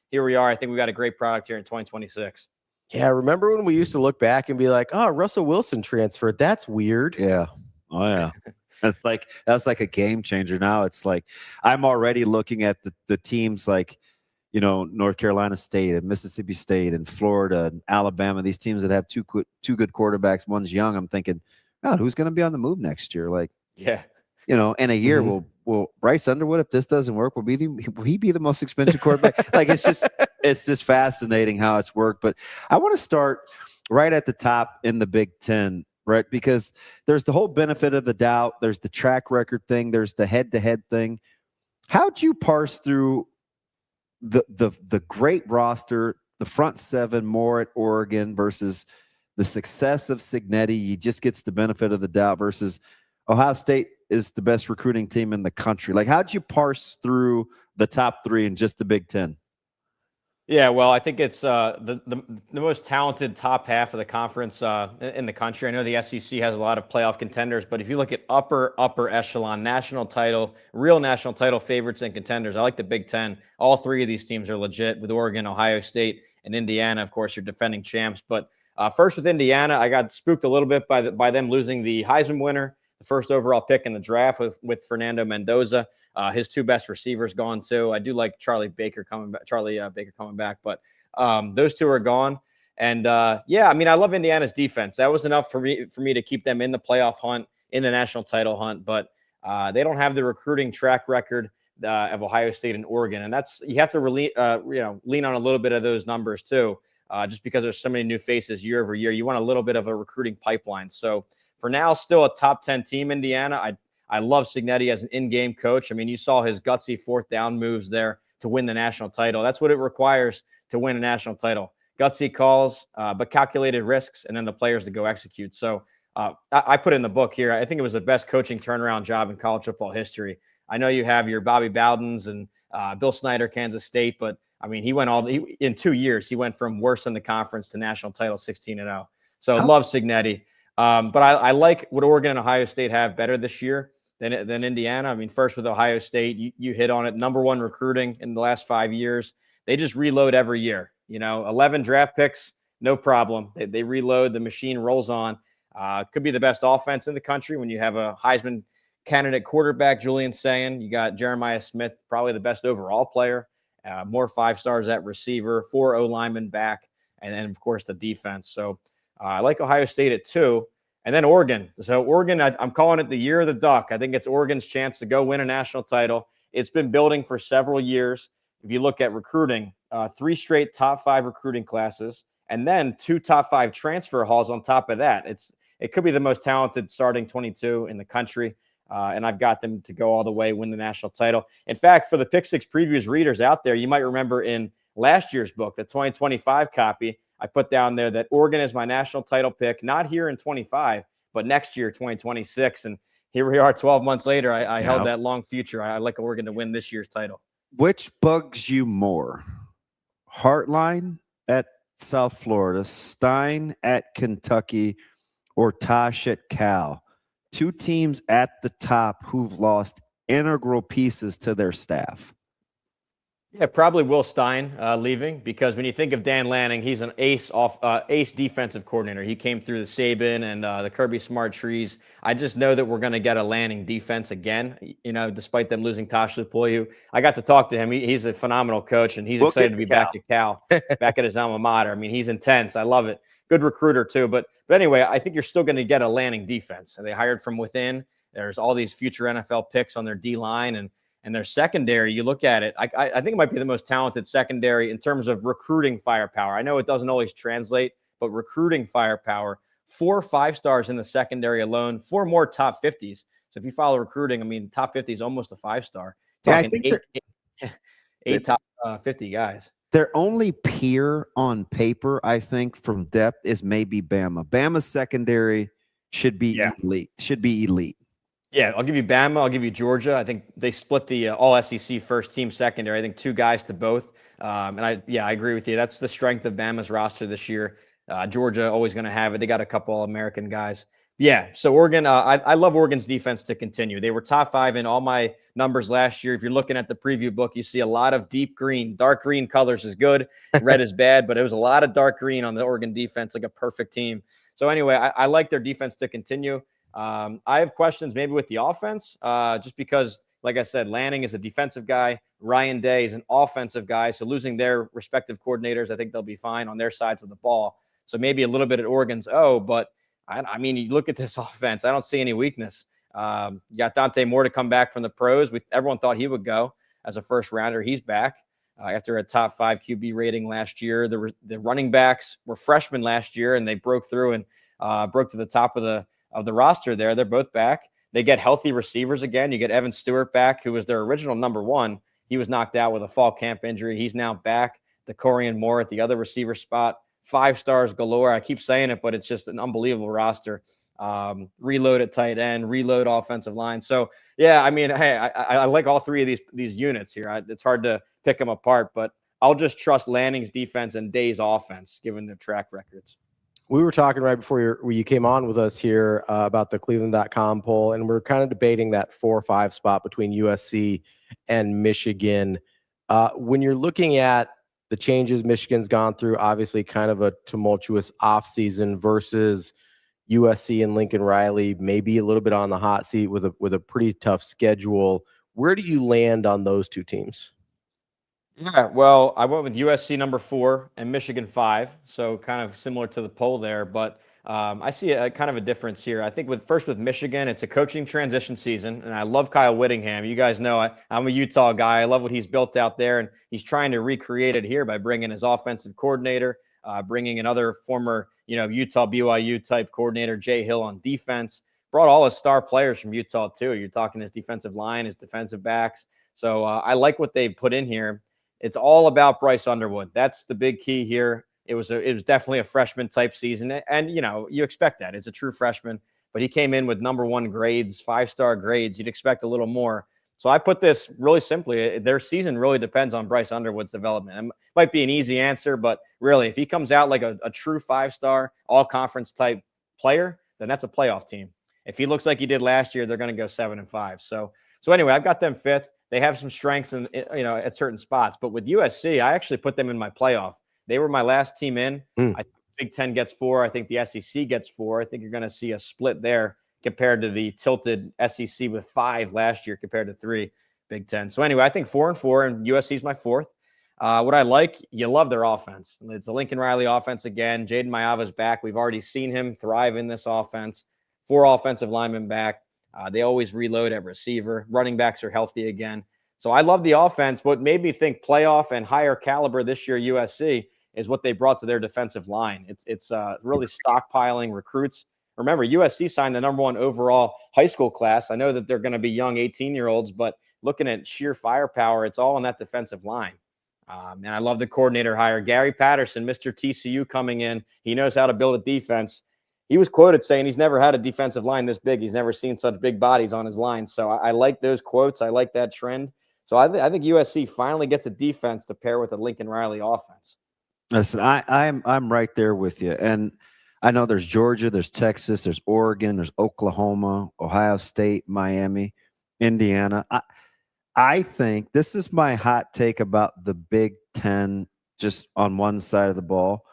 here we are. I think we got a great product here in 2026. Yeah, remember when we used to look back and be like, "Oh, Russell Wilson transferred. That's weird." Yeah. Oh yeah. That's like a game changer. Now it's like I'm already looking at the teams like, North Carolina State and Mississippi State and Florida and Alabama, these teams that have two good quarterbacks, one's young. I'm thinking, God, who's going to be on the move next year? Like, yeah. In a year, will Bryce Underwood, if this doesn't work, will he be the most expensive quarterback? Like, it's just fascinating how it's worked. But I want to start right at the top in the Big Ten, right? Because there's the whole benefit of the doubt. There's the track record thing. There's the head-to-head thing. How'd you parse through the great roster, the front seven more at Oregon versus the success of Cignetti? He just gets the benefit of the doubt versus Ohio State is the best recruiting team in the country. Like, how'd you parse through the top three in just the Big Ten? Yeah, well, I think it's the most talented top half of the conference in the country. I know the SEC has a lot of playoff contenders, but if you look at upper echelon, national title, real national title favorites and contenders, I like the Big Ten. All three of these teams are legit with Oregon, Ohio State, and Indiana. Of course, you're defending champs. But first with Indiana, I got spooked a little bit by them losing the Heisman winner, the first overall pick in the draft with Fernando Mendoza. His two best receivers gone too. I do like Charlie Baker coming back, but those two are gone. And yeah, I mean, I love Indiana's defense. That was enough for me to keep them in the playoff hunt, in the national title hunt. But they don't have the recruiting track record of Ohio State and Oregon, and you have to really lean on a little bit of those numbers too, just because there's so many new faces year over year. You want a little bit of a recruiting pipeline. So for now, still a top 10 team, Indiana. I love Cignetti as an in-game coach. I mean, you saw his gutsy fourth down moves there to win the national title. That's what it requires to win a national title. Gutsy calls, but calculated risks, and then the players to go execute. So I put in the book here. I think it was the best coaching turnaround job in college football history. I know you have your Bobby Bowdens and Bill Snyder, Kansas State, but I mean, in 2 years, he went from worst in the conference to national title 16-0. So love Cignetti. But I like what Oregon and Ohio State have better this year than Indiana. I mean, first with Ohio State, you hit on it. Number one recruiting in the last 5 years. They just reload every year. 11 draft picks, no problem. They reload. The machine rolls on. Could be the best offense in the country when you have a Heisman candidate quarterback, Julian Sayin. You got Jeremiah Smith, probably the best overall player. More 5 stars at receiver, 4 O-linemen back, and then, of course, the defense. So I like Ohio State at 2. And then Oregon. So Oregon, I'm calling it the year of the duck. I think it's Oregon's chance to go win a national title. It's been building for several years. If you look at recruiting, 3 straight top 5 recruiting classes, and then 2 top 5 transfer hauls on top of that. It could be the most talented starting 22 in the country. And I've got them to go all the way, win the national title. In fact, for the Pick Six Previews readers out there, you might remember in last year's book, the 2025 copy, I put down there that Oregon is my national title pick, not here in 25, but next year, 2026. And here we are 12 months later. I held that long future. I like Oregon to win this year's title. Which bugs you more? Hartline at South Florida, Stein at Kentucky, or Tosh at Cal? Two teams at the top who've lost integral pieces to their staff. Yeah, probably Will Stein leaving, because when you think of Dan Lanning, he's an ace defensive coordinator. He came through the Saban and the Kirby Smart trees. I just know that we're going to get a Lanning defense again, despite them losing Tosh Lupoyu. I got to talk to him. He's a phenomenal coach, and he's excited to be back at Cal, back at his alma mater. I mean, he's intense. I love it. Good recruiter too. But anyway, I think you're still going to get a Lanning defense. And they hired from within. There's all these future NFL picks on their D-line, and their secondary, you look at it, I think it might be the most talented secondary in terms of recruiting firepower. I know it doesn't always translate, but recruiting firepower, 4 5-stars in the secondary alone, 4 more top 50s. So if you follow recruiting, I mean, top 50 is almost a 5-star. Yeah, I think eight top 50 guys. Their only peer on paper, I think, from depth is maybe Bama. Bama's secondary should be elite. Yeah, I'll give you Bama. I'll give you Georgia. I think they split the all-SEC first-team secondary. I think 2 guys to both. And I agree with you. That's the strength of Bama's roster this year. Georgia always going to have it. They got a couple All-American guys. Yeah, so Oregon, I love Oregon's defense to continue. They were top 5 in all my numbers last year. If you're looking at the preview book, you see a lot of deep green. Dark green colors is good. Red is bad, but it was a lot of dark green on the Oregon defense, like a perfect team. So anyway, I like their defense to continue. I have questions maybe with the offense, just because, like I said, Lanning is a defensive guy. Ryan Day is an offensive guy. So losing their respective coordinators, I think they'll be fine on their sides of the ball. So maybe a little bit at Oregon's but I mean, you look at this offense, I don't see any weakness. You got Dante Moore to come back from the pros. Everyone thought he would go as a first rounder. He's back after a top 5 QB rating last year. The running backs were freshmen last year, and they broke through and broke to the top of the roster there. They're both back. They get healthy receivers again. You get Evan Stewart back, who was their original number 1. He was knocked out with a fall camp injury. He's now back. DeCorian Moore at the other receiver spot. 5 stars galore. I keep saying it, but it's just an unbelievable roster. Reload at tight end, reload offensive line. So, yeah, I mean, hey, I like all 3 of these units here. It's hard to pick them apart, but I'll just trust Lanning's defense and Day's offense, given their track records. We were talking right before you came on with us here about the Cleveland.com poll, and we're kind of debating that 4 or 5 spot between USC and Michigan. When you're looking at the changes Michigan's gone through, obviously kind of a tumultuous offseason versus USC and Lincoln Riley, maybe a little bit on the hot seat with a pretty tough schedule. Where do you land on those 2 teams? Yeah, well, I went with USC number 4 and Michigan 5, so kind of similar to the poll there. But I see a kind of a difference here. I think with Michigan, it's a coaching transition season, and I love Kyle Whittingham. You guys know I'm a Utah guy. I love what he's built out there, and he's trying to recreate it here by bringing his offensive coordinator, bringing another former Utah BYU type coordinator, Jay Hill, on defense. Brought all his star players from Utah too. You're talking his defensive line, his defensive backs. So I like what they've put in here. It's all about Bryce Underwood. That's the big key here. It was definitely a freshman type season. And, you expect that. It's a true freshman. But he came in with number 1 grades, 5-star grades. You'd expect a little more. So I put this really simply. Their season really depends on Bryce Underwood's development. It might be an easy answer, but really, if he comes out like a true 5-star, all-conference type player, then that's a playoff team. If he looks like he did last year, they're going to go 7-5. So anyway, I've got them 5th. They have some strengths at certain spots, but with USC, I actually put them in my playoff. They were my last team in. I think Big Ten gets 4. I think the SEC gets 4. I think you're going to see a split there compared to the tilted SEC with 5 last year compared to 3 Big Ten. So anyway, I think 4 and 4, and USC is my 4th. What I like, you love their offense. It's a Lincoln Riley offense again. Jaden Mayava's back. We've already seen him thrive in this offense. 4 offensive linemen back. They always reload at receiver. Running backs are healthy again. So I love the offense. What made me think playoff and higher caliber this year, USC, is what they brought to their defensive line. It's really stockpiling recruits. Remember, USC signed the number 1 overall high school class. I know that they're going to be young 18-year-olds, but looking at sheer firepower, it's all on that defensive line. And I love the coordinator hire. Gary Patterson, Mr. TCU, coming in. He knows how to build a defense. he was quoted saying he's never had a defensive line this big. He's never seen such big bodies on his line. So I like those quotes. I like that trend. So I think USC finally gets a defense to pair with a Lincoln Riley offense. Listen, I'm right there with you. And I know there's Georgia, there's Texas, there's Oregon, there's Oklahoma, Ohio State, Miami, Indiana. I think this is my hot take about the Big Ten just on one side of the ball.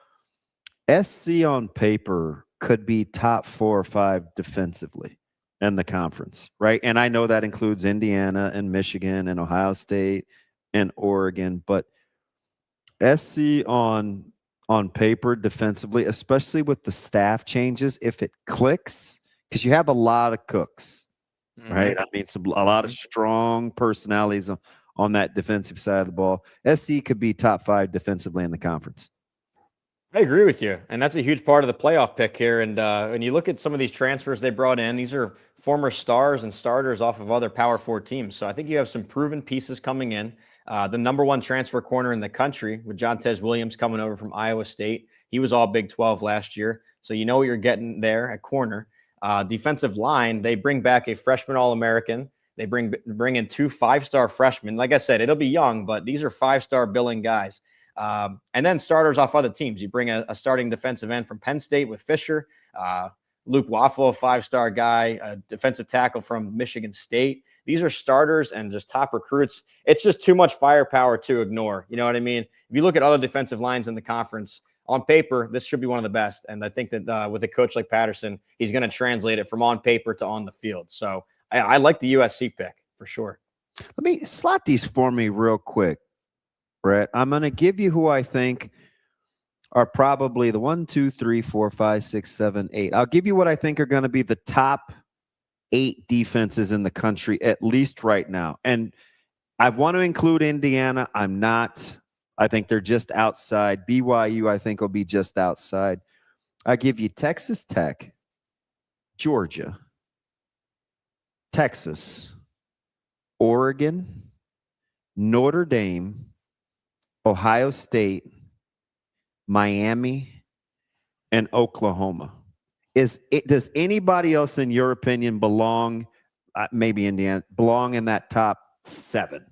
SC on paper could be top 4 or 5 defensively in the conference, right? And I know that includes Indiana and Michigan and Ohio State and Oregon, but SC on paper defensively, especially with the staff changes, if it clicks, because you have a lot of cooks, right? I mean, a lot of strong personalities on that defensive side of the ball. SC could be top 5 defensively in the conference. I agree with you, and that's a huge part of the playoff pick here. And when you look at some of these transfers they brought in, these are former stars and starters off of other Power 4 teams. So I think you have some proven pieces coming in. The number 1 transfer corner in the country with Jontez Williams coming over from Iowa State. He was all Big 12 last year, so you know what you're getting there at corner. Defensive line, they bring back a freshman All-American. They bring in 2 5-star freshmen. Like I said, it'll be young, but these are 5-star billing guys. And then starters off other teams. You bring a starting defensive end from Penn State with Fisher, Luke Waffle, a 5-star guy, a defensive tackle from Michigan State. These are starters and just top recruits. It's just too much firepower to ignore. You know what I mean? If you look at other defensive lines in the conference, on paper, this should be one of the best. And I think that with a coach like Patterson, he's going to translate it from on paper to on the field. So I like the USC pick for sure. Let me slot these for me real quick, Brett. I'm going to give you who I think are probably the 1, 2, 3, 4, 5, 6, 7, 8. I'll give you what I think are going to be the top 8 defenses in the country, at least right now. And I want to include Indiana. I'm not. I think they're just outside. BYU, I think, will be just outside. I give you Texas Tech, Georgia, Texas, Oregon, Notre Dame, Ohio State, Miami, and Oklahoma. Does anybody else, in your opinion, belong, maybe Indiana, belong in that top 7?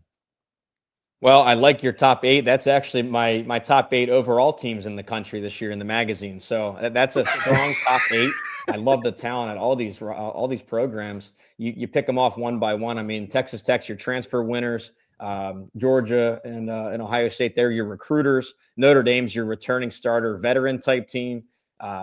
Well, I like your top 8. That's actually my top 8 overall teams in the country this year in the magazine. So that's a strong top 8. I love the talent at all these programs. You pick them off one by one. I mean, Texas Tech's your transfer winners. Georgia and Ohio State, they're your recruiters. Notre Dame's your returning starter, veteran type team.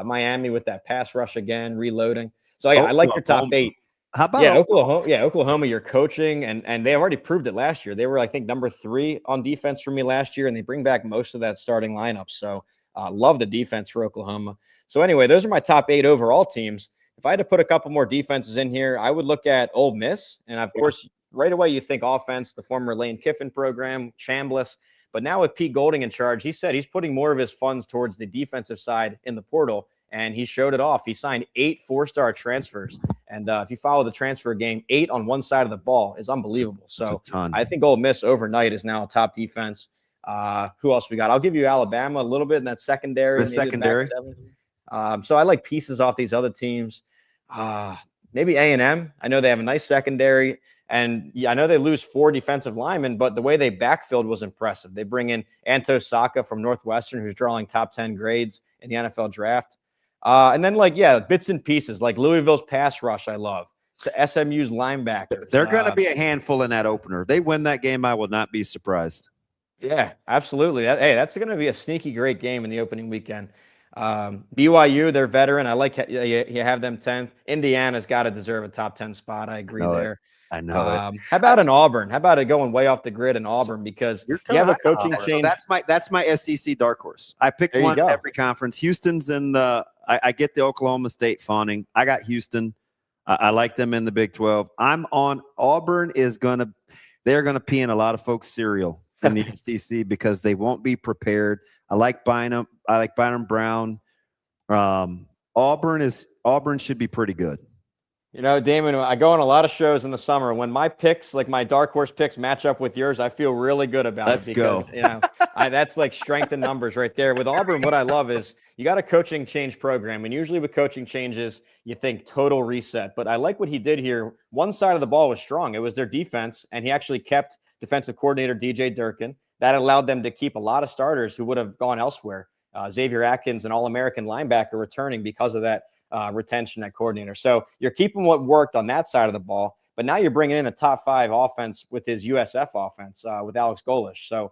Miami with that pass rush again, reloading. So I like your top 8. How about Oklahoma? Yeah, Oklahoma, you're coaching, and they already proved it last year. They were, I think, number 3 on defense for me last year, and they bring back most of that starting lineup. So love the defense for Oklahoma. So anyway, those are my top 8 overall teams. If I had to put a couple more defenses in here, I would look at Ole Miss. And, of course, right away you think offense, the former Lane Kiffin program, Chambliss. But now with Pete Golding in charge, he said he's putting more of his funds towards the defensive side in the portal, and he showed it off. He signed 8 4-star transfers. And if you follow the transfer game, 8 on one side of the ball is unbelievable. So I think Ole Miss overnight is now a top defense. Who else we got? I'll give you Alabama a little bit in that secondary. So I like pieces off these other teams. Maybe A&M. I know they have a nice secondary. And I know they lose 4 defensive linemen, but the way they backfilled was impressive. They bring in Anto Saka from Northwestern, who's drawing top 10 grades in the NFL draft. And then, bits and pieces, like Louisville's pass rush, I love. So SMU's linebackers. They're going to be a handful in that opener. If they win that game, I will not be surprised. Yeah, absolutely. That's going to be a sneaky great game in the opening weekend. BYU, they're veteran. I like you have them 10th. Indiana's got to deserve a top 10 spot. I agree there. I know. How about an Auburn? How about it going way off the grid in Auburn? Because you have a coaching change. So that's my SEC dark horse. I picked one in every conference. Houston's in the. I get the Oklahoma State fawning. I got Houston. I like them in the Big 12. I'm on Auburn. They're gonna pee in a lot of folks' cereal in the SEC because they won't be prepared. I like Bynum. I like Byron Brown. Auburn should be pretty good. You know, Damon, I go on a lot of shows in the summer. When my picks, like my dark horse picks, match up with yours, I feel really good about Let's it because, go. you know, that's like strength in numbers right there. With Auburn, what I love is you got a coaching change program. And usually with coaching changes, you think total reset. But I like what he did here. One side of the ball was strong. It was their defense. And he actually kept defensive coordinator DJ Durkin. That allowed them to keep a lot of starters who would have gone elsewhere. Xavier Atkins, an All-American linebacker, returning because of that retention at coordinator. So you're keeping what worked on that side of the ball, but now you're bringing in a top 5 offense with his USF offense with Alex Golish. So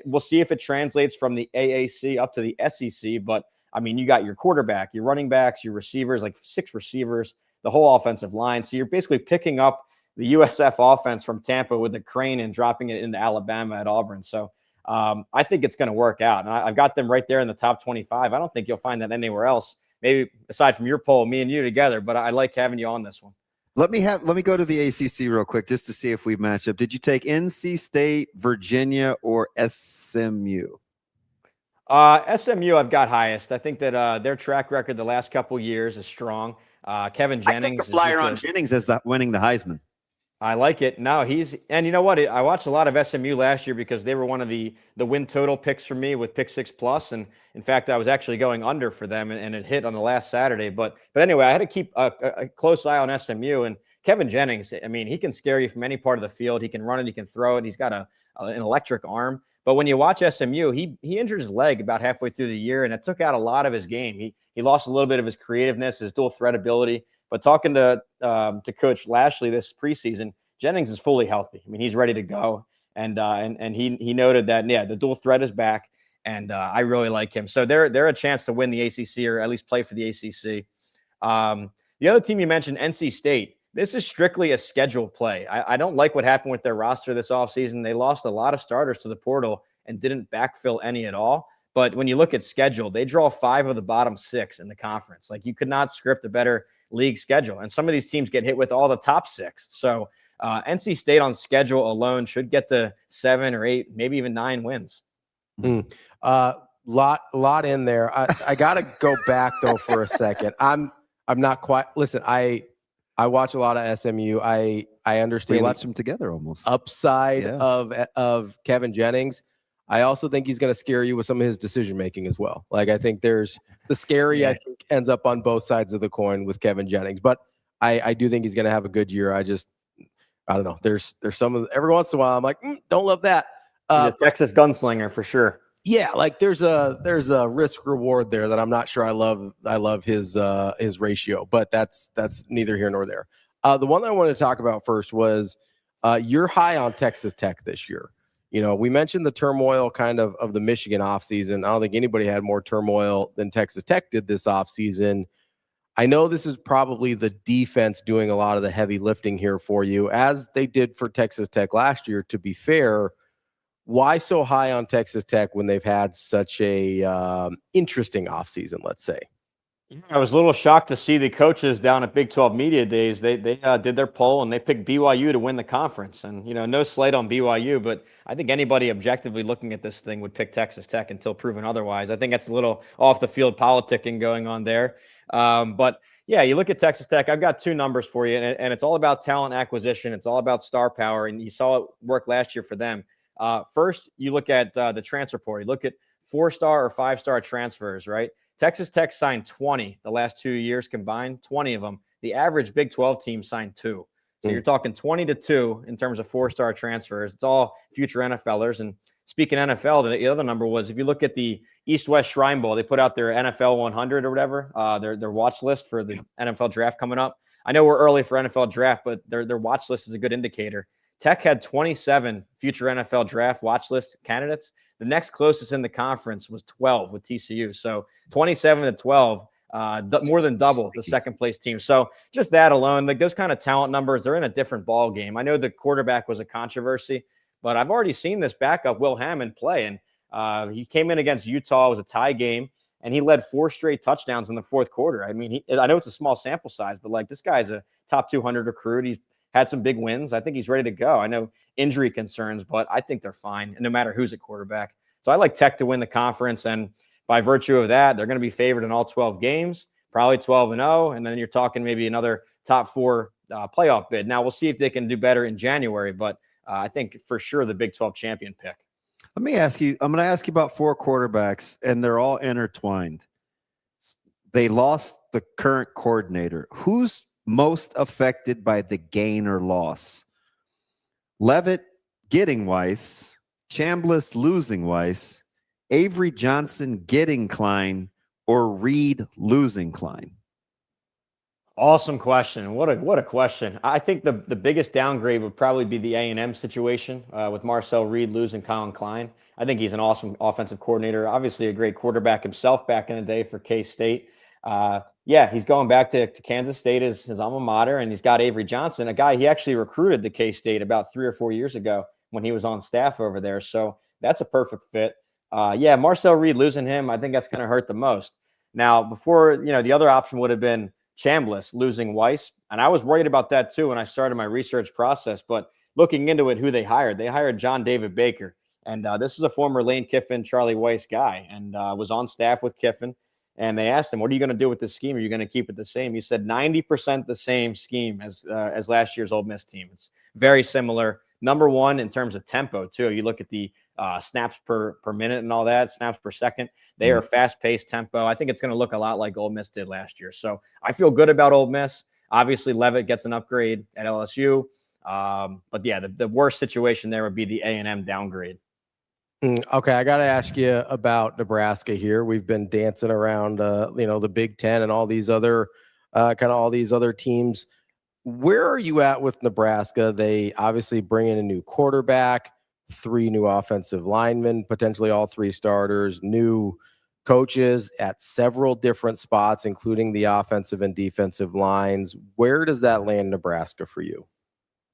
we'll see if it translates from the AAC up to the SEC. But I mean, you got your quarterback, your running backs, your receivers, like 6 receivers, the whole offensive line. So you're basically picking up the USF offense from Tampa with the crane and dropping it into Alabama at Auburn. So I think it's going to work out. And I've got them right there in the top 25. I don't think you'll find that anywhere else. Maybe aside from your poll, me and you together, but I like having you on this one. Let me go to the ACC real quick just to see if we match up. Did you take NC State, Virginia, or SMU? SMU I've got highest. I think that their track record the last couple years is strong. Kevin Jennings. I took the flyer on Jennings as winning the Heisman. I like it. No, and you know what? I watched a lot of SMU last year because they were one of the win total picks for me with pick 6+. And in fact, I was actually going under for them and it hit on the last Saturday. But anyway, I had to keep a close eye on SMU and Kevin Jennings. I mean, he can scare you from any part of the field. He can run it. He can throw it. He's got an electric arm. But when you watch SMU, he injured his leg about halfway through the year, and it took out a lot of his game. He lost a little bit of his creativeness, his dual threat ability. But talking to Coach Lashley this preseason, Jennings is fully healthy. I mean, he's ready to go, and he noted that the dual threat is back, and I really like him. So they're a chance to win the ACC or at least play for the ACC. The other team you mentioned, NC State. This is strictly a schedule play. I don't like what happened with their roster this offseason. They lost a lot of starters to the portal and didn't backfill any at all. But when you look at schedule, they draw 5 of the bottom 6 in the conference. Like, you could not script a better league schedule. And some of these teams get hit with all the top 6. So NC State on schedule alone should get to 7 or 8, maybe even 9 wins. Lot in there. I got to go back though for a second. I'm not quite. Listen, I watch a lot of SMU. I understand. We watch them together almost. Upside of Kevin Jennings. I also think he's going to scare you with some of his decision making as well. Like, I think there's the scary. I think ends up on both sides of the coin with Kevin Jennings, but I do think he's going to have a good year. I don't know. There's some of every once in a while I'm like, don't love that. Texas gunslinger for sure. Yeah, like there's a risk reward there that I'm not sure I love his ratio, but that's neither here nor there. The one that I wanted to talk about first was you're high on Texas Tech this year. You know, we mentioned the turmoil kind of the Michigan offseason. I don't think anybody had more turmoil than Texas Tech did this offseason. I know this is probably the defense doing a lot of the heavy lifting here for you, as they did for Texas Tech last year, to be fair. Why so high on Texas Tech when they've had such a interesting offseason, let's say? I was a little shocked to see the coaches down at Big 12 Media Days. They did their poll and they picked BYU to win the conference. And, you know, no slight on BYU, but I think anybody objectively looking at this thing would pick Texas Tech until proven otherwise. I think that's a little off the field politicking going on there. But yeah, you look at Texas Tech. I've got 2 numbers for you, and it's all about talent acquisition. It's all about star power, and you saw it work last year for them. First, you look at the transfer portal. You look at 4-star or 5-star transfers, right? Texas Tech signed 20 the last 2 years combined, 20 of them. The average Big 12 team signed 2. So you're talking 20-2 in terms of 4-star transfers. It's all future NFLers. And speaking NFL, the other number was, if you look at the East-West Shrine Bowl, they put out their NFL 100 or whatever, their watch list for the NFL draft coming up. I know we're early for NFL draft, but their watch list is a good indicator. Tech had 27 future NFL draft watch list candidates. The next closest in the conference was 12 with TCU. So 27-12, more than double the second place team. So just that alone, like those kind of talent numbers, they're in a different ball game. I know the quarterback was a controversy, but I've already seen this backup, Will Hammond, play. And he came in against Utah. It was a tie game, and he led 4 straight touchdowns in the fourth quarter. I mean, I know it's a small sample size, but like, this guy's a top 200 recruit. He's had some big wins. I think he's ready to go. I know injury concerns, but I think they're fine, no matter who's at quarterback. So I like Tech to win the conference, and by virtue of that, they're going to be favored in all 12 games. probably 12-0, and then you're talking maybe another top 4 playoff bid. Now we'll see if they can do better in January, but I think for sure the Big 12 champion pick. Let me ask you, I'm going to ask you about 4 quarterbacks, and they're all intertwined. They lost the current coordinator. Who's most affected by the gain or loss? Levitt getting Weiss, Chambliss losing Weiss, Avery Johnson getting Klein, or Reed losing Klein? Awesome question. What a question. I think the biggest downgrade would probably be the A&M situation with Marcel Reed losing Colin Klein. I think he's an awesome offensive coordinator, obviously a great quarterback himself back in the day for K-State. Yeah, he's going back to Kansas State as his alma mater, and he's got Avery Johnson, a guy he actually recruited to K-State about 3 or 4 years ago when he was on staff over there. So that's a perfect fit. Yeah, Marcel Reed losing him, I think that's going to hurt the most. Now, before, the other option would have been Chambliss losing Weiss, and I was worried about that too when I started my research process. But looking into it, who they hired John David Baker, and this is a former Lane Kiffin, Charlie Weiss guy, and was on staff with Kiffin. And they asked him, "What are you going to do with this scheme? Are you going to keep it the same?" He said, 90% the same scheme as last year's Ole Miss team. It's very similar. Number one in terms of tempo too. You look at the snaps per minute and all that, snaps per second. They are fast-paced tempo. I think it's going to look a lot like Ole Miss did last year. So I feel good about Ole Miss. Obviously, Levitt gets an upgrade at LSU. But yeah, the worst situation there would be the A&M downgrade. Okay, I got to ask you about Nebraska here. We've been dancing around, the Big Ten and all these other teams. Where are you at with Nebraska? They obviously bring in a new quarterback, 3 new offensive linemen, potentially all 3 starters, new coaches at several different spots, including the offensive and defensive lines. Where does that land Nebraska for you?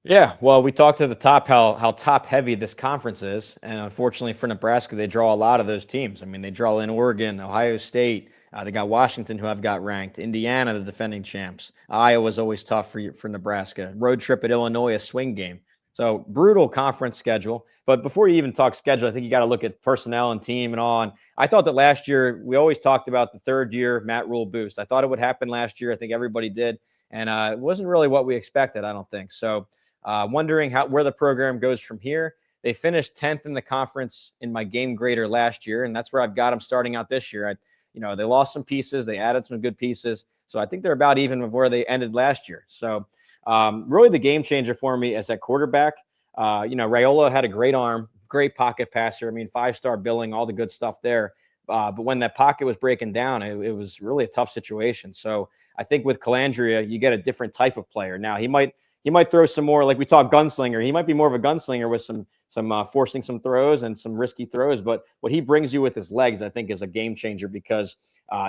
Yeah, well, we talked to the top how top heavy this conference is, and unfortunately for Nebraska, they draw a lot of those teams. I mean, they draw in Oregon, Ohio State. They got Washington, who I've got ranked. Indiana, the defending champs. Iowa's always tough for Nebraska. Road trip at Illinois, a swing game. So brutal conference schedule. But before you even talk schedule, I think you got to look at personnel and team and all. And I thought that last year we always talked about the 3rd year Matt Rule boost. I thought it would happen last year. I think everybody did, and it wasn't really what we expected. I don't think so. Wondering where the program goes from here. They finished 10th in the conference in my game grader last year, and that's where I've got them starting out this year. They lost some pieces. They added some good pieces. So I think they're about even with where they ended last year. So really the game changer for me is at quarterback. Raiola had a great arm, great pocket passer. I mean, 5-star billing, all the good stuff there. But when that pocket was breaking down, it was really a tough situation. So I think with Calandria, you get a different type of player. Now he might throw some more, like we talk gunslinger. He might be more of a gunslinger with some forcing some throws and some risky throws. But what he brings you with his legs, I think, is a game changer because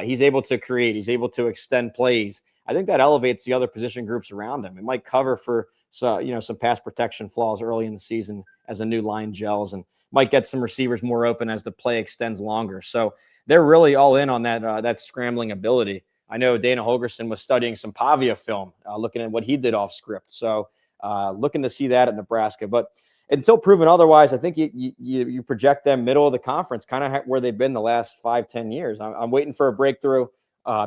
he's able to create. He's able to extend plays. I think that elevates the other position groups around him. It might cover for some pass protection flaws early in the season as a new line gels, and might get some receivers more open as the play extends longer. So they're really all in on that scrambling ability. I know Dana Holgerson was studying some Pavia film, looking at what he did off script. So looking to see that at Nebraska. But until proven otherwise, I think you project them middle of the conference, kind of where they've been the last 5-10 years. I'm waiting for a breakthrough.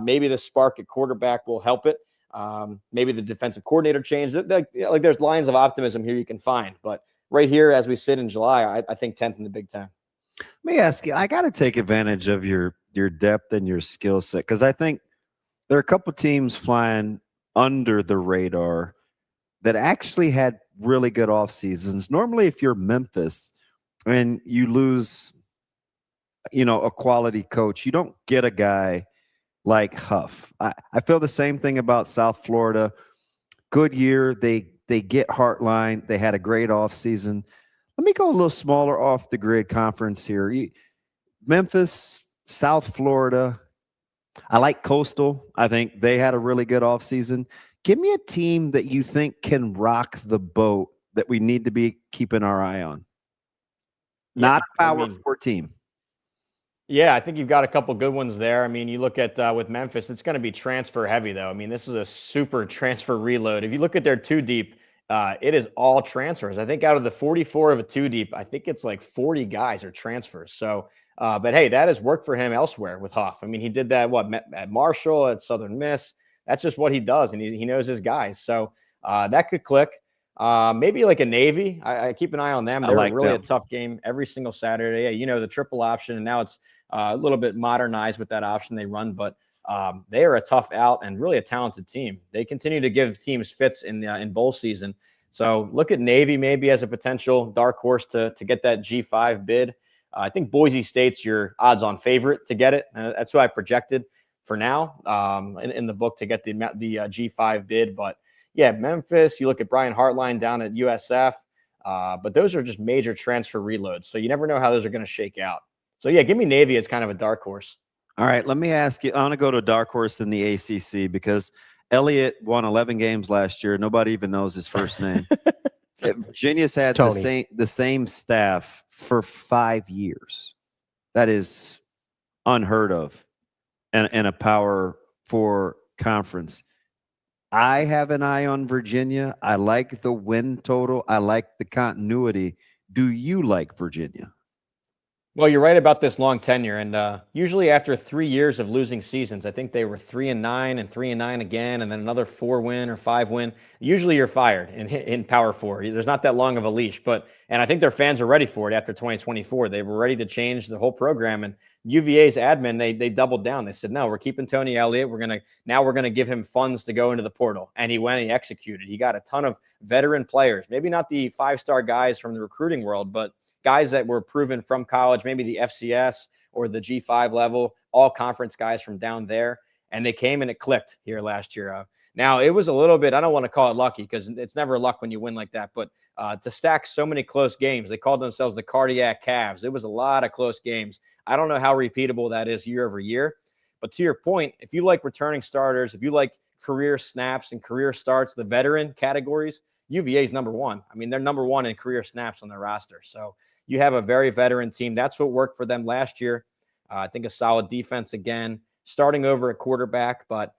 Maybe the spark at quarterback will help it. Maybe the defensive coordinator change. Like there's lines of optimism here you can find. But right here, as we sit in July, I think 10th in the Big Ten. Let me ask you, I got to take advantage of your depth and your skill set, because I think there are a couple teams flying under the radar that actually had really good off seasons. Normally, if you're Memphis and you lose, a quality coach, you don't get a guy like Huff. I feel the same thing about South Florida. Good year. They get Heartline. They had a great off season. Let me go a little smaller off the grid conference here. Memphis, South Florida. I like Coastal. I think they had a really good offseason. Give me a team that you think can rock the boat that we need to be keeping our eye on. Not Power 4 team. Yeah, I think you've got a couple good ones there. I mean, you look at with Memphis, it's going to be transfer heavy, though. I mean, this is a super transfer reload. If you look at their 2-deep, it is all transfers. I think out of the 44 of a 2-deep, I think it's like 40 guys are transfers. So But hey, that has worked for him elsewhere with Huff. I mean, he did that at Marshall, at Southern Miss. That's just what he does, and he knows his guys. So that could click. Maybe like a Navy. I keep an eye on them. They're really a tough game every single Saturday. Yeah, the triple option, and now it's a little bit modernized with that option they run, but they are a tough out and really a talented team. They continue to give teams fits in bowl season. So look at Navy maybe as a potential dark horse to get that G5 bid. I think Boise State's your odds-on favorite to get it. That's who I projected for now in the book to get the G5 bid. But yeah, Memphis, you look at Brian Hartline down at USF, but those are just major transfer reloads. So you never know how those are going to shake out. So yeah, give me Navy as kind of a dark horse. All right, let me ask you. I want to go to a dark horse in the ACC because Elliott won 11 games last year. Nobody even knows his first name. Virginia's had the same staff for 5 years. That is unheard of in a Power 4 conference. I have an eye on Virginia. I like the win total. I like the continuity. Do you like Virginia? Well, you're right about this long tenure, and usually after 3 years of losing seasons, I think they were 3-9 and 3-9 again, and then another 4-win or 5-win. Usually, you're fired in Power 4. There's not that long of a leash, and I think their fans are ready for it after 2024. They were ready to change the whole program, and UVA's admin they doubled down. They said, no, we're keeping Tony Elliott. We're gonna give him funds to go into the portal, and he went and he executed. He got a ton of veteran players, maybe not the 5-star guys from the recruiting world, but guys that were proven from college, maybe the FCS or the G5 level, all conference guys from down there. And they came and it clicked here last year. Now, it was a little bit, I don't want to call it lucky because it's never luck when you win like that, but to stack so many close games, they called themselves the Cardiac Cavs. It was a lot of close games. I don't know how repeatable that is year over year. But to your point, if you like returning starters, if you like career snaps and career starts, the veteran categories, UVA is number one. I mean, they're number one in career snaps on their roster. So you have a very veteran team. That's what worked for them last year. I think a solid defense again, starting over at quarterback. But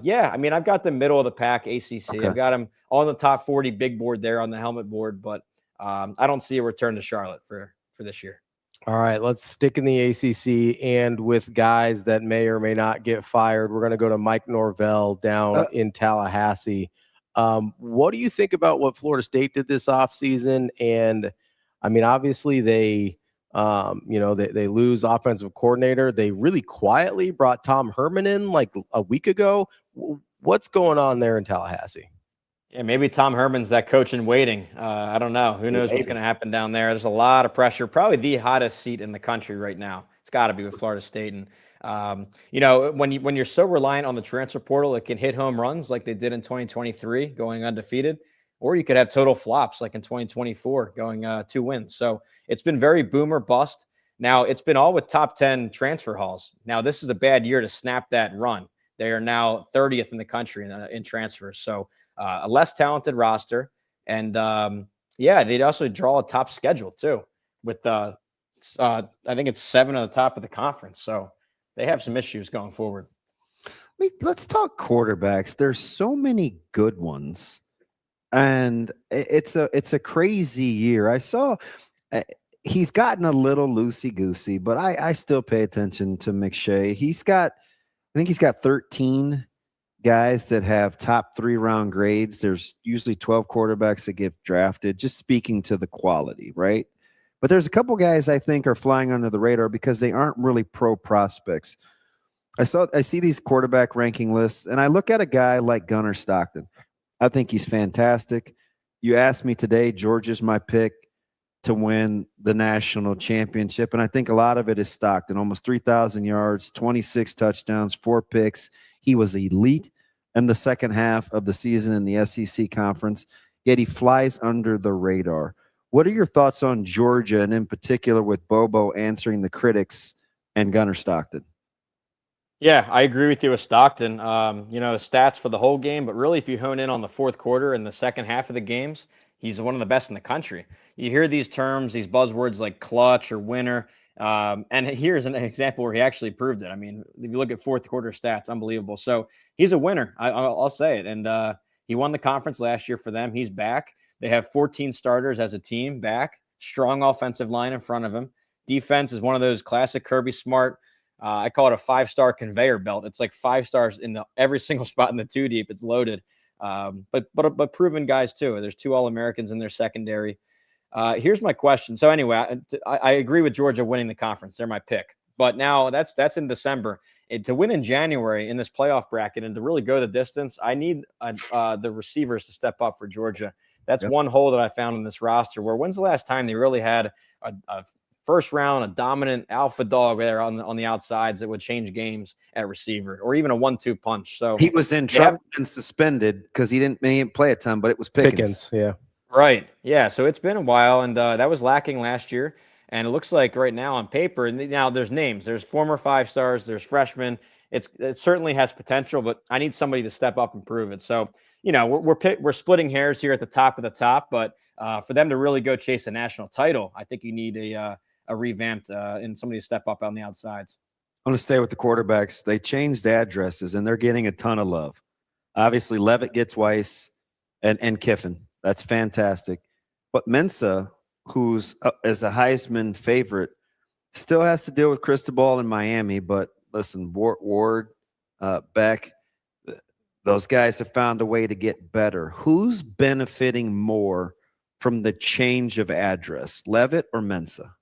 yeah, I mean, I've got the middle of the pack ACC. Okay. I've got them on the top 40 big board there on the helmet board, but I don't see a return to Charlotte for this year. All right, let's stick in the ACC and with guys that may or may not get fired. We're going to go to Mike Norvell down in Tallahassee. What do you think about what Florida State did this offseason? And I mean, obviously they lose offensive coordinator. They really quietly brought Tom Herman in like a week ago. What's going on there in Tallahassee? Yeah, maybe Tom Herman's that coach in waiting. I don't know. Who knows what's going to happen down there? There's a lot of pressure. Probably the hottest seat in the country right now. It's got to be with Florida State. And when you're so reliant on the transfer portal, it can hit home runs like they did in 2023, going undefeated. Or you could have total flops like in 2024 going 2 wins. So it's been very boom or bust. Now, it's been all with top 10 transfer hauls. Now, this is a bad year to snap that run. They are now 30th in the country in transfers. So a less talented roster. And, they'd also draw a top schedule too with, I think it's 7 on the top of the conference. So they have some issues going forward. Let's talk quarterbacks. There's so many good ones. And it's a crazy year. I saw he's gotten a little loosey-goosey, but I still pay attention to McShay. I think he's got 13 guys that have top 3-round grades. There's usually 12 quarterbacks that get drafted, just speaking to the quality, right? But there's a couple guys I think are flying under the radar because they aren't really pro prospects. I see these quarterback ranking lists, and I look at a guy like Gunnar Stockton. I think he's fantastic. You asked me today, Georgia's my pick to win the national championship, and I think a lot of it is Stockton. Almost 3,000 yards, 26 touchdowns, 4 picks. He was elite in the second half of the season in the SEC conference, yet he flies under the radar. What are your thoughts on Georgia, and in particular with Bobo answering the critics and Gunnar Stockton? Yeah, I agree with you with Stockton. Stats for the whole game, but really if you hone in on the fourth quarter and the second half of the games, he's one of the best in the country. You hear these terms, these buzzwords like clutch or winner, and here's an example where he actually proved it. I mean, if you look at fourth quarter stats, unbelievable. So he's a winner. I'll say it. And he won the conference last year for them. He's back. They have 14 starters as a team back, strong offensive line in front of him. Defense is one of those classic Kirby Smart. I call it a 5-star conveyor belt. It's like 5 stars in every single spot in the 2 deep. It's loaded. But proven guys too. There's 2 All-Americans in their secondary. Here's my question. So anyway, I agree with Georgia winning the conference. They're my pick. But now that's in December. And to win in January in this playoff bracket and to really go the distance, I need the receivers to step up for Georgia. That's one hole that I found in this roster. Where when's the last time they really had a first round, a dominant alpha dog there on the outsides that would change games at receiver, or even a 1-2 punch? So he was in trouble and suspended because he didn't play a ton, but it was Pickens. Yeah. Right. Yeah. So it's been a while, and that was lacking last year. And it looks like right now on paper, and now there's names, there's former 5 stars, there's freshmen. It certainly has potential, but I need somebody to step up and prove it. So, we're splitting hairs here at the top of the top, but for them to really go chase a national title, I think you need a revamped and somebody to step up on the outsides. I'm going to stay with the quarterbacks. They changed addresses, and they're getting a ton of love. Obviously, Levitt gets Weiss and Kiffin. That's fantastic. But Mensa, who's as a Heisman favorite, still has to deal with Cristobal in Miami. But listen, Ward, Beck, those guys have found a way to get better. Who's benefiting more from the change of address, Levitt or Mensa?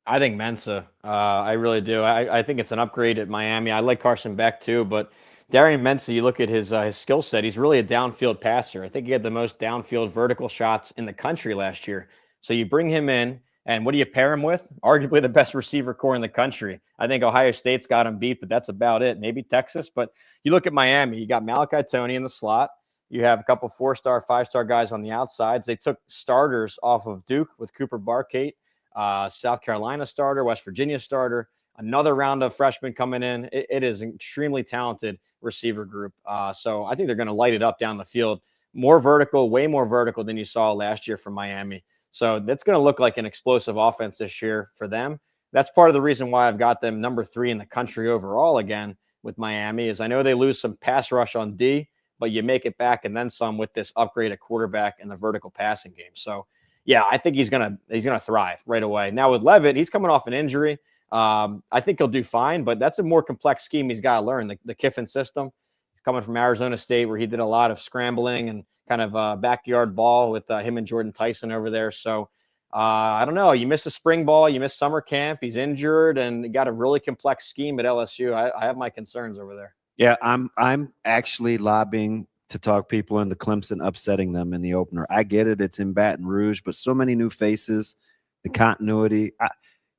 I think Mensa. I really do. I think it's an upgrade at Miami. I like Carson Beck too, but Darian Mensa, you look at his skill set, he's really a downfield passer. I think he had the most downfield vertical shots in the country last year. So you bring him in, and what do you pair him with? Arguably the best receiver core in the country. I think Ohio State's got him beat, but that's about it. Maybe Texas. But you look at Miami, you got Malachi Toney in the slot. You have a couple 4-star, 5-star guys on the outsides. They took starters off of Duke with Cooper Barkate, South Carolina starter, West Virginia starter, another round of freshmen coming in. It is an extremely talented receiver group. So I think they're going to light it up down the field. More vertical, way more vertical than you saw last year from Miami. So that's going to look like an explosive offense this year for them. That's part of the reason why I've got them number 3 in the country overall again with Miami, is I know they lose some pass rush on D, but you make it back and then some with this upgraded quarterback and the vertical passing game. So yeah, I think he's gonna thrive right away. Now with Levitt, he's coming off an injury. I think he'll do fine, but that's a more complex scheme he's got to learn. The Kiffin system. He's coming from Arizona State, where he did a lot of scrambling and kind of backyard ball with him and Jordan Tyson over there. So I don't know. You miss a spring ball, you miss summer camp. He's injured, and got a really complex scheme at LSU. I have my concerns over there. Yeah, I'm actually lobbying to talk people into Clemson upsetting them in the opener. I get it. It's in Baton Rouge, but so many new faces, the continuity.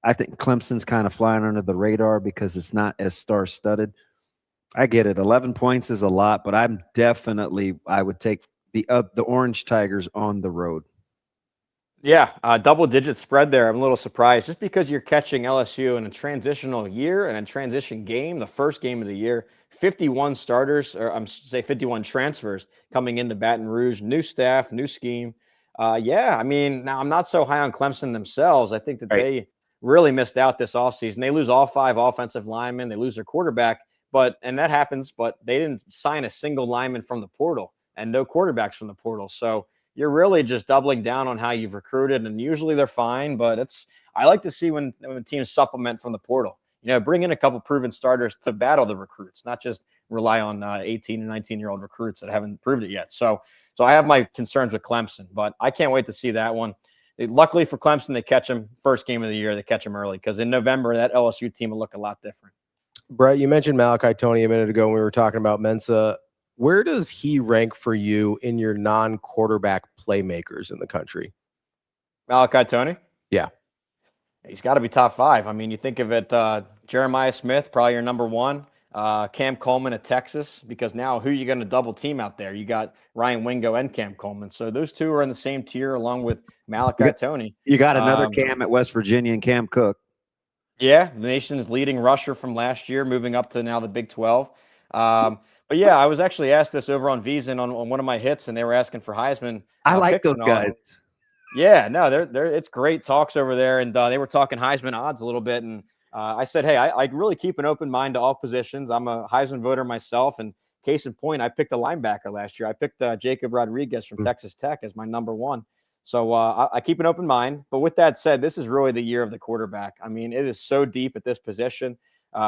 I think Clemson's kind of flying under the radar because it's not as star-studded. I get it. 11 points is a lot, but I would take the Orange Tigers on the road. Yeah, double-digit spread there. I'm a little surprised just because you're catching LSU in a transitional year and a transition game, the first game of the year. 51 starters, or I'm say 51 transfers coming into Baton Rouge, new staff, new scheme. Yeah, I mean, now I'm not so high on Clemson themselves. I think that they really missed out this offseason. They lose all 5 offensive linemen. They lose their quarterback, and that happens, but they didn't sign a single lineman from the portal and no quarterbacks from the portal. So you're really just doubling down on how you've recruited, and usually they're fine, but I like to see when teams supplement from the portal. Bring in a couple proven starters to battle the recruits, not just rely on 18 and 19-year-old recruits that haven't proved it yet. So I have my concerns with Clemson, but I can't wait to see that one. Luckily for Clemson, they catch them first game of the year. They catch them early because in November, that LSU team will look a lot different. Brett, you mentioned Malachi Toney a minute ago when we were talking about Mensa. Where does he rank for you in your non-quarterback playmakers in the country? Malachi Toney? Yeah. He's got to be top 5. I mean, you think of it, Jeremiah Smith, probably your number 1. Cam Coleman at Texas, because now who are you going to double team out there? You got Ryan Wingo and Cam Coleman. So those two are in the same tier along with Malachi Toney. You got another Cam at West Virginia and Cam Cook. Yeah, the nation's leading rusher from last year, moving up to now the Big 12. But yeah, I was actually asked this over on VSiN on one of my hits, and they were asking for Heisman. I like those guys. Yeah, no, they're it's great talks over there, and they were talking Heisman odds a little bit, and I said, hey, I really keep an open mind to all positions. I'm a Heisman voter myself, and case in point, I picked a linebacker last year. I picked Jacob Rodriguez from Texas Tech as my number 1. So I keep an open mind. But with that said, this is really the year of the quarterback. I mean, it is so deep at this position.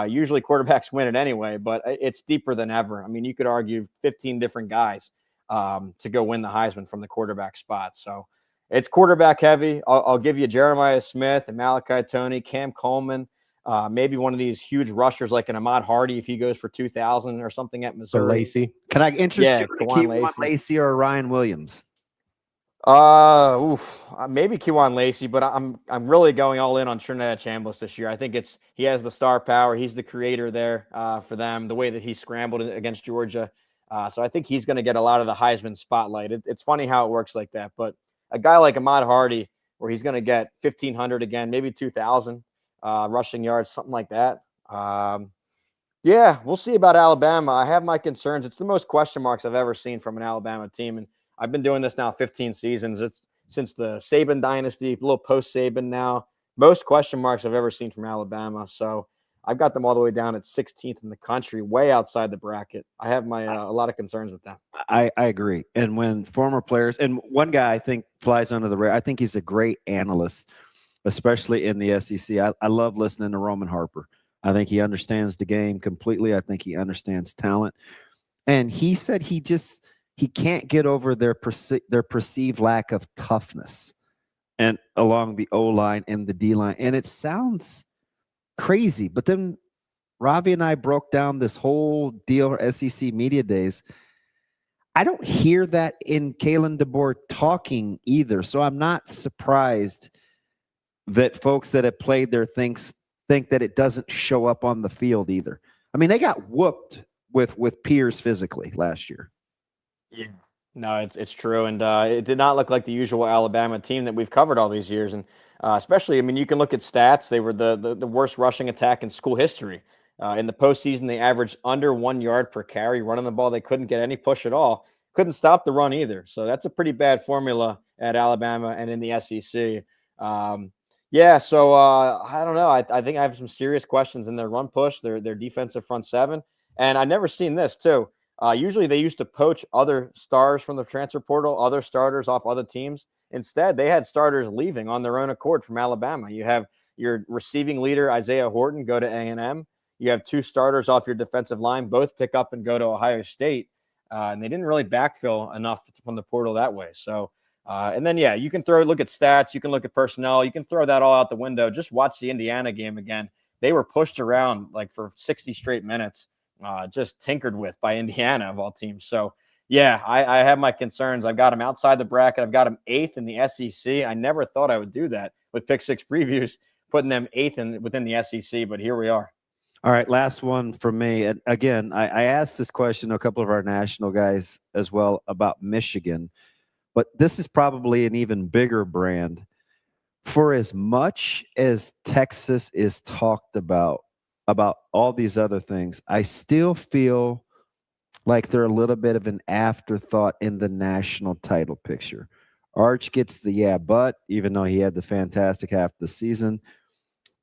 Usually quarterbacks win it anyway, but it's deeper than ever. I mean, you could argue 15 different guys to go win the Heisman from the quarterback spot. So it's quarterback heavy. I'll give you Jeremiah Smith and Malachi Toney, Cam Coleman, maybe one of these huge rushers like an Ahmad Hardy if he goes for 2,000 or something at Missouri. Or Lacey. Can I interest you in Kewan Lacey or Ryan Williams? Maybe Kewan Lacey, but I'm really going all in on Trinidad Chambliss this year. I think he has the star power. He's the creator there for them. The way that he scrambled against Georgia, so I think he's going to get a lot of the Heisman spotlight. It's funny how it works like that, but a guy like Ahmad Hardy, where he's going to get 1,500 again, maybe 2,000 rushing yards, something like that. Yeah, we'll see about Alabama. I have my concerns. It's the most question marks I've ever seen from an Alabama team, and I've been doing this now 15 seasons. It's since the Saban dynasty, a little post-Saban now. Most question marks I've ever seen from Alabama. So I've got them all the way down at 16th in the country, way outside the bracket. I have my a lot of concerns with them. I agree. And when former players, and one guy I think flies under the radar, I think he's a great analyst, especially in the SEC. I love listening to Roman Harper. I think he understands the game completely. I think he understands talent. And he said he can't get over their perceived lack of toughness and along the O-line and the D-line. And it sounds crazy. But then Ravi and I broke down this whole deal, SEC Media Days. I don't hear that in Kalen DeBoer talking either. So I'm not surprised that folks that have played there think that it doesn't show up on the field either. I mean, they got whooped with peers physically last year. Yeah, no, it's true, and it did not look like the usual Alabama team that we've covered all these years, and especially, I mean, you can look at stats. They were the worst rushing attack in school history. In the postseason, they averaged under 1 yard per carry running the ball. They couldn't get any push at all. Couldn't stop the run either. So that's a pretty bad formula at Alabama and in the SEC. Yeah, so I don't know. I think I have some serious questions in their run push, their defensive front seven, and I've never seen this too. Usually they used to poach other stars from the transfer portal, other starters off other teams. Instead, they had starters leaving on their own accord from Alabama. You have your receiving leader, Isaiah Horton, go to A&M. You have two starters off your defensive line, both pick up and go to Ohio State. And they didn't really backfill enough from the portal that way. So, and then, yeah, you can look at stats. You can look at personnel. You can throw that all out the window. Just watch the Indiana game again. They were pushed around like for 60 straight minutes. Just tinkered with by Indiana of all teams. So, yeah, I have my concerns. I've got them outside the bracket. I've got them 8th in the SEC. I never thought I would do that with Pick Six previews, putting them 8th within the SEC, but here we are. All right, last one from me. And again, I asked this question to a couple of our national guys as well about Michigan, but this is probably an even bigger brand. For as much as Texas is talked about all these other things, I still feel like they're a little bit of an afterthought in the national title picture. Arch gets the but even though he had the fantastic half of the season,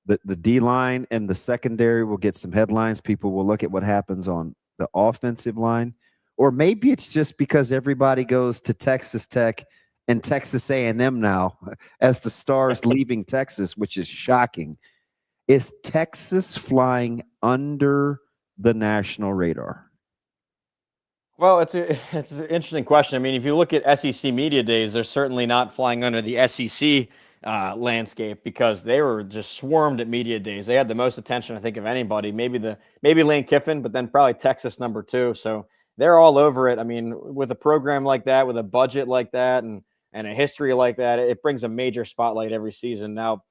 the D-line and the secondary will get some headlines. People will look at what happens on the offensive line. Or maybe it's just because everybody goes to Texas Tech and Texas A&M now as the stars leaving Texas, which is shocking. Is Texas flying under the national radar? Well, it's an interesting question. I mean, if you look at SEC Media Days, they're certainly not flying under the SEC landscape because they were just swarmed at Media Days. They had the most attention, I think, of anybody. Maybe Lane Kiffin, but then probably Texas number 2. So they're all over it. I mean, with a program like that, with a budget like that, and a history like that, it brings a major spotlight every season. Now,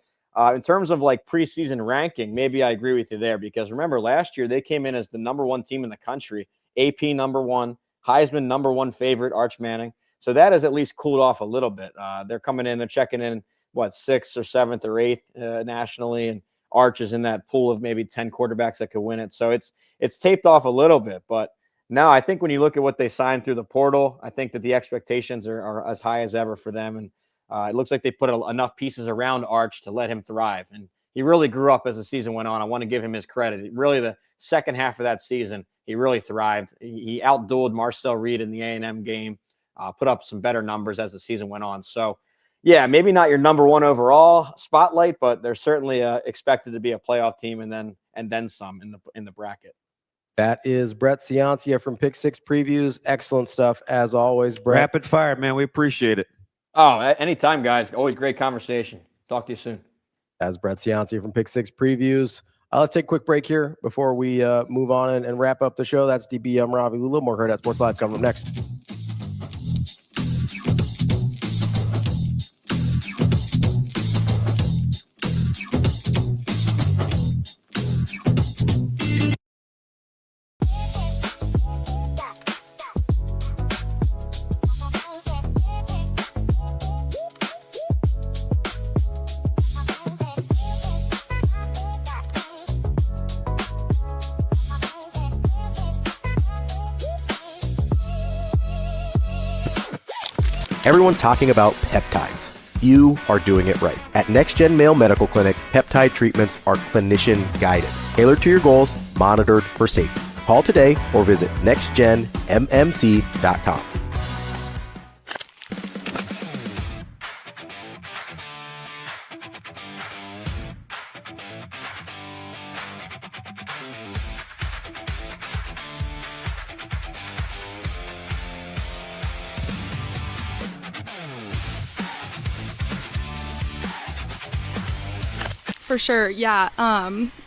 in terms of like preseason ranking, maybe I agree with you there because remember last year they came in as the number 1 team in the country, AP number 1, Heisman number 1 favorite, Arch Manning. So that has at least cooled off a little bit. They're coming in, they're checking in, 6th or 7th or 8th nationally, and Arch is in that pool of maybe 10 quarterbacks that could win it. So it's taped off a little bit, but now I think when you look at what they signed through the portal, I think that the expectations are as high as ever for them, and it looks like they put enough pieces around Arch to let him thrive. And he really grew up as the season went on. I want to give him his credit. Really, the second half of that season, he really thrived. He outdueled Marcel Reed in the A&M game, put up some better numbers as the season went on. So, Yeah, maybe not your number one overall spotlight, but they're certainly expected to be a playoff team and then some in the bracket. That is Brett Ciancia from Pick Six Previews. Excellent stuff as always, Brett. Rapid fire, man. We appreciate it. Oh, anytime, guys. Always great conversation. Talk to you soon. As Brett Ciancia from Pick Six Previews. Let's take a quick break here before we move on and wrap up the show. That's DB. I'm Ravi. Lulla. More Hurrdat Sports Live coming up next. Everyone's talking about peptides. You are doing it right. At NextGen Male Medical Clinic, peptide treatments are clinician guided, tailored to your goals, monitored for safety. Call today or visit nextgenmmc.com. For sure, yeah.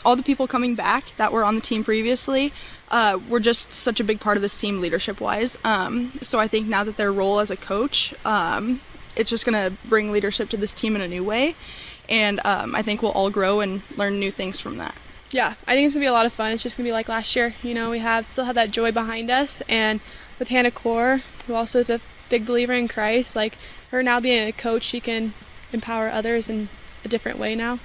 All the people coming back that were on the team previously were just such a big part of this team leadership-wise. So I think now that their role as a coach, it's just going to bring leadership to this team in a new way. And I think we'll all grow and learn new things from that. Yeah, I think it's going to be a lot of fun. It's just going to be like last year. You know, we still have that joy behind us. And with Hannah Core, who also is a big believer in Christ, like her now being a coach, she can empower others in a different way now.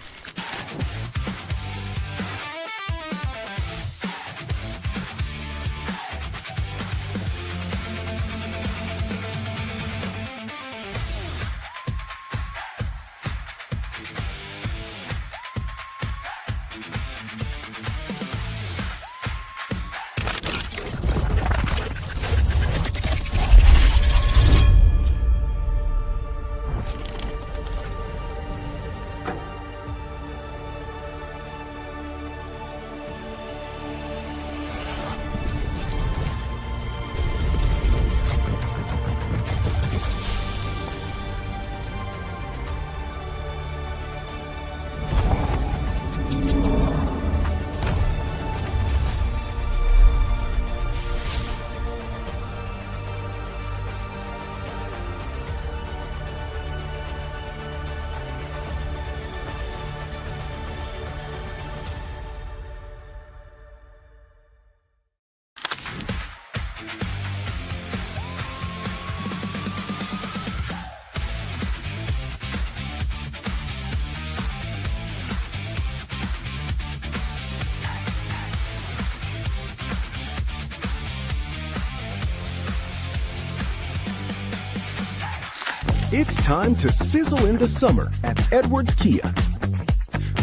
It's time to sizzle into summer at Edwards Kia.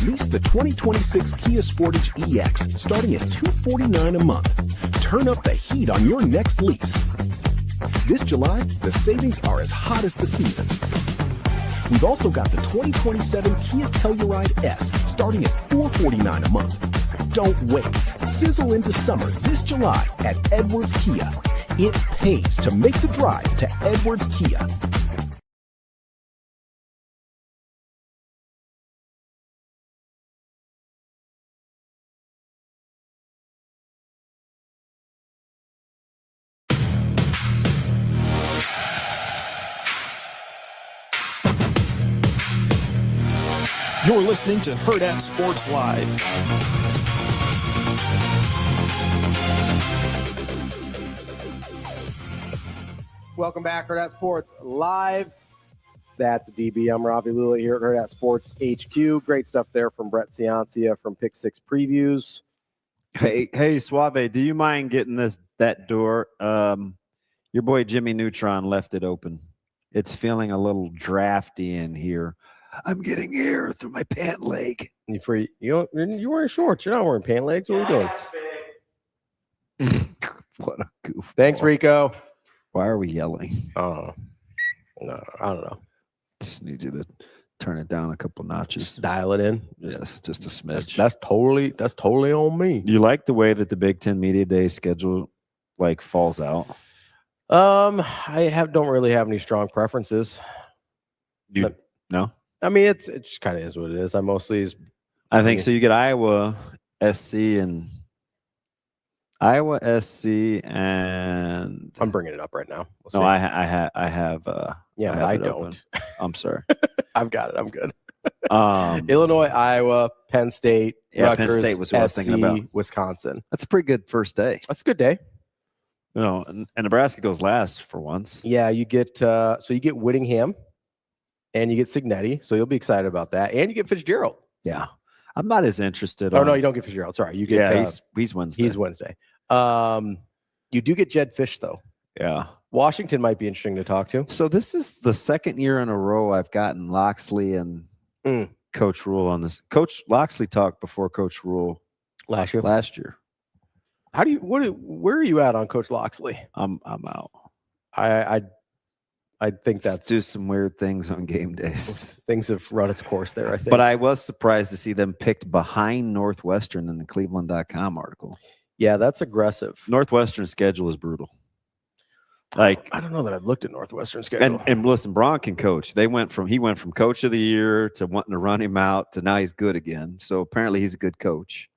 Lease the 2026 Kia Sportage EX starting at $249 a month. Turn up the heat on your next lease. This July, the savings are as hot as the season. We've also got the 2027 Kia Telluride S starting at $449 a month. Don't wait. Sizzle into summer this July at Edwards Kia. It pays to make the drive to Edwards Kia. You're listening to Hurrdat Sports Live. Welcome back, Hurrdat Sports Live. That's DB. I'm Ravi Lulla here at Hurrdat Sports HQ. Great stuff there from Brett Ciancia from Pick Six Previews. Hey, Suave, do you mind getting that door? Your boy Jimmy Neutron left it open. It's feeling a little drafty in here. I'm getting air through my pant leg. You're wearing shorts. You're not wearing pant legs. What are we doing? What a goof. Thanks, Rico. Why are we yelling? Oh, no, I don't know. Just need you to turn it down a couple notches. Just dial it in. Yes, just a smidge. That's totally on me. You like the way that the Big Ten Media Day schedule like falls out? I don't really have any strong preferences. No? I mean, it just kind of is what it is. I think so. You get Iowa, SC, and I'm bringing it up right now. No, I have. Yeah, but I it don't. open. I'm sorry. I've got it. I'm good. Illinois, Iowa, Penn State, Yeah, Rutgers, Penn State was what I was thinking SC, about. Wisconsin. That's a pretty good first day. That's a good day. And Nebraska goes last for once. Yeah, you get you get Whittingham, and you get Signetti, so you'll be excited about that, and you get Fitzgerald. Yeah, I'm not as interested. Oh no, you don't get Fitzgerald. Sorry, you get. He's Wednesday. He's Wednesday. You do get Jed Fish though. Yeah. Washington might be interesting to talk to. So this is the second year in a row I've gotten Loxley and Coach Rule on this. Coach Loxley talked before Coach Rule last year. Where are you at on Coach Loxley? I'm out. I think Let's do some weird things on game days. Things have run its course there, I think. But I was surprised to see them picked behind Northwestern in the Cleveland.com article. Yeah, that's aggressive. Northwestern's schedule is brutal. Like, I don't know that I've looked at Northwestern schedule. And listen, Braun can coach. He went from coach of the year to wanting to run him out to now he's good again. So apparently he's a good coach.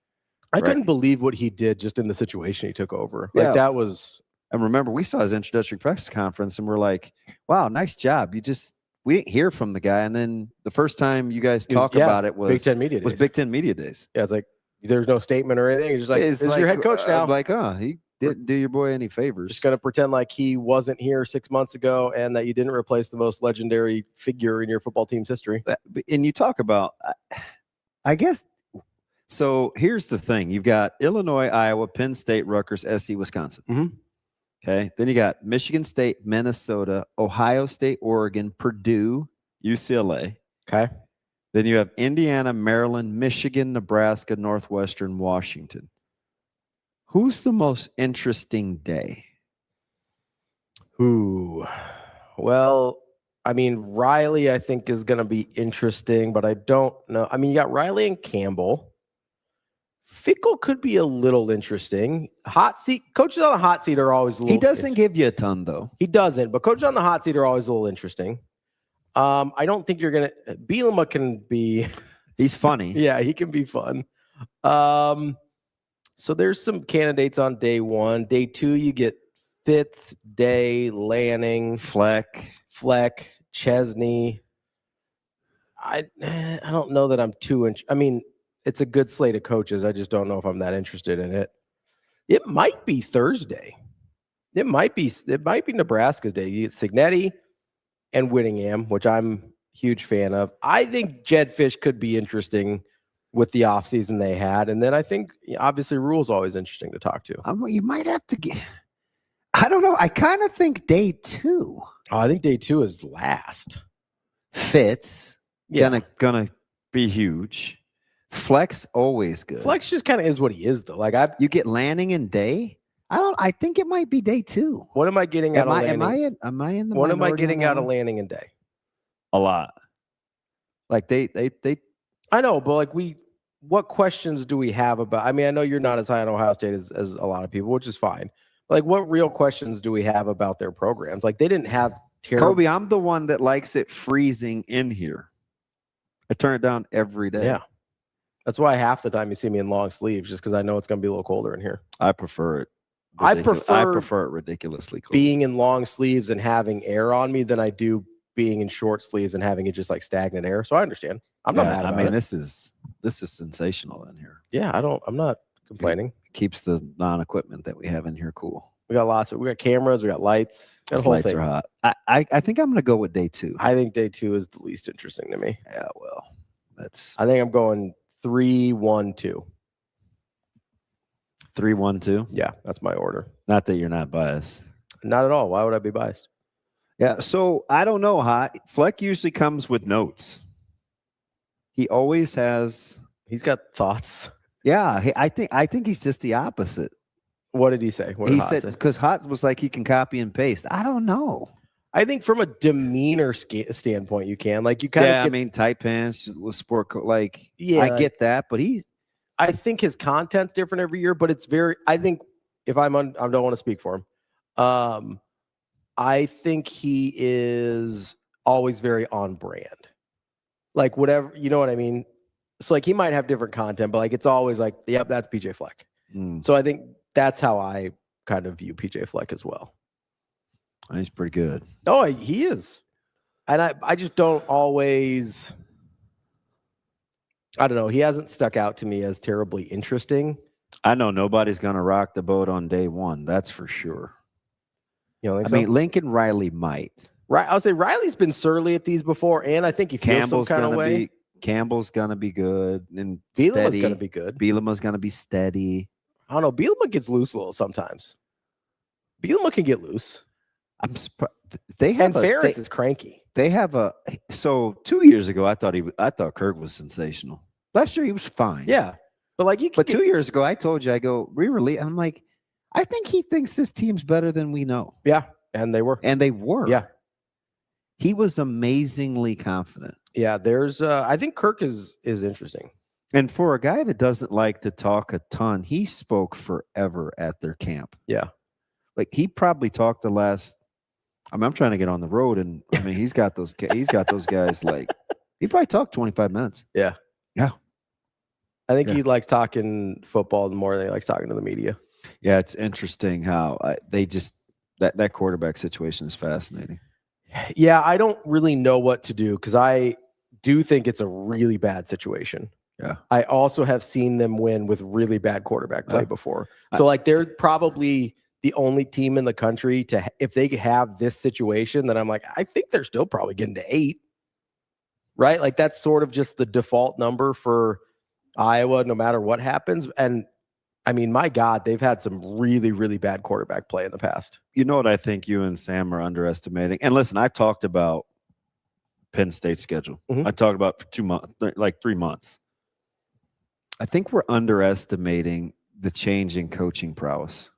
I couldn't believe what he did just in the situation he took over. Like Yeah. that was. And remember, we saw his introductory press conference and we're like, wow, nice job. We didn't hear from the guy. And then the first time you guys talk about it was Big Ten Media Days. Big Ten Media Days. Yeah, it's like there's no statement or anything. It's just like, this is your head coach now. He didn't do your boy any favors. Just going to pretend like he wasn't here 6 months ago and that you didn't replace the most legendary figure in your football team's history. And you talk about, I guess, so here's the thing. You've got Illinois, Iowa, Penn State, Rutgers, SC, Wisconsin. Mm-hmm. Okay. Then you got Michigan State, Minnesota, Ohio State, Oregon, Purdue, UCLA. Okay. Then you have Indiana, Maryland, Michigan, Nebraska, Northwestern, Washington. Who's the most interesting day? Well, I mean, Riley, I think, is going to be interesting, but I don't know. I mean, you got Riley and Campbell. Fickle could be a little interesting. Hot seat coaches on the hot seat are always a little. He doesn't give you a ton, though. He doesn't, but coaches on the hot seat are always a little interesting. I don't think you're going to. Bielema can be. He's funny. Yeah, he can be fun. So there's some candidates on day one. Day two, you get Fitz, Day, Lanning, Fleck, Chesney. I don't know that I'm too I mean, it's a good slate of coaches. I just don't know if I'm that interested in it. It might be Thursday. It might be Nebraska's day. You get Signetti and Whittingham, which I'm a huge fan of. I think Jed Fish could be interesting with the offseason they had. And then I think, obviously, Rule's always interesting to talk to. You might have to get – I don't know. I kind of think day two. Oh, I think day two is last. Fitz. Yeah. Gonna be huge. Flex always good. Flex just kind of is what he is, though. Like you get Lanning and Day. I think it might be day two. What am I getting out of Lanning? Am I in the What am I getting out of Lanning and Day? A lot. Like they I know, but like what questions do we have about? I mean, I know you're not as high on Ohio State as a lot of people, which is fine. But like, what real questions do we have about their programs? Like, they didn't have Kobe, I'm the one that likes it freezing in here. I turn it down every day. Yeah, that's why half the time you see me in long sleeves, just because I know it's going to be a little colder in here. I prefer it. I prefer it ridiculously cold. Being in long sleeves and having air on me than I do being in short sleeves and having it just like stagnant air. So I understand. I'm not mad about it. This is sensational in here. Yeah, I'm not complaining. It keeps the non-equipment that we have in here cool. We got cameras, we got lights. Those lights are hot. I think I'm going to go with day two. I think day two is the least interesting to me. Yeah, well, I think I'm going 3-1-2. 3-1-2. Yeah, that's my order. Not that you're not biased. Not at all. Why would I be biased? Yeah, so I don't know. Fleck usually comes with notes. He always has. He's got thoughts. Yeah, I think he's just the opposite. What did he say? He said because Hot was like he can copy and paste. I don't know. I think from a demeanor standpoint, you can like you kind of. I mean, tight pants, sport coat. Like, yeah, I get that, but I think his content's different every year, but it's very. I think if I don't want to speak for him. I think he is always very on brand. Like whatever, you know what I mean? So like he might have different content, but like it's always like, yep, that's PJ Fleck. So I think that's how I kind of view PJ Fleck as well. He's pretty good. Oh, he is. And I just don't always, I don't know. He hasn't stuck out to me as terribly interesting. I know nobody's going to rock the boat on day one. That's for sure. You know, I mean, Lincoln Riley might. Right, I would say Riley's been surly at these before, and I think he feels some kind of way. Campbell's gonna be good, and Bielema's gonna be good. Bielema's gonna be steady. I don't know. Bielema gets loose a little sometimes. Bielema can get loose. I'm surprised they have. And Ferentz is cranky. They have a. So 2 years ago, I thought Kirk was sensational. Last year he was fine. Yeah, but like But 2 years ago, I told you, I go re-release. I'm like, I think he thinks this team's better than we know. Yeah, and they were. Yeah. He was amazingly confident. Yeah, there's I think Kirk is interesting. And for a guy that doesn't like to talk a ton, he spoke forever at their camp. Yeah. Like he probably talked the last I'm trying to get on the road, and I mean he's got those guys like he probably talked 25 minutes. Yeah. Yeah. I think he likes talking football more than he likes talking to the media. Yeah, it's interesting how they just that quarterback situation is fascinating. Yeah, I don't really know what to do because I do think it's a really bad situation. Yeah. I also have seen them win with really bad quarterback play before. So like they're probably the only team in the country to, if they have this situation, then I'm like, I think they're still probably getting to 8. Right? Like that's sort of just the default number for Iowa, no matter what happens. And I mean, my God, they've had some really, really bad quarterback play in the past. You know what I think you and Sam are underestimating? And listen, I've talked about Penn State's schedule. I talked about for 2 months, like 3 months. I think we're underestimating the change in coaching prowess.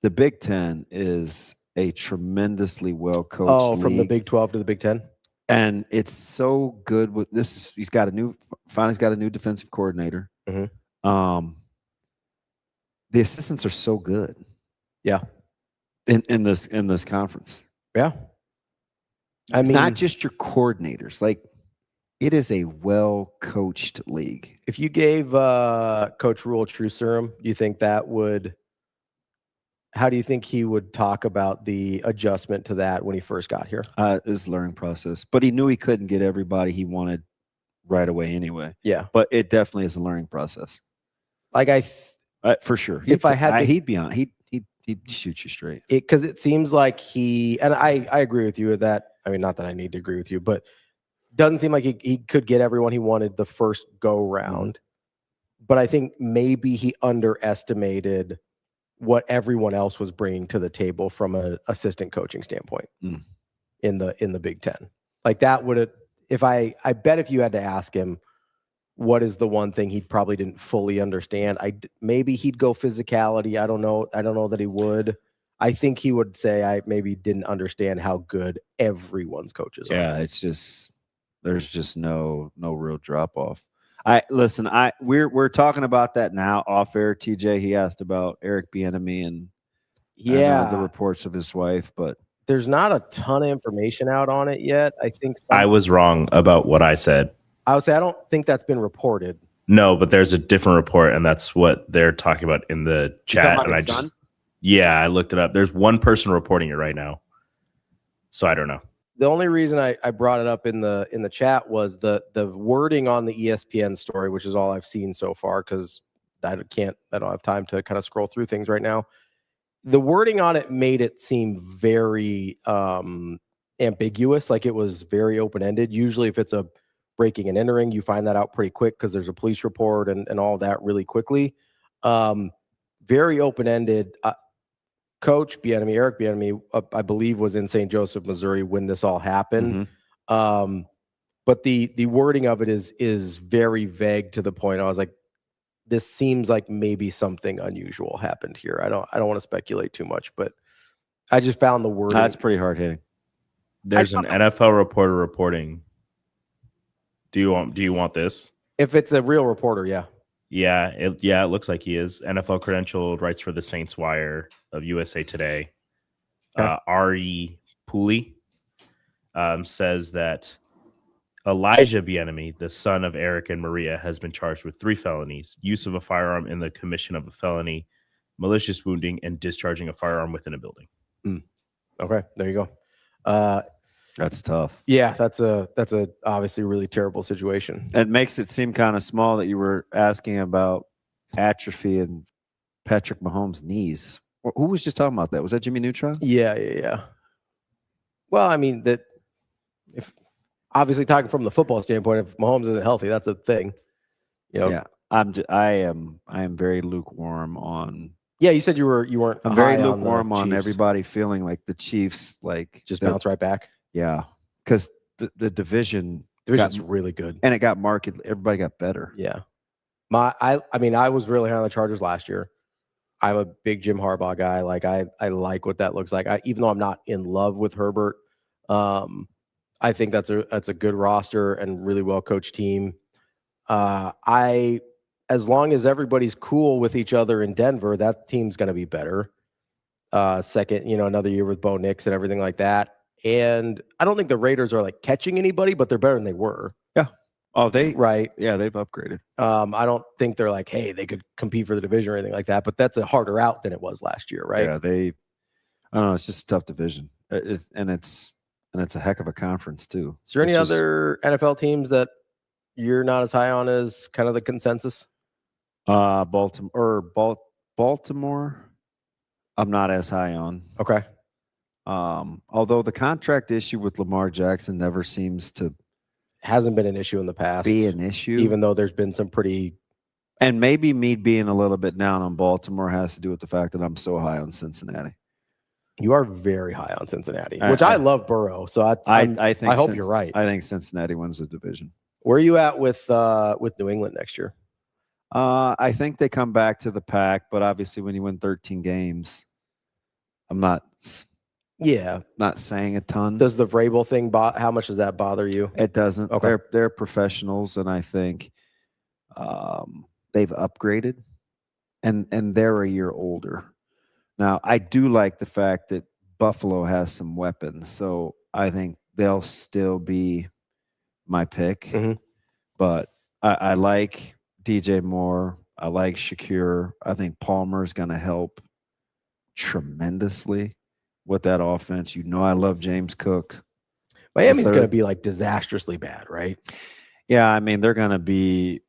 The Big Ten is a tremendously well-coached league. From the Big 12 to the Big 10? And it's so good with this. He's got finally got a new defensive coordinator. The assistants are so good. Yeah. In this conference. Yeah. I mean, not just your coordinators. Like it is a well-coached league. If you gave Coach Rule true serum, do you think that would how do you think he would talk about the adjustment to that when he first got here? It's a learning process. But he knew he couldn't get everybody he wanted right away anyway. Yeah. But it definitely is a learning process. Like for sure. If I had to, he'd be on. He'd shoot you straight. Because it seems like and I agree with you with that. I mean, not that I need to agree with you, but doesn't seem like he could get everyone he wanted the first go round. But I think maybe he underestimated what everyone else was bringing to the table from an assistant coaching standpoint in the Big Ten. Like that would have, I bet if you had to ask him, what is the one thing he probably didn't fully understand? Maybe he'd go physicality. I don't know. I don't know that he would. I think he would say I maybe didn't understand how good everyone's coaches are. Yeah, it's just there's just no real drop off. We're talking about that now off air. TJ, he asked about Eric Bienemy and the reports of his wife, but there's not a ton of information out on it yet. I think I was wrong about what I said. I would say I don't think that's been reported. No, but there's a different report, and that's what they're talking about in the chat. And I looked it up. There's one person reporting it right now, so I don't know. The only reason I brought it up in the chat was the wording on the ESPN story, which is all I've seen so far because I don't have time to kind of scroll through things right now. The wording on it made it seem very ambiguous, like it was very open-ended. Usually if it's a breaking and entering, you find that out pretty quick because there's a police report and all that really quickly. Very open-ended. Coach Bienemy, Eric Bienemy, I believe was in St. Joseph, Missouri when this all happened. But the wording of it is very vague to the point I was like, this seems like maybe something unusual happened here. I don't want to speculate too much, but I just found the wording. That's pretty hard hitting. There's an NFL reporter reporting. Do you want this? If it's a real reporter, yeah. Yeah, it looks like he is. NFL credentialed, writes for the Saints Wire of USA Today. Ari Pooley says that Elijah Bienemy, the son of Eric and Maria, has been charged with 3 felonies: use of a firearm in the commission of a felony, malicious wounding, and discharging a firearm within a building. Okay, there you go. That's tough. Yeah, that's a obviously really terrible situation. It makes it seem kind of small that you were asking about atrophy and Patrick Mahomes' knees. Who was just talking about that? Was that Jimmy Neutron? Yeah. Well, I mean, that if obviously talking from the football standpoint, if Mahomes isn't healthy, that's a thing. Yeah, I am very lukewarm on. Yeah, you said you weren't. I'm very lukewarm on everybody feeling like the Chiefs just bounce right back. Yeah, because the division's really good, and it got markedly. Everybody got better. Yeah, I mean, I was really high on the Chargers last year. I'm a big Jim Harbaugh guy. Like I like what that looks like. Even though I'm not in love with Herbert, I think that's a good roster and really well coached team. As long as everybody's cool with each other in Denver, that team's going to be better. Second, another year with Bo Nix and everything like that. And I don't think the Raiders are like catching anybody, but they're better than they were. Yeah. Oh, right. Yeah, they've upgraded. I don't think they're like, hey, they could compete for the division or anything like that. But that's a harder out than it was last year, right? Yeah, I don't know. It's just a tough division, and it's a heck of a conference too. Is there any other NFL teams that you're not as high on as kind of the consensus? Baltimore. I'm not as high on. Okay. Although the contract issue with Lamar Jackson never seems to hasn't been an issue in the past. Be an issue, even though there's been some pretty. And maybe me being a little bit down on Baltimore has to do with the fact that I'm so high on Cincinnati. You are very high on Cincinnati, which I love Burrow. So I hope you're right. I think Cincinnati wins the division. Where are you at with New England next year? I think they come back to the pack, but obviously when you win 13 games, I'm not. Yeah, not saying a ton. Does the Vrabel thing? How much does that bother you? It doesn't. Okay. They're professionals, and I think they've upgraded, and they're a year older. Now, I do like the fact that Buffalo has some weapons, so I think they'll still be my pick. Mm-hmm. But I like DJ Moore. I like Shakir. I think Palmer is going to help tremendously with that offense. I love James Cook. Miami's going to be like disastrously bad, right? Yeah, I mean, they're going to be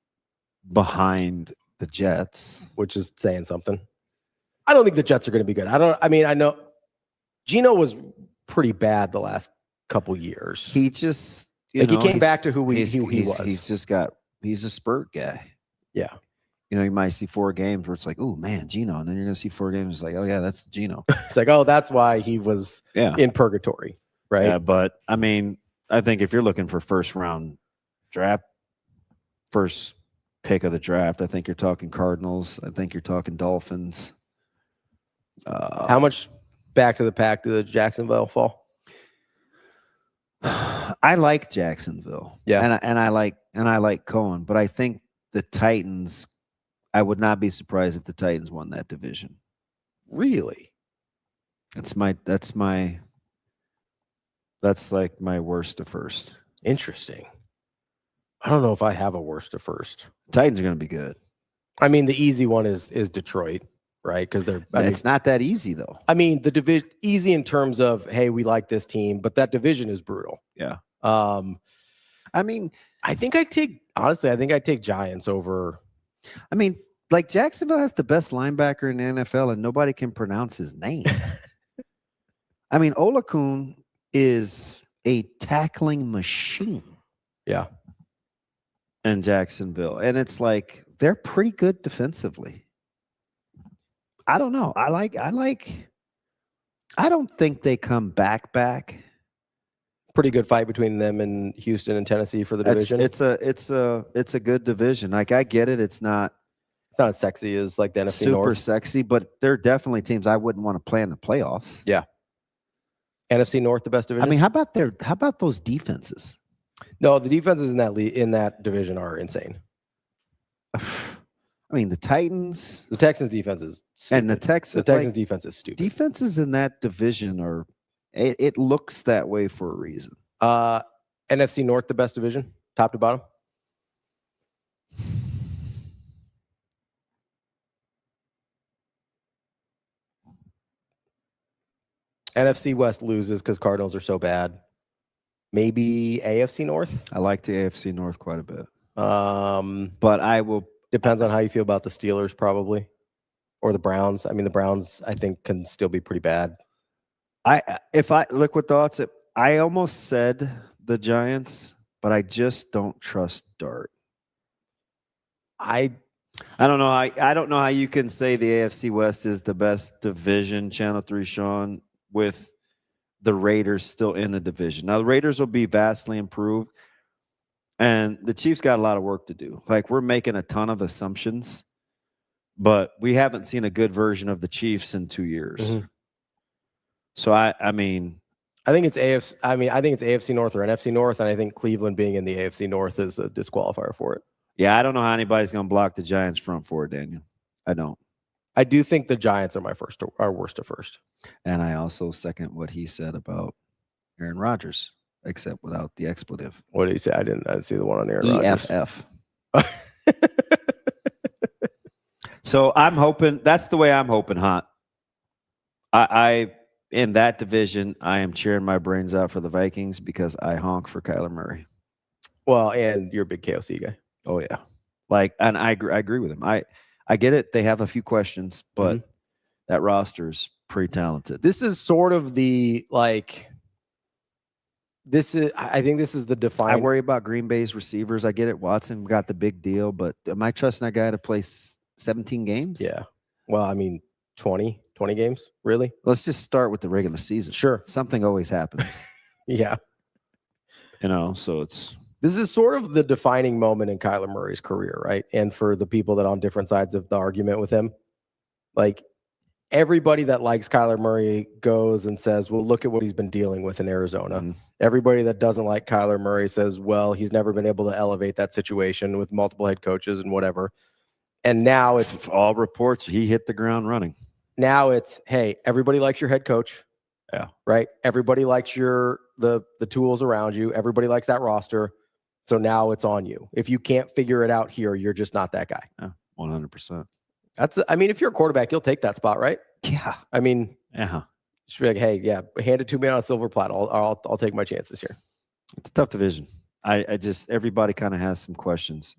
behind the Jets, which is saying something. I don't think the Jets are going to be good. I know Geno was pretty bad the last couple years. He just he came back to who he was. He's a spurt guy. Yeah. You might see 4 games where it's like, oh man, Geno, and then you're gonna see 4 games. It's like, oh yeah, that's Geno. It's like, oh, that's why he was in purgatory, right? Yeah, but I mean, I think if you're looking for first pick of the draft, I think you're talking Cardinals. I think you're talking Dolphins. How much back to the pack did the Jacksonville fall? I like Jacksonville, yeah, and I like Cohen, but I think the Titans. I would not be surprised if the Titans won that division. Really? That's like my worst to first. Interesting. I don't know if I have a worst to first. Titans are going to be good. I mean, the easy one is Detroit, right? Because it's not that easy though. I mean, the division easy in terms of, hey, we like this team, but that division is brutal. Yeah. I mean, I think I take Giants over. I mean, like Jacksonville has the best linebacker in the NFL, and nobody can pronounce his name. I mean, Olakun is a tackling machine. Yeah. In Jacksonville, and it's like they're pretty good defensively. I don't know. I don't think they come back. Pretty good fight between them and Houston and Tennessee for the division. It's a good division. Like I get it. It's not as sexy as like the NFC super North. Sexy, but they're definitely teams I wouldn't want to play in the playoffs. Yeah. NFC North, the best division. I mean, how about those defenses? No, the defenses in that division are insane. I mean, the Titans, the Texans defense is stupid. And the Texans defense is stupid. Defenses in that division are. It looks that way for a reason. NFC North, the best division, top to bottom. NFC West loses because Cardinals are so bad. Maybe AFC North. I like the AFC North quite a bit. But I will. Depends on how you feel about the Steelers, probably, or the Browns. I mean, the Browns, I think, can still be pretty bad. If I liquid thoughts, I almost said the Giants, but I just don't trust Dart. I don't know. I don't know how you can say the AFC West is the best division. Channel 3, Sean, with the Raiders still in the division. Now the Raiders will be vastly improved, and the Chiefs got a lot of work to do. Like, we're making a ton of assumptions, but we haven't seen a good version of the Chiefs in 2 years. Mm-hmm. So I think it's AFC. I think it's AFC North or NFC North, and I think Cleveland being in the AFC North is a disqualifier for it. Yeah, I don't know how anybody's going to block the Giants front four, Daniel. I don't. I do think the Giants are our worst at first. And I also second what he said about Aaron Rodgers, except without the expletive. What did he say? I didn't see the one on Aaron Rodgers. EFF. So I'm hoping that's the way I'm hoping, Hot. I in that division, I am cheering my brains out for the Vikings because I honk for Kyler Murray. Well, and you're a big KOC guy. Oh yeah, and I agree with him. I get it. They have a few questions, but that roster is pretty talented. This is sort of the I think this is the defining. I worry about Green Bay's receivers. I get it. Watson got the big deal, but am I trusting that guy to play 17 games? Yeah. Well, I mean, 20 games, really? Let's just start with the regular season. Sure. Something always happens. Yeah. So this is sort of the defining moment in Kyler Murray's career, right? And for the people that are on different sides of the argument with him, like, everybody that likes Kyler Murray goes and says, well, look at what he's been dealing with in Arizona. Mm-hmm. Everybody that doesn't like Kyler Murray says, well, he's never been able to elevate that situation with multiple head coaches and whatever. And now it's all reports he hit the ground running. Now it's, hey, everybody likes your head coach. Yeah. Right? Everybody likes the tools around you. Everybody likes that roster. So now it's on you. If you can't figure it out here, you're just not that guy. Yeah, 100%. If you're a quarterback, you'll take that spot, right? Yeah. Just be like, hey, yeah, hand it to me on a silver platter. I'll take my chances here. It's a tough division. I just everybody kind of has some questions.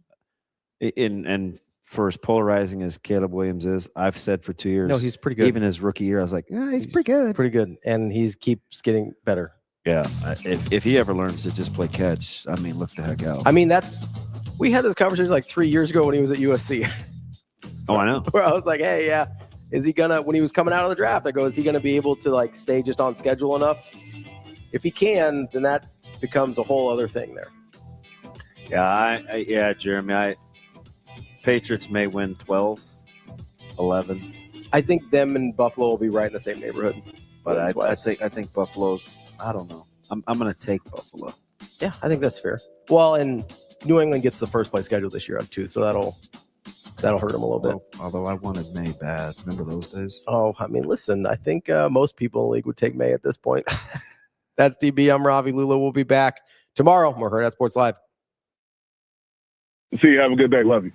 And for as polarizing as Caleb Williams is, I've said for 2 years. No, he's pretty good. Even his rookie year, I was like, he's pretty good. Pretty good. And he keeps getting better. Yeah. If he ever learns to just play catch, look the heck out. We had this conversation like 3 years ago when he was at USC. Oh, I know. Where I was like, hey, yeah, is he gonna, when he was coming out of the draft, I go, is he gonna be able to stay just on schedule enough? If he can, then that becomes a whole other thing there. Yeah, Jeremy, Patriots may win 12, 11. I think them and Buffalo will be right in the same neighborhood. But I think Buffalo's, I don't know. I'm going to take Buffalo. Yeah, I think that's fair. Well, and New England gets the first place schedule this year too, so that'll hurt them a little bit. Although I wanted May bad. Remember those days? Oh, listen, I think most people in the league would take May at this point. That's DB. I'm Ravi. Lulla will be back tomorrow. More Hurrdat Sports Live. See you. Have a good day. Love you.